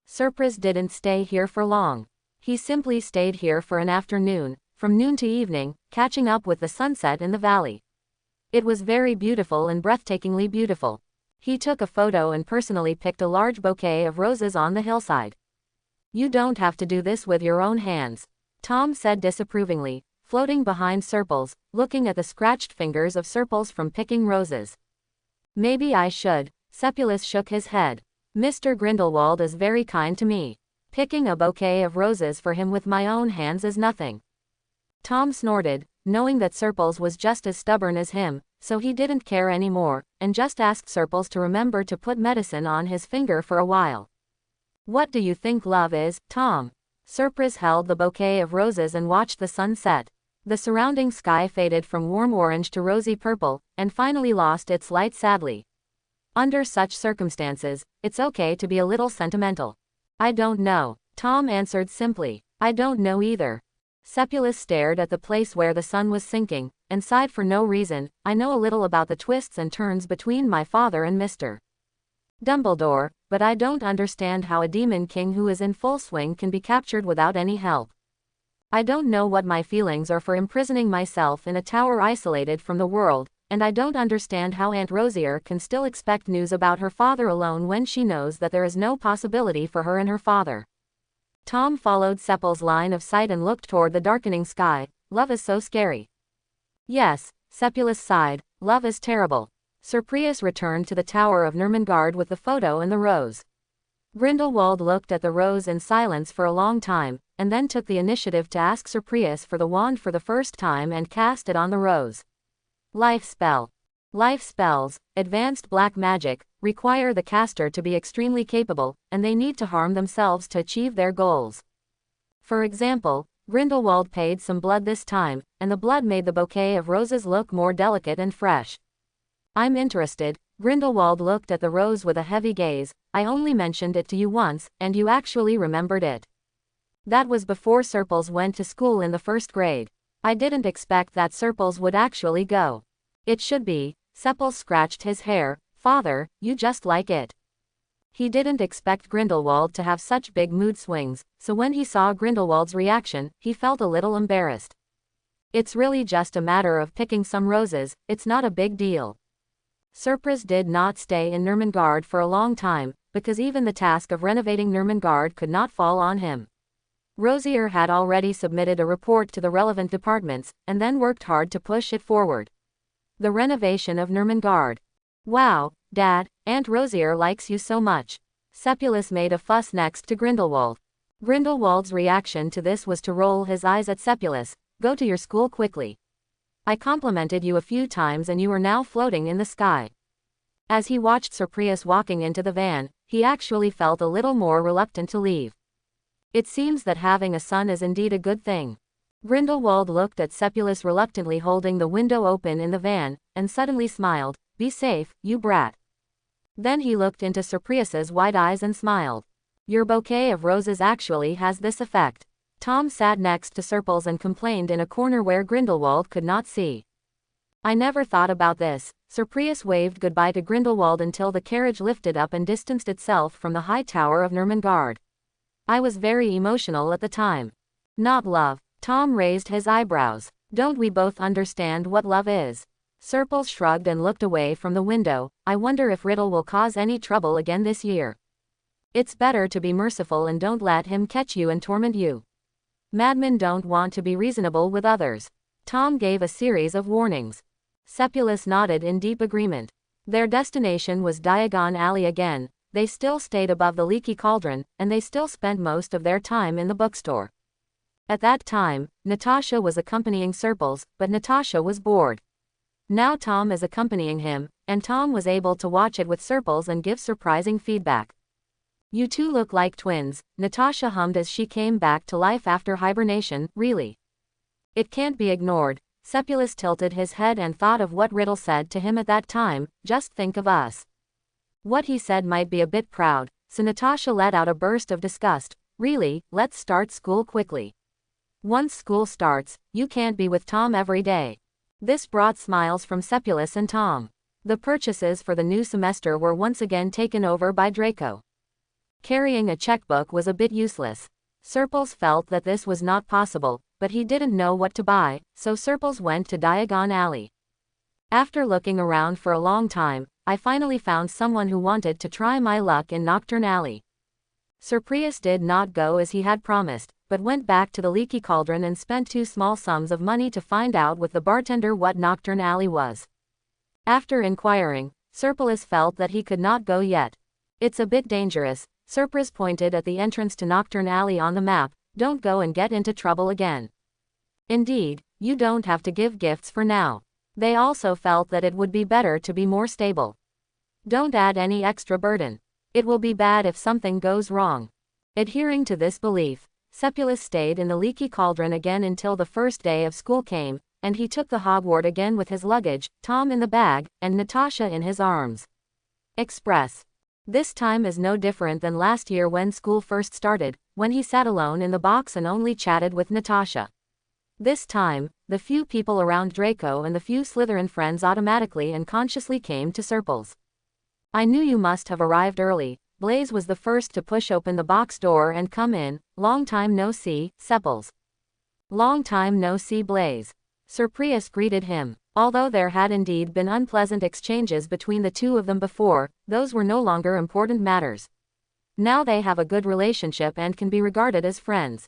Surprise didn't stay here for long. He simply stayed here for an afternoon, from noon to evening, catching up with the sunset in the valley. It was very beautiful and breathtakingly beautiful. He took a photo and personally picked a large bouquet of roses on the hillside. You don't have to do this with your own hands, Tom said disapprovingly, floating behind Serpils, looking at the scratched fingers of Serpils from picking roses. Maybe I should. Sepulus shook his head. Mr. Grindelwald is very kind to me. Picking a bouquet of roses for him with my own hands is nothing. Tom snorted, knowing that Serpils was just as stubborn as him, so he didn't care anymore, and just asked Serpils to remember to put medicine on his finger for a while. What do you think love is, Tom? Surprise held the bouquet of roses and watched the sun set. The surrounding sky faded from warm orange to rosy purple, and finally lost its light sadly. Under such circumstances, it's okay to be a little sentimental. I don't know, Tom answered simply. I don't know either. Sepulus stared at the place where the sun was sinking, and sighed for no reason. I know a little about the twists and turns between my father and Mr. Dumbledore, but I don't understand how a demon king who is in full swing can be captured without any help. I don't know what my feelings are for imprisoning myself in a tower isolated from the world, and I don't understand how Aunt Rosier can still expect news about her father alone when she knows that there is no possibility for her and her father. Tom followed Sepul's line of sight and looked toward the darkening sky. Love is so scary. Yes, Sepulus sighed, love is terrible. Surprius returned to the Tower of Nurmengard with the photo and the rose. Grindelwald looked at the rose in silence for a long time, and then took the initiative to ask Surprius for the wand for the first time and cast it on the rose. Life spell. Life spells, advanced black magic, require the caster to be extremely capable, and they need to harm themselves to achieve their goals. For example, Grindelwald paid some blood this time, and the blood made the bouquet of roses look more delicate and fresh. I'm interested. Grindelwald looked at the rose with a heavy gaze. I only mentioned it to you once, and you actually remembered it. That was before Serpils went to school in the 1st grade. I didn't expect that Serpils would actually go. It should be. Sepils scratched his hair. Father, you just like it. He didn't expect Grindelwald to have such big mood swings, so when he saw Grindelwald's reaction, he felt a little embarrassed. It's really just a matter of picking some roses, it's not a big deal. Surprise did not stay in Nurmengard for a long time, because even the task of renovating Nurmengard could not fall on him. Rosier had already submitted a report to the relevant departments, and then worked hard to push it forward. The renovation of Nurmengard. Wow, Dad, Aunt Rosier likes you so much. Sepulus made a fuss next to Grindelwald. Grindelwald's reaction to this was to roll his eyes at Sepulus. Go to your school quickly. I complimented you a few times and you are now floating in the sky. As he watched Sir Prius walking into the van, he actually felt a little more reluctant to leave. It seems that having a son is indeed a good thing. Grindelwald looked at Sepulus reluctantly holding the window open in the van, and suddenly smiled. Be safe, you brat. Then he looked into Sir Prius's wide eyes and smiled. Your bouquet of roses actually has this effect. Tom sat next to Serpils and complained in a corner where Grindelwald could not see. I never thought about this. Sir Prius waved goodbye to Grindelwald until the carriage lifted up and distanced itself from the high tower of Nurmengard. I was very emotional at the time. Not love. Tom raised his eyebrows. Don't we both understand what love is? Serpils shrugged and looked away from the window. I wonder if Riddle will cause any trouble again this year. It's better to be merciful and don't let him catch you and torment you. Madmen don't want to be reasonable with others. Tom gave a series of warnings. Sepulus nodded in deep agreement. Their destination was Diagon Alley again. They still stayed above the leaky cauldron, and they still spent most of their time in the bookstore. At that time, Natasha was accompanying Serpils, but Natasha was bored. Now Tom is accompanying him, and Tom was able to watch it with Serpils and give surprising feedback. You two look like twins, Natasha hummed as she came back to life after hibernation. Really? It can't be ignored. Sepulus tilted his head and thought of what Riddle said to him at that time. Just think of us. What he said might be a bit proud, so Natasha let out a burst of disgust. Really, let's start school quickly. Once school starts, you can't be with Tom every day. This brought smiles from Sepulus and Tom. The purchases for the new semester were once again taken over by Draco. Carrying a checkbook was a bit useless. Serpils felt that this was not possible, but he didn't know what to buy, so Serpils went to Diagon Alley. After looking around for a long time, I finally found someone who wanted to try my luck in Nocturne Alley. Sir Prius did not go as he had promised, but went back to the leaky cauldron and spent 2 small sums of money to find out with the bartender what Nocturne Alley was. After inquiring, Serpilus felt that he could not go yet. It's a bit dangerous. Sir Prius pointed at the entrance to Nocturne Alley on the map. Don't go and get into trouble again. Indeed, you don't have to give gifts for now. They also felt that it would be better to be more stable. Don't add any extra burden. It will be bad if something goes wrong. Adhering to this belief, Sepulus stayed in the leaky cauldron again until the first day of school came, and he took the Hogwart again with his luggage, Tom in the bag, and Natasha in his arms. Express. This time is no different than last year when school first started, when he sat alone in the box and only chatted with Natasha. This time, the few people around Draco and the few Slytherin friends automatically and consciously came to Serpils. I knew you must have arrived early. Blaise was the first to push open the box door and come in. Long time no see, Sepils. Long time no see, Blaise. Sir Prius greeted him. Although there had indeed been unpleasant exchanges between the two of them before, those were no longer important matters. Now they have a good relationship and can be regarded as friends.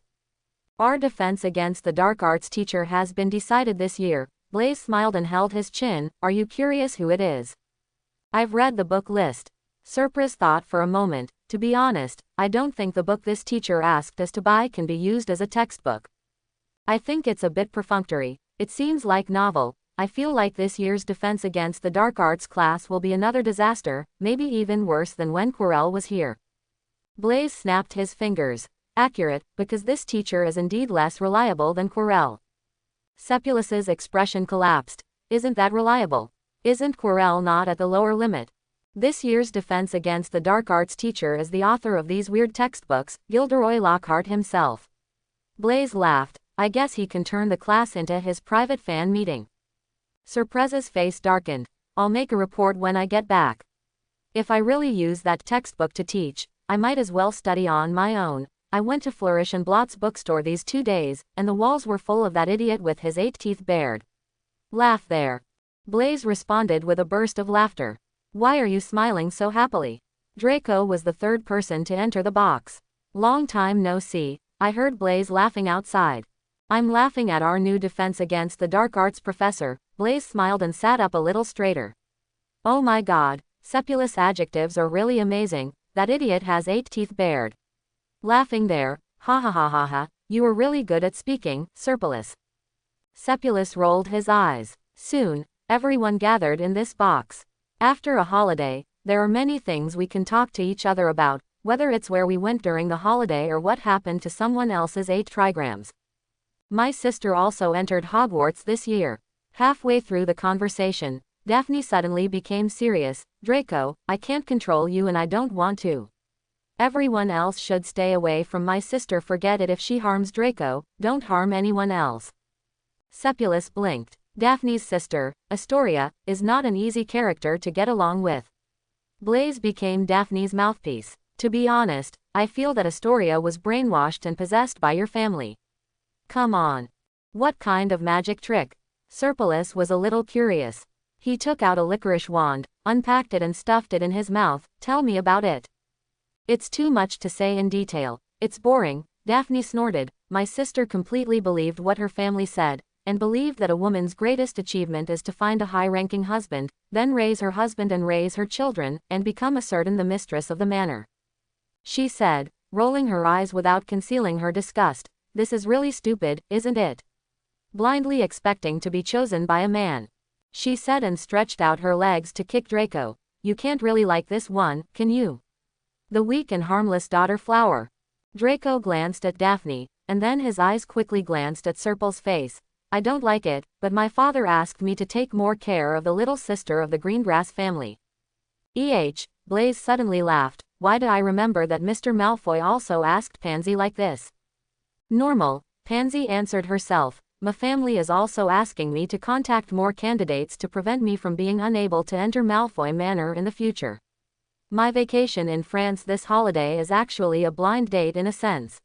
Our defense against the dark arts teacher has been decided this year. Blaise smiled and held his chin. Are you curious who it is? I've read the book list. Sir Prius thought for a moment. To be honest, I don't think the book this teacher asked us to buy can be used as a textbook. I think it's a bit perfunctory. It seems like novel. I feel like this year's defense against the dark arts class will be another disaster, maybe even worse than when Quirrell was here. Blaise snapped his fingers. Accurate, because this teacher is indeed less reliable than Quirrell. Sepulus's expression collapsed. Isn't that reliable? Isn't Quirrell not at the lower limit? This year's defense against the dark arts teacher is the author of these weird textbooks, Gilderoy Lockhart himself. Blaise laughed. I guess he can turn the class into his private fan meeting. Sir Prius's face darkened. I'll make a report when I get back. If I really use that textbook to teach, I might as well study on my own. I went to Flourish and Blott's bookstore these 2 days, and the walls were full of that idiot with his 8 teeth bared. Laugh there. Blaise responded with a burst of laughter. Why are you smiling so happily? Draco was the 3rd person to enter the box. Long time no see, I heard Blaise laughing outside. I'm laughing at our new defense against the dark arts professor. Blaise smiled and sat up a little straighter. Oh my god, Sepulus adjectives are really amazing. That idiot has 8 teeth bared. Laughing there, ha ha ha ha ha, you were really good at speaking, Serpilus. Sepulus rolled his eyes. Soon, everyone gathered in this box. After a holiday, there are many things we can talk to each other about, whether it's where we went during the holiday or what happened to someone else's 8 trigrams. My sister also entered Hogwarts this year. Halfway through the conversation, Daphne suddenly became serious. Draco, I can't control you and I don't want to. Everyone else should stay away from my sister. Forget it. If she harms Draco, don't harm anyone else. Sepulus blinked. Daphne's sister, Astoria, is not an easy character to get along with. Blaise became Daphne's mouthpiece. To be honest, I feel that Astoria was brainwashed and possessed by your family. Come on. What kind of magic trick? Serpulus was a little curious. He took out a licorice wand, unpacked it and stuffed it in his mouth. Tell me about it. It's too much to say in detail. It's boring, Daphne snorted. My sister completely believed what her family said, and believed that a woman's greatest achievement is to find a high-ranking husband, then raise her husband and raise her children, and become a certain the mistress of the manor. She said, rolling her eyes without concealing her disgust. This is really stupid, isn't it? Blindly expecting to be chosen by a man. She said and stretched out her legs to kick Draco. You can't really like this one, can you? The weak and harmless daughter flower. Draco glanced at Daphne, and then his eyes quickly glanced at Serpul's face. I don't like it, but my father asked me to take more care of the little sister of the Greengrass family. Blaise suddenly laughed. Why do I remember that Mr. Malfoy also asked Pansy like this? Normal, Pansy answered herself. My family is also asking me to contact more candidates to prevent me from being unable to enter Malfoy Manor in the future. My vacation in France this holiday is actually a blind date in a sense.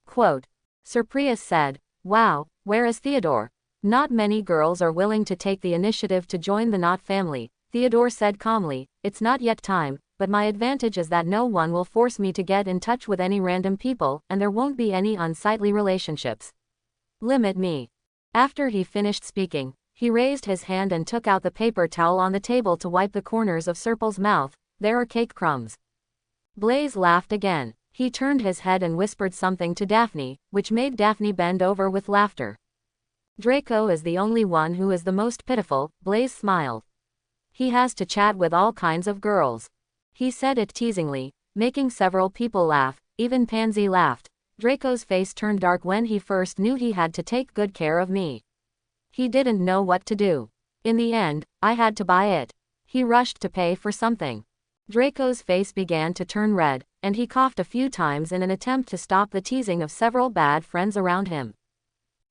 Quote. Surprius said, wow, where is Theodore? Not many girls are willing to take the initiative to join the Knot family, Theodore said calmly. It's not yet time, but my advantage is that no one will force me to get in touch with any random people, and there won't be any unsightly relationships. Limit me. After he finished speaking, he raised his hand and took out the paper towel on the table to wipe the corners of Serpul's mouth. There are cake crumbs. Blaise laughed again. He turned his head and whispered something to Daphne, which made Daphne bend over with laughter. Draco is the only one who is the most pitiful, Blaise smiled. He has to chat with all kinds of girls. He said it teasingly, making several people laugh. Even Pansy laughed. Draco's face turned dark when he first knew he had to take good care of me. He didn't know what to do. In the end, I had to buy it. He rushed to pay for something. Draco's face began to turn red, and he coughed a few times in an attempt to stop the teasing of several bad friends around him.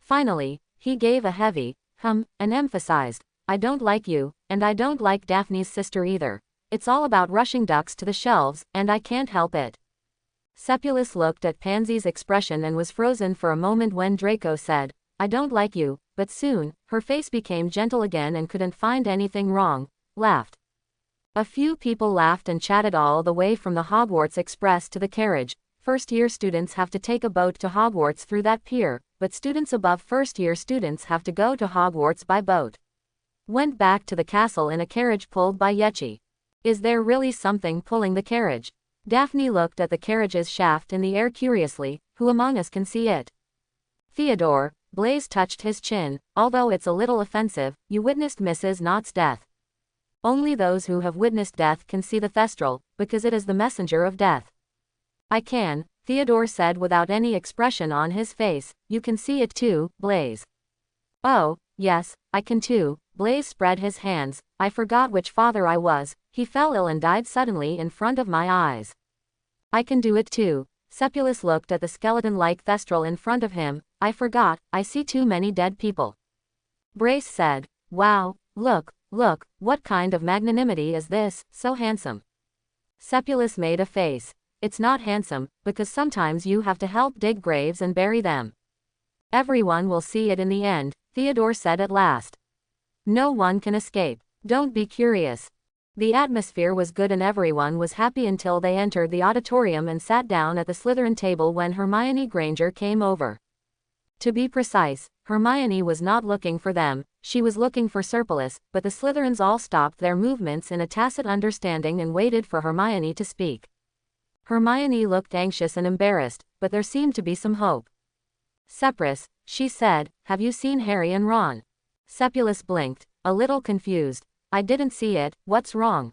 Finally, he gave a heavy hum and emphasized, I don't like you, and I don't like Daphne's sister either. It's all about rushing ducks to the shelves, and I can't help it. Sepulus looked at Pansy's expression and was frozen for a moment when Draco said, I don't like you, but soon, her face became gentle again and couldn't find anything wrong, laughed. A few people laughed and chatted all the way from the Hogwarts Express to the carriage. First-year students have to take a boat to Hogwarts through that pier, but students above first-year students have to go to Hogwarts by boat. Went back to the castle in a carriage pulled by Yechi. Is there really something pulling the carriage? Daphne looked at the carriage's shaft in the air curiously. Who among us can see it? Theodore, Blaise touched his chin. Although it's a little offensive, you witnessed Mrs. Knott's death. Only those who have witnessed death can see the thestral, because it is the messenger of death. I can, Theodore said without any expression on his face. You can see it too, Blaise. Oh, yes, I can too. Blaise spread his hands. I forgot which father I was. He fell ill and died suddenly in front of my eyes. I can do it too. Sepulus looked at the skeleton-like thestral in front of him. I forgot, I see too many dead people. Brace said, wow, look, what kind of magnanimity is this, so handsome. Sepulus made a face. It's not handsome, because sometimes you have to help dig graves and bury them. Everyone will see it in the end, Theodore said at last. No one can escape. Don't be curious. The atmosphere was good and everyone was happy until they entered the auditorium and sat down at the Slytherin table when Hermione Granger came over. To be precise, Hermione was not looking for them, she was looking for Serpulus, but the Slytherins all stopped their movements in a tacit understanding and waited for Hermione to speak. Hermione looked anxious and embarrassed, but there seemed to be some hope. Seprus, She said, "Have you seen Harry and Ron?" Sepulus blinked, a little confused. "I didn't see it, what's wrong?"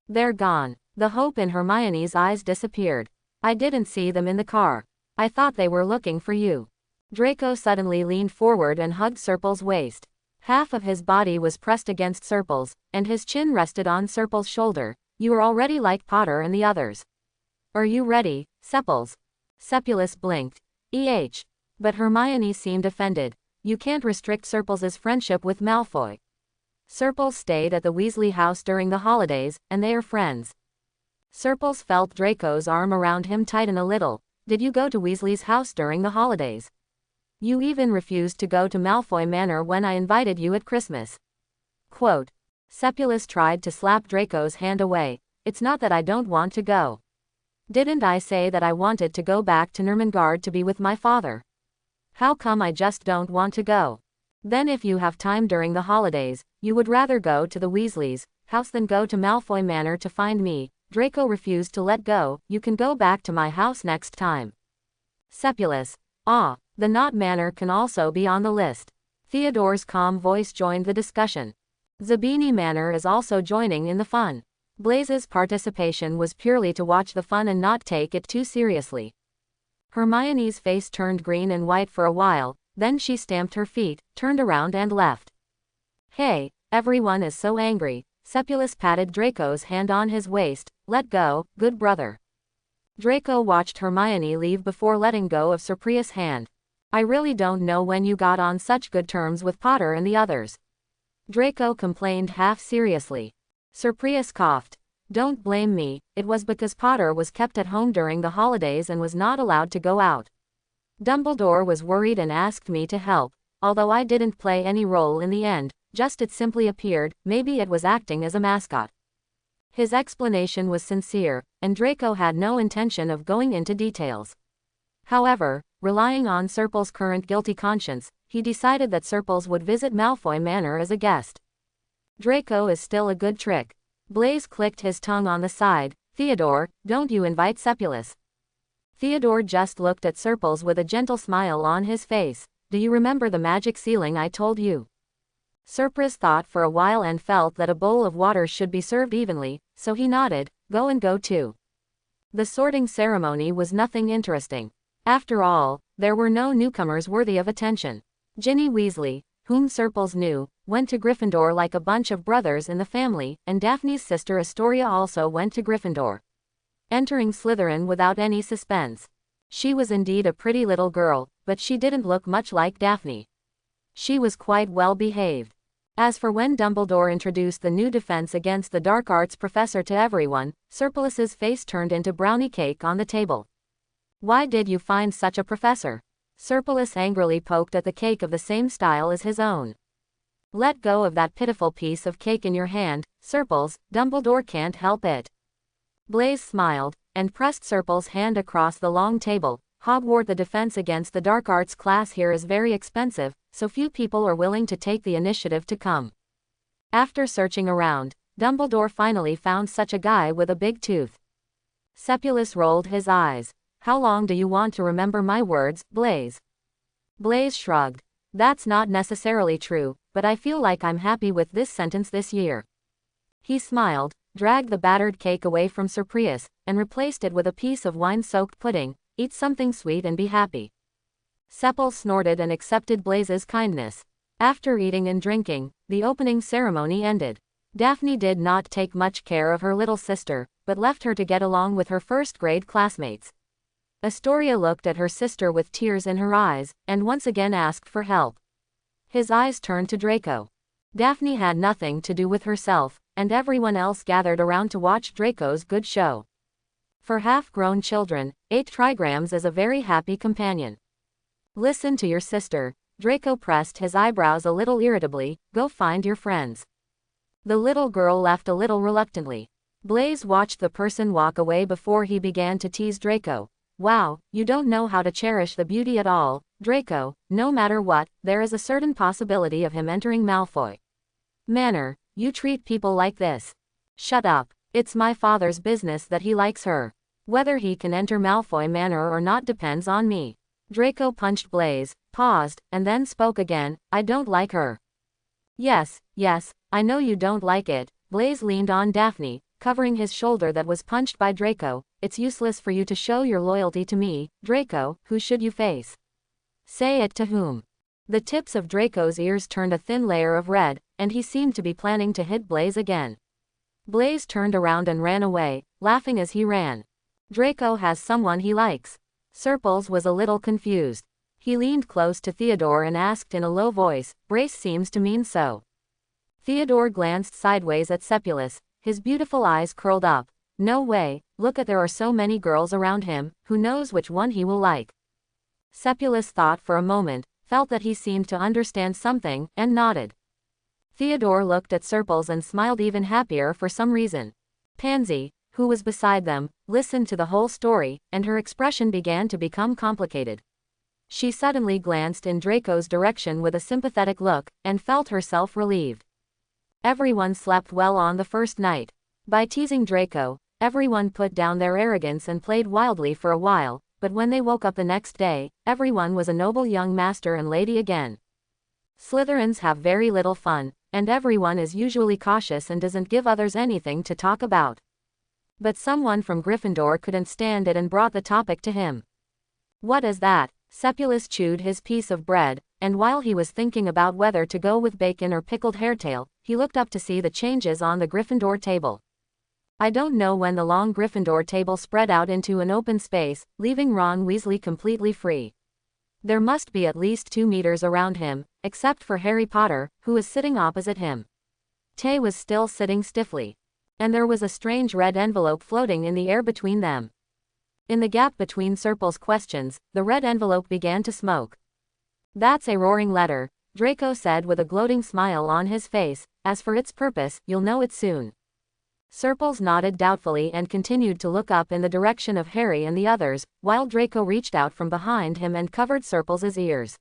"They're gone." The hope in Hermione's eyes disappeared. "I didn't see them in the car. I thought they were looking for you." Draco suddenly leaned forward and hugged Serpil's waist. Half of his body was pressed against Serpil's, and his chin rested on Serpil's shoulder. "You are already like Potter and the others. Are you ready, Sepils?" Sepulus blinked. But Hermione seemed offended. "You can't restrict Serpil's friendship with Malfoy. Serpil stayed at the Weasley house during the holidays, and they are friends." Serpils felt Draco's arm around him tighten a little. "Did you go to Weasley's house during the holidays? You even refused to go to Malfoy Manor when I invited you at Christmas." Quote. Sepulus tried to slap Draco's hand away. "It's not that I don't want to go. Didn't I say that I wanted to go back to Nurmengard to be with my father? How come I just don't want to go? Then if you have time during the holidays, you would rather go to the Weasleys' house than go to Malfoy Manor to find me." Draco refused to let go. "You can go back to my house next time." Sepulus. The Knot Manor can also be on the list. Theodore's calm voice joined the discussion. Zabini Manor is also joining in the fun. Blaze's participation was purely to watch the fun and not take it too seriously. Hermione's face turned green and white for a while, then she stamped her feet, turned around and left. "Hey, everyone is so angry." Sepulus patted Draco's hand on his waist. "Let go, good brother." Draco watched Hermione leave before letting go of Surprius' hand. "I really don't know when you got on such good terms with Potter and the others," Draco complained half seriously. Surprius coughed. "Don't blame me, it was because Potter was kept at home during the holidays and was not allowed to go out. Dumbledore was worried and asked me to help, although I didn't play any role in the end, just it simply appeared, maybe it was acting as a mascot." His explanation was sincere, and Draco had no intention of going into details. However, relying on Serpil's current guilty conscience, he decided that Serpils would visit Malfoy Manor as a guest. Draco is still a good trick. Blaze clicked his tongue on the side. "Theodore, don't you invite Sepulus." Theodore just looked at Serpils with a gentle smile on his face. "Do you remember the magic ceiling I told you?" Surprise thought for a while and felt that a bowl of water should be served evenly, so he nodded. "Go and go too." The sorting ceremony was nothing interesting. After all, there were no newcomers worthy of attention. Ginny Weasley, whom Serpils knew, went to Gryffindor like a bunch of brothers in the family, and Daphne's sister Astoria also went to Gryffindor, entering Slytherin without any suspense. She was indeed a pretty little girl, but she didn't look much like Daphne. She was quite well behaved. As for when Dumbledore introduced the new defense against the dark arts professor to everyone, Serpilus's face turned into brownie cake on the table. "Why did you find such a professor?" Serpilus angrily poked at the cake of the same style as his own. "Let go of that pitiful piece of cake in your hand, Serpils, Dumbledore can't help it." Blaze smiled, and pressed Serpil's hand across the long table. "Hogwarts, the defense against the dark arts class here is very expensive, so few people are willing to take the initiative to come." After searching around, Dumbledore finally found such a guy with a big tooth. Sepulus rolled his eyes. "How long do you want to remember my words, Blaze?" Blaze shrugged. "That's not necessarily true, but I feel like I'm happy with this sentence this year." He smiled, dragged the battered cake away from Surprius, and replaced it with a piece of wine-soaked pudding. "Eat something sweet and be happy." Sepil snorted and accepted Blaze's kindness. After eating and drinking, the opening ceremony ended. Daphne did not take much care of her little sister, but left her to get along with her first-grade classmates. Astoria looked at her sister with tears in her eyes, and once again asked for help. His eyes turned to Draco. Daphne had nothing to do with herself, and everyone else gathered around to watch Draco's good show. For half-grown children, 8 trigrams is a very happy companion. "Listen to your sister." Draco pressed his eyebrows a little irritably. "Go find your friends." The little girl left a little reluctantly. Blaze watched the person walk away before he began to tease Draco. "Wow, you don't know how to cherish the beauty at all, Draco. No matter what, there is a certain possibility of him entering Malfoy Manor. You treat people like this." "Shut up. It's my father's business that he likes her. Whether he can enter Malfoy Manor or not depends on me." Draco punched Blaze, paused, and then spoke again. I don't like her. Yes, I know you don't like it. Blaze leaned on Daphne, covering his shoulder that was punched by Draco. It's useless for you to show your loyalty to me, Draco. Who should you face? Say it to whom? The tips of Draco's ears turned a thin layer of red, and he seemed to be planning to hit Blaze again. Blaze turned around and ran away, laughing as he ran. Draco has someone he likes. Serples was a little confused. He leaned close to Theodore and asked in a low voice, Brace seems to mean so. Theodore glanced sideways at Sepulus, his beautiful eyes curled up. No way, look at there are so many girls around him, who knows which one he will like. Sepulus thought for a moment, felt that he seemed to understand something, and nodded. Theodore looked at Serples and smiled even happier for some reason. Pansy, who was beside them, listened to the whole story, and her expression began to become complicated. She suddenly glanced in Draco's direction with a sympathetic look, and felt herself relieved. Everyone slept well on the first night. By teasing Draco, everyone put down their arrogance and played wildly for a while, but when they woke up the next day, everyone was a noble young master and lady again. Slytherins have very little fun, and everyone is usually cautious and doesn't give others anything to talk about. But someone from Gryffindor couldn't stand it and brought the topic to him. What is that? Sepulus chewed his piece of bread, and while he was thinking about whether to go with bacon or pickled hairtail, he looked up to see the changes on the Gryffindor table. I don't know when the long Gryffindor table spread out into an open space, leaving Ron Weasley completely free. There must be at least 2 meters around him, except for Harry Potter, who was sitting opposite him. Tay was still sitting stiffly. And there was a strange red envelope floating in the air between them. In the gap between Serple's questions, the red envelope began to smoke. That's a roaring letter, Draco said with a gloating smile on his face. As for its purpose, you'll know it soon. Serples nodded doubtfully and continued to look up in the direction of Harry and the others, while Draco reached out from behind him and covered Serples' ears.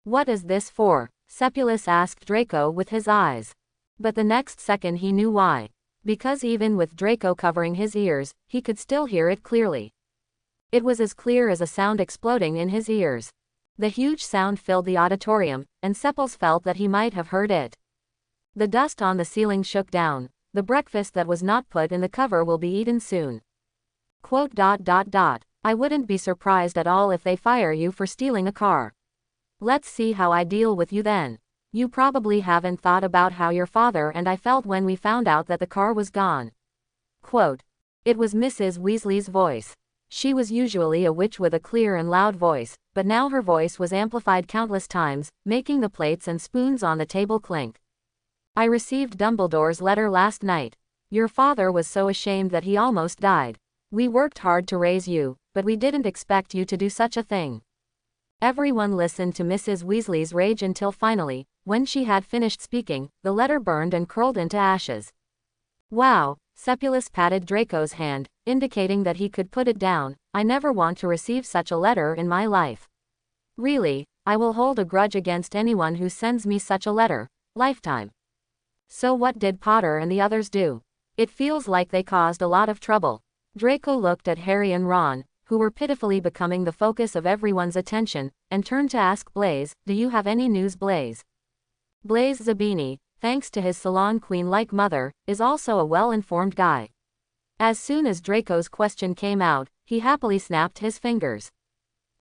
What is this for? Sepulus asked Draco with his eyes. But the next second he knew why. Because even with Draco covering his ears, he could still hear it clearly. It was as clear as a sound exploding in his ears. The huge sound filled the auditorium, and Sepulus felt that he might have heard it. The dust on the ceiling shook down. The breakfast that was not put in the cover will be eaten soon. Quote. I wouldn't be surprised at all if they fire you for stealing a car. Let's see how I deal with you then. You probably haven't thought about how your father and I felt when we found out that the car was gone. Quote. It was Mrs. Weasley's voice. She was usually a witch with a clear and loud voice, but now her voice was amplified countless times, making the plates and spoons on the table clink. I received Dumbledore's letter last night. Your father was so ashamed that he almost died. We worked hard to raise you, but we didn't expect you to do such a thing. Everyone listened to Mrs. Weasley's rage until finally, when she had finished speaking, the letter burned and curled into ashes. Wow, Sepulus patted Draco's hand, indicating that he could put it down. I never want to receive such a letter in my life. Really, I will hold a grudge against anyone who sends me such a letter. Lifetime. So what did Potter and the others do? It feels like they caused a lot of trouble. Draco looked at Harry and Ron, who were pitifully becoming the focus of everyone's attention, and turned to ask Blaze, do you have any news, Blaze? Blaze Zabini, thanks to his salon queen-like mother, is also a well-informed guy. As soon as Draco's question came out, he happily snapped his fingers.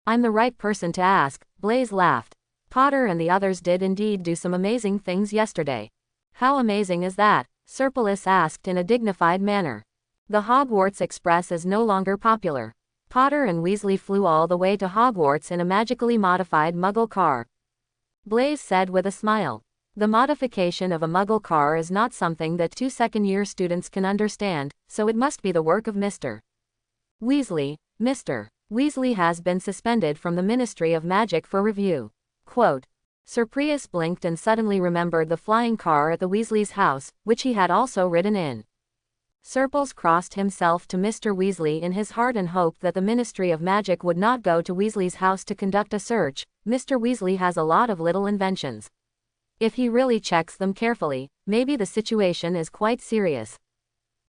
I'm the right person to ask, Blaze laughed. Potter and the others did indeed do some amazing things yesterday. How amazing is that? Serpulus asked in a dignified manner. The Hogwarts Express is no longer popular. Potter and Weasley flew all the way to Hogwarts in a magically modified Muggle car. Blaze said with a smile. The modification of a Muggle car is not something that 2 second-year students can understand, so it must be the work of Mr. Weasley. Mr. Weasley has been suspended from the Ministry of Magic for review. Quote. Sir Prius blinked and suddenly remembered the flying car at the Weasleys' house, which he had also ridden in. Serples crossed himself to Mr. Weasley in his heart and hoped that the Ministry of Magic would not go to Weasley's house to conduct a search. Mr. Weasley has a lot of little inventions. If he really checks them carefully, maybe the situation is quite serious.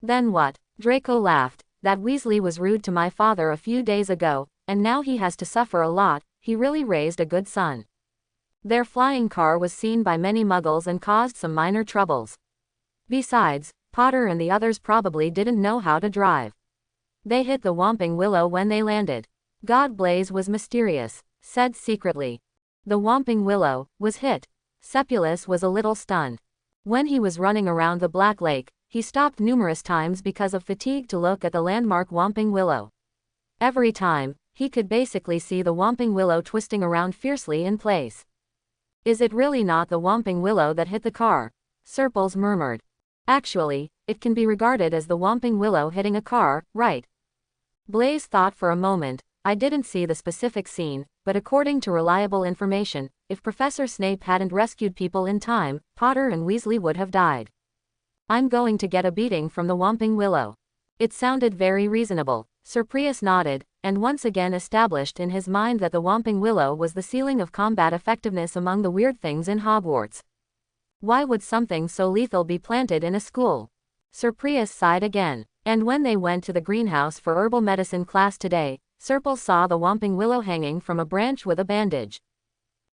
Then what? Draco laughed. That Weasley was rude to my father a few days ago, and now he has to suffer a lot. he really raised a good son. Their flying car was seen by many muggles and caused some minor troubles. Besides, Potter and the others probably didn't know how to drive. They hit the Whomping Willow when they landed. God Blaze was mysterious, said secretly. The Whomping Willow was hit. Sepulus was a little stunned. When he was running around the Black Lake, he stopped numerous times because of fatigue to look at the landmark Whomping Willow. Every time, he could basically see the Whomping Willow twisting around fiercely in place. Is it really not the Whomping Willow that hit the car? Serples murmured. Actually, it can be regarded as the Whomping Willow hitting a car, right? Blaze thought for a moment. I didn't see the specific scene, but according to reliable information, if Professor Snape hadn't rescued people in time, Potter and Weasley would have died. I'm going to get a beating from the Whomping Willow. It sounded very reasonable. Sir Prius nodded, and once again established in his mind that the Whomping Willow was the ceiling of combat effectiveness among the weird things in Hogwarts. Why would something so lethal be planted in a school? Sir Prius sighed again. And when they went to the greenhouse for herbal medicine class today, Serpil saw the Whomping Willow hanging from a branch with a bandage.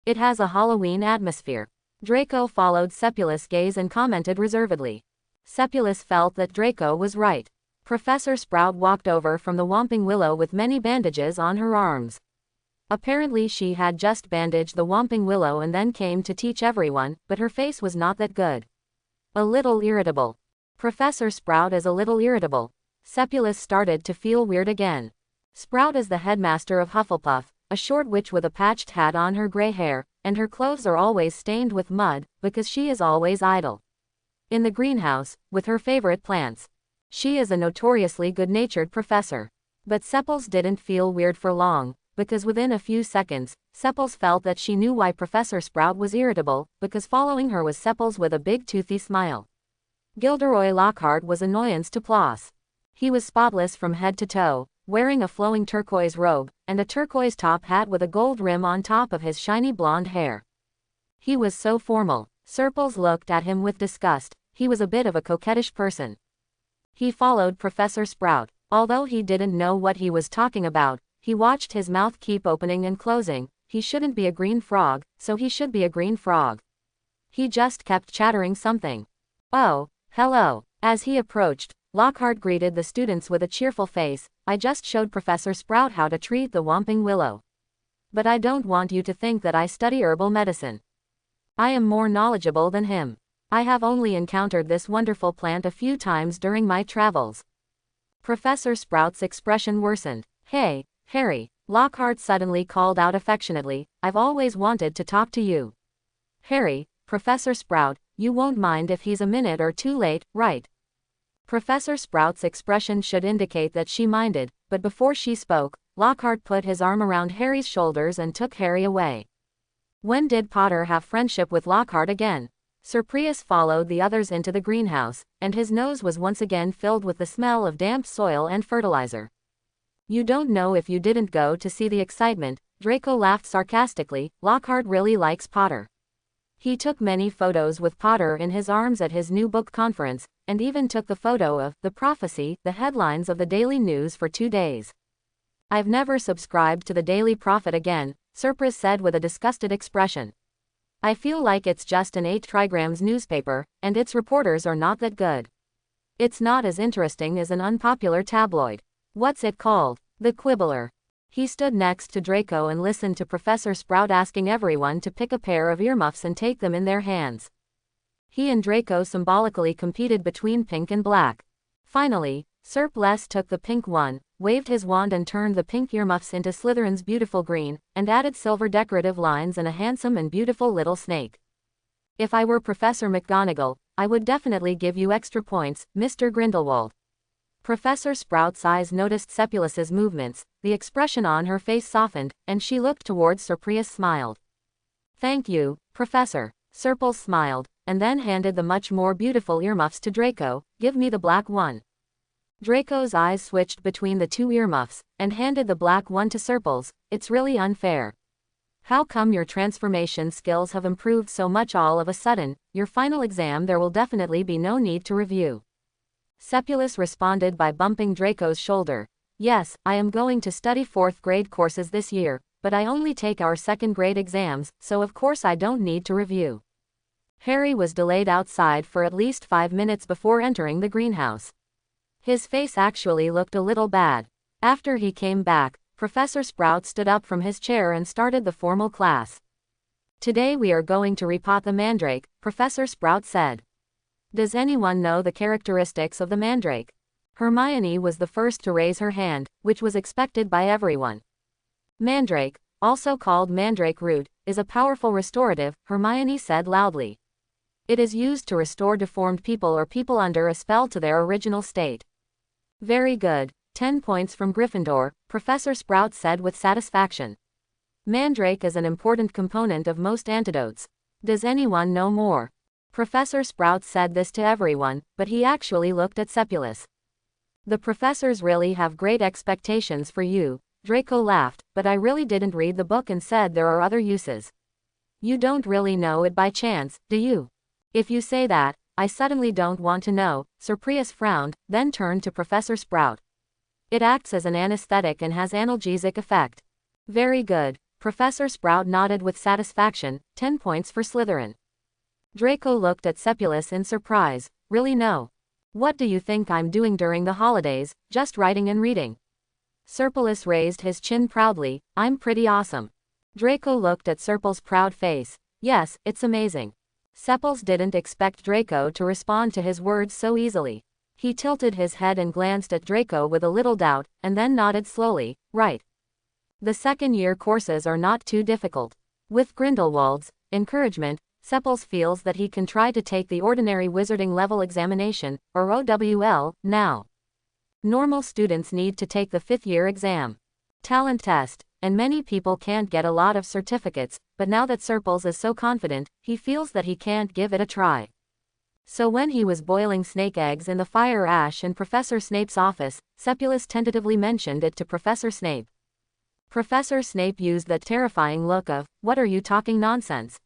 It has a Halloween atmosphere. Draco followed Sepulus' gaze and commented reservedly. Sepulus felt that Draco was right. Professor Sprout walked over from the Whomping Willow with many bandages on her arms. Apparently she had just bandaged the Whomping Willow and then came to teach everyone, but her face was not that good. A little irritable. Professor Sprout is a little irritable. Sepulus started to feel weird again. Sprout is the headmaster of Hufflepuff, a short witch with a patched hat on her gray hair, and her clothes are always stained with mud, because she is always idle. In the greenhouse, with her favorite plants. She is a notoriously good-natured professor. But Sepals didn't feel weird for long, because within a few seconds, Sepals felt that she knew why Professor Sprout was irritable, because following her was Sepals with a big toothy smile. Gilderoy Lockhart was annoyance to Ploss. He was spotless from head to toe, wearing a flowing turquoise robe, and a turquoise top hat with a gold rim on top of his shiny blonde hair. He was so formal. Serpils looked at him with disgust. He was a bit of a coquettish person. He followed Professor Sprout. Although he didn't know what he was talking about, he watched his mouth keep opening and closing. He shouldn't be a green frog, so he should be a green frog. He just kept chattering something. Oh, hello. As he approached, Lockhart greeted the students with a cheerful face. I just showed Professor Sprout how to treat the Whomping Willow. But I don't want you to think that I study herbal medicine. I am more knowledgeable than him. I have only encountered this wonderful plant a few times during my travels. Professor Sprout's expression worsened. Hey, Harry, Lockhart suddenly called out affectionately, I've always wanted to talk to you. Harry, Professor Sprout, you won't mind if he's a minute or two late, right? Professor Sprout's expression should indicate that she minded, but before she spoke, Lockhart put his arm around Harry's shoulders and took Harry away. When did Potter have friendship with Lockhart again? Sir Prius followed the others into the greenhouse, and his nose was once again filled with the smell of damp soil and fertilizer. You don't know if you didn't go to see the excitement, Draco laughed sarcastically. Lockhart really likes Potter. He took many photos with Potter in his arms at his new book conference, and even took the photo of The Prophecy, the headlines of the Daily News for 2 days. I've never subscribed to the Daily Prophet again, Sir Prius said with a disgusted expression. I feel like it's just an 8 trigrams newspaper, and its reporters are not that good. It's not as interesting as an unpopular tabloid. What's it called? The Quibbler. He stood next to Draco and listened to Professor Sprout asking everyone to pick a pair of earmuffs and take them in their hands. He and Draco symbolically competed between pink and black. Finally, Sir Bless took the pink one, waved his wand and turned the pink earmuffs into Slytherin's beautiful green, and added silver decorative lines and a handsome and beautiful little snake. If I were Professor McGonagall, I would definitely give you extra points, Mr. Grindelwald. Professor Sprout's eyes noticed Sepulus's movements, the expression on her face softened, and she looked towards Sir Prius smiled. Thank you, Professor. Serpil smiled, and then handed the much more beautiful earmuffs to Draco. Give me the black one. Draco's eyes switched between the 2 earmuffs, and handed the black one to Serpils. It's really unfair. How come your transformation skills have improved so much all of a sudden? Your final exam there will definitely be no need to review. Sepulus responded by bumping Draco's shoulder. Yes, I am going to study 4th grade courses this year, but I only take our second grade exams, so of course I don't need to review. Harry was delayed outside for at least 5 minutes before entering the greenhouse. His face actually looked a little bad. After he came back, Professor Sprout stood up from his chair and started the formal class. Today we are going to repot the mandrake, Professor Sprout said. Does anyone know the characteristics of the mandrake? Hermione was the first to raise her hand, which was expected by everyone. Mandrake, also called mandrake root, is a powerful restorative, Hermione said loudly. It is used to restore deformed people or people under a spell to their original state. Very good. 10 points from Gryffindor, Professor Sprout said with satisfaction. Mandrake is an important component of most antidotes. Does anyone know more? Professor Sprout said this to everyone, but he actually looked at Sepulus. The professors really have great expectations for you, Draco laughed, but I really didn't read the book and said there are other uses. You don't really know it by chance, do you? If you say that, I suddenly don't want to know, Sir Prius frowned, then turned to Professor Sprout. It acts as an anesthetic and has analgesic effect. Very good. Professor Sprout nodded with satisfaction, 10 points for Slytherin. Draco looked at Sepulus in surprise. Really no. What do you think I'm doing during the holidays, just writing and reading? Sepulus raised his chin proudly, I'm pretty awesome. Draco looked at Sepul's proud face. Yes, it's amazing. Sepulus didn't expect Draco to respond to his words so easily. He tilted his head and glanced at Draco with a little doubt, and then nodded slowly, right. The second-year courses are not too difficult. With Grindelwald's encouragement, Sepulus feels that he can try to take the ordinary wizarding level examination, or OWL, now. Normal students need to take the 5th-year exam. Talent test, and many people can't get a lot of certificates, but now that Sepulus is so confident, he feels that he can't give it a try. So when he was boiling snake eggs in the fire ash in Professor Snape's office, Sepulus tentatively mentioned it to Professor Snape. Professor Snape used that terrifying look of, "What are you talking nonsense?"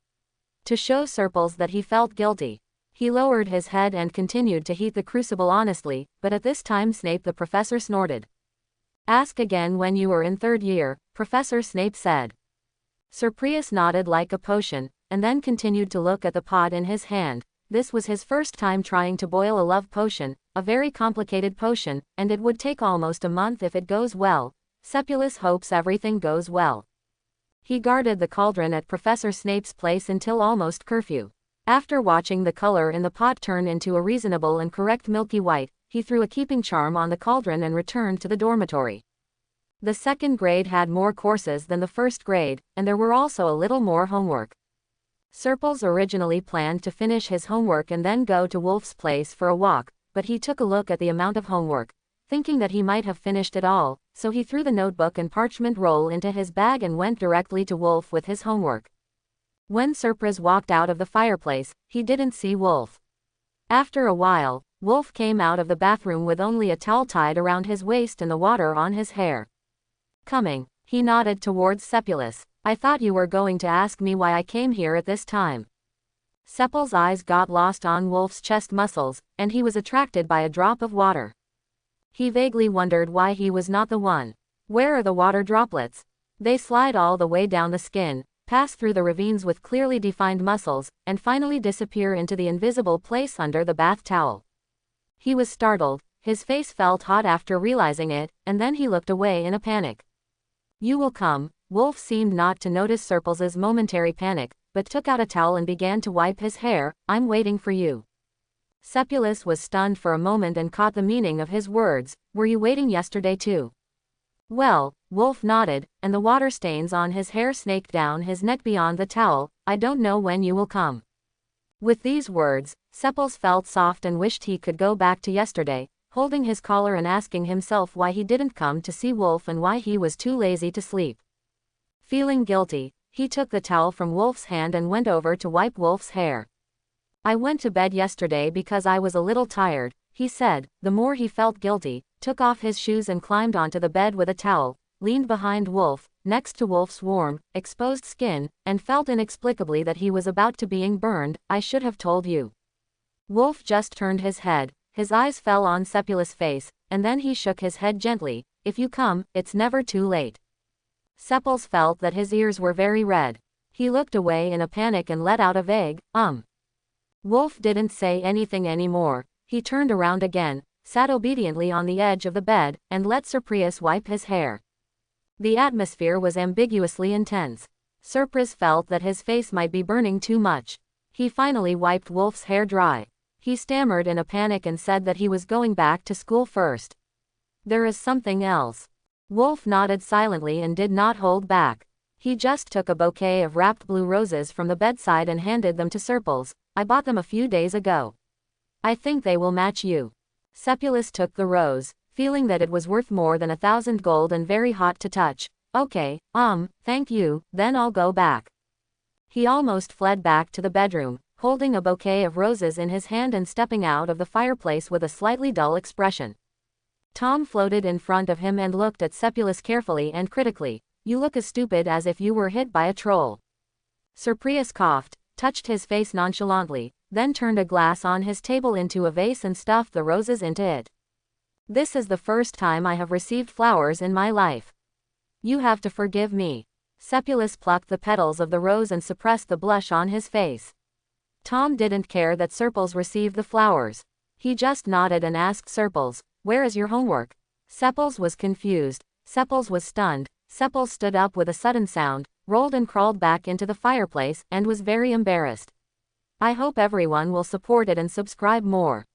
to show Sepulus that he felt guilty. He lowered his head and continued to heat the crucible honestly, but at this time Snape the professor snorted. "Ask again when you were in 3rd year," Professor Snape said. Sir Prius nodded like a potion, and then continued to look at the pot in his hand. This was his first time trying to boil a love potion, a very complicated potion, and it would take almost a month if it goes well. Sepulus hopes everything goes well. He guarded the cauldron at Professor Snape's place until almost curfew. After watching the color in the pot turn into a reasonable and correct milky white, he threw a keeping charm on the cauldron and returned to the dormitory. The 2nd grade had more courses than the 1st grade, and there were also a little more homework. Sepulus originally planned to finish his homework and then go to Wolf's place for a walk, but he took a look at the amount of homework, thinking that he might have finished it all, so he threw the notebook and parchment roll into his bag and went directly to Wolf with his homework. When Surprise walked out of the fireplace, he didn't see Wolf. After a while, Wolf came out of the bathroom with only a towel tied around his waist and the water on his hair. Coming, he nodded towards Sepulus. I thought you were going to ask me why I came here at this time. Sepul's eyes got lost on Wolf's chest muscles, and he was attracted by a drop of water. He vaguely wondered why he was not the one. Where are the water droplets? They slide all the way down the skin, pass through the ravines with clearly defined muscles, and finally disappear into the invisible place under the bath towel. He was startled, his face felt hot after realizing it, and then he looked away in a panic. You will come. Wolf seemed not to notice Sepulus's momentary panic, but took out a towel and began to wipe his hair. I'm waiting for you. Sepulus was stunned for a moment and caught the meaning of his words. Were you waiting yesterday too? Well, Wolf nodded, and the water stains on his hair snaked down his neck beyond the towel. I don't know when you will come. With these words, Sepulus felt soft and wished he could go back to yesterday, holding his collar and asking himself why he didn't come to see Wolf and why he was too lazy to sleep. Feeling guilty, he took the towel from Wolf's hand and went over to wipe Wolf's hair. I went to bed yesterday because I was a little tired, he said. The more he felt guilty, took off his shoes and climbed onto the bed with a towel, leaned behind Wolf, next to Wolf's warm, exposed skin, and felt inexplicably that he was about to being burned. I should have told you. Wolf just turned his head, his eyes fell on Sepulus' face, and then he shook his head gently. If you come, it's never too late. Sepals felt that his ears were very red. He looked away in a panic and let out a vague, Wolf didn't say anything anymore. He turned around again, sat obediently on the edge of the bed, and let Surprise wipe his hair. The atmosphere was ambiguously intense. Surprise felt that his face might be burning too much. He finally wiped Wolf's hair dry. He stammered in a panic and said that he was going back to school first. There is something else. Wolf nodded silently and did not hold back. He just took a bouquet of wrapped blue roses from the bedside and handed them to Surprise. I bought them a few days ago. I think they will match you. Sepulus took the rose, feeling that it was worth more than 1,000 gold and very hot to touch. Okay, thank you, then I'll go back. He almost fled back to the bedroom, holding a bouquet of roses in his hand and stepping out of the fireplace with a slightly dull expression. Tom floated in front of him and looked at Sepulus carefully and critically. You look as stupid as if you were hit by a troll. Surprise coughed, touched his face nonchalantly, then turned a glass on his table into a vase and stuffed the roses into it. This is the first time I have received flowers in my life. You have to forgive me. Sepulus plucked the petals of the rose and suppressed the blush on his face. Tom didn't care that Surpals received the flowers. He just nodded and asked Surpals, where is your homework? Sepals was confused. Sepals was stunned. Sepals stood up with a sudden sound, rolled and crawled back into the fireplace, and was very embarrassed. I hope everyone will support it and subscribe more.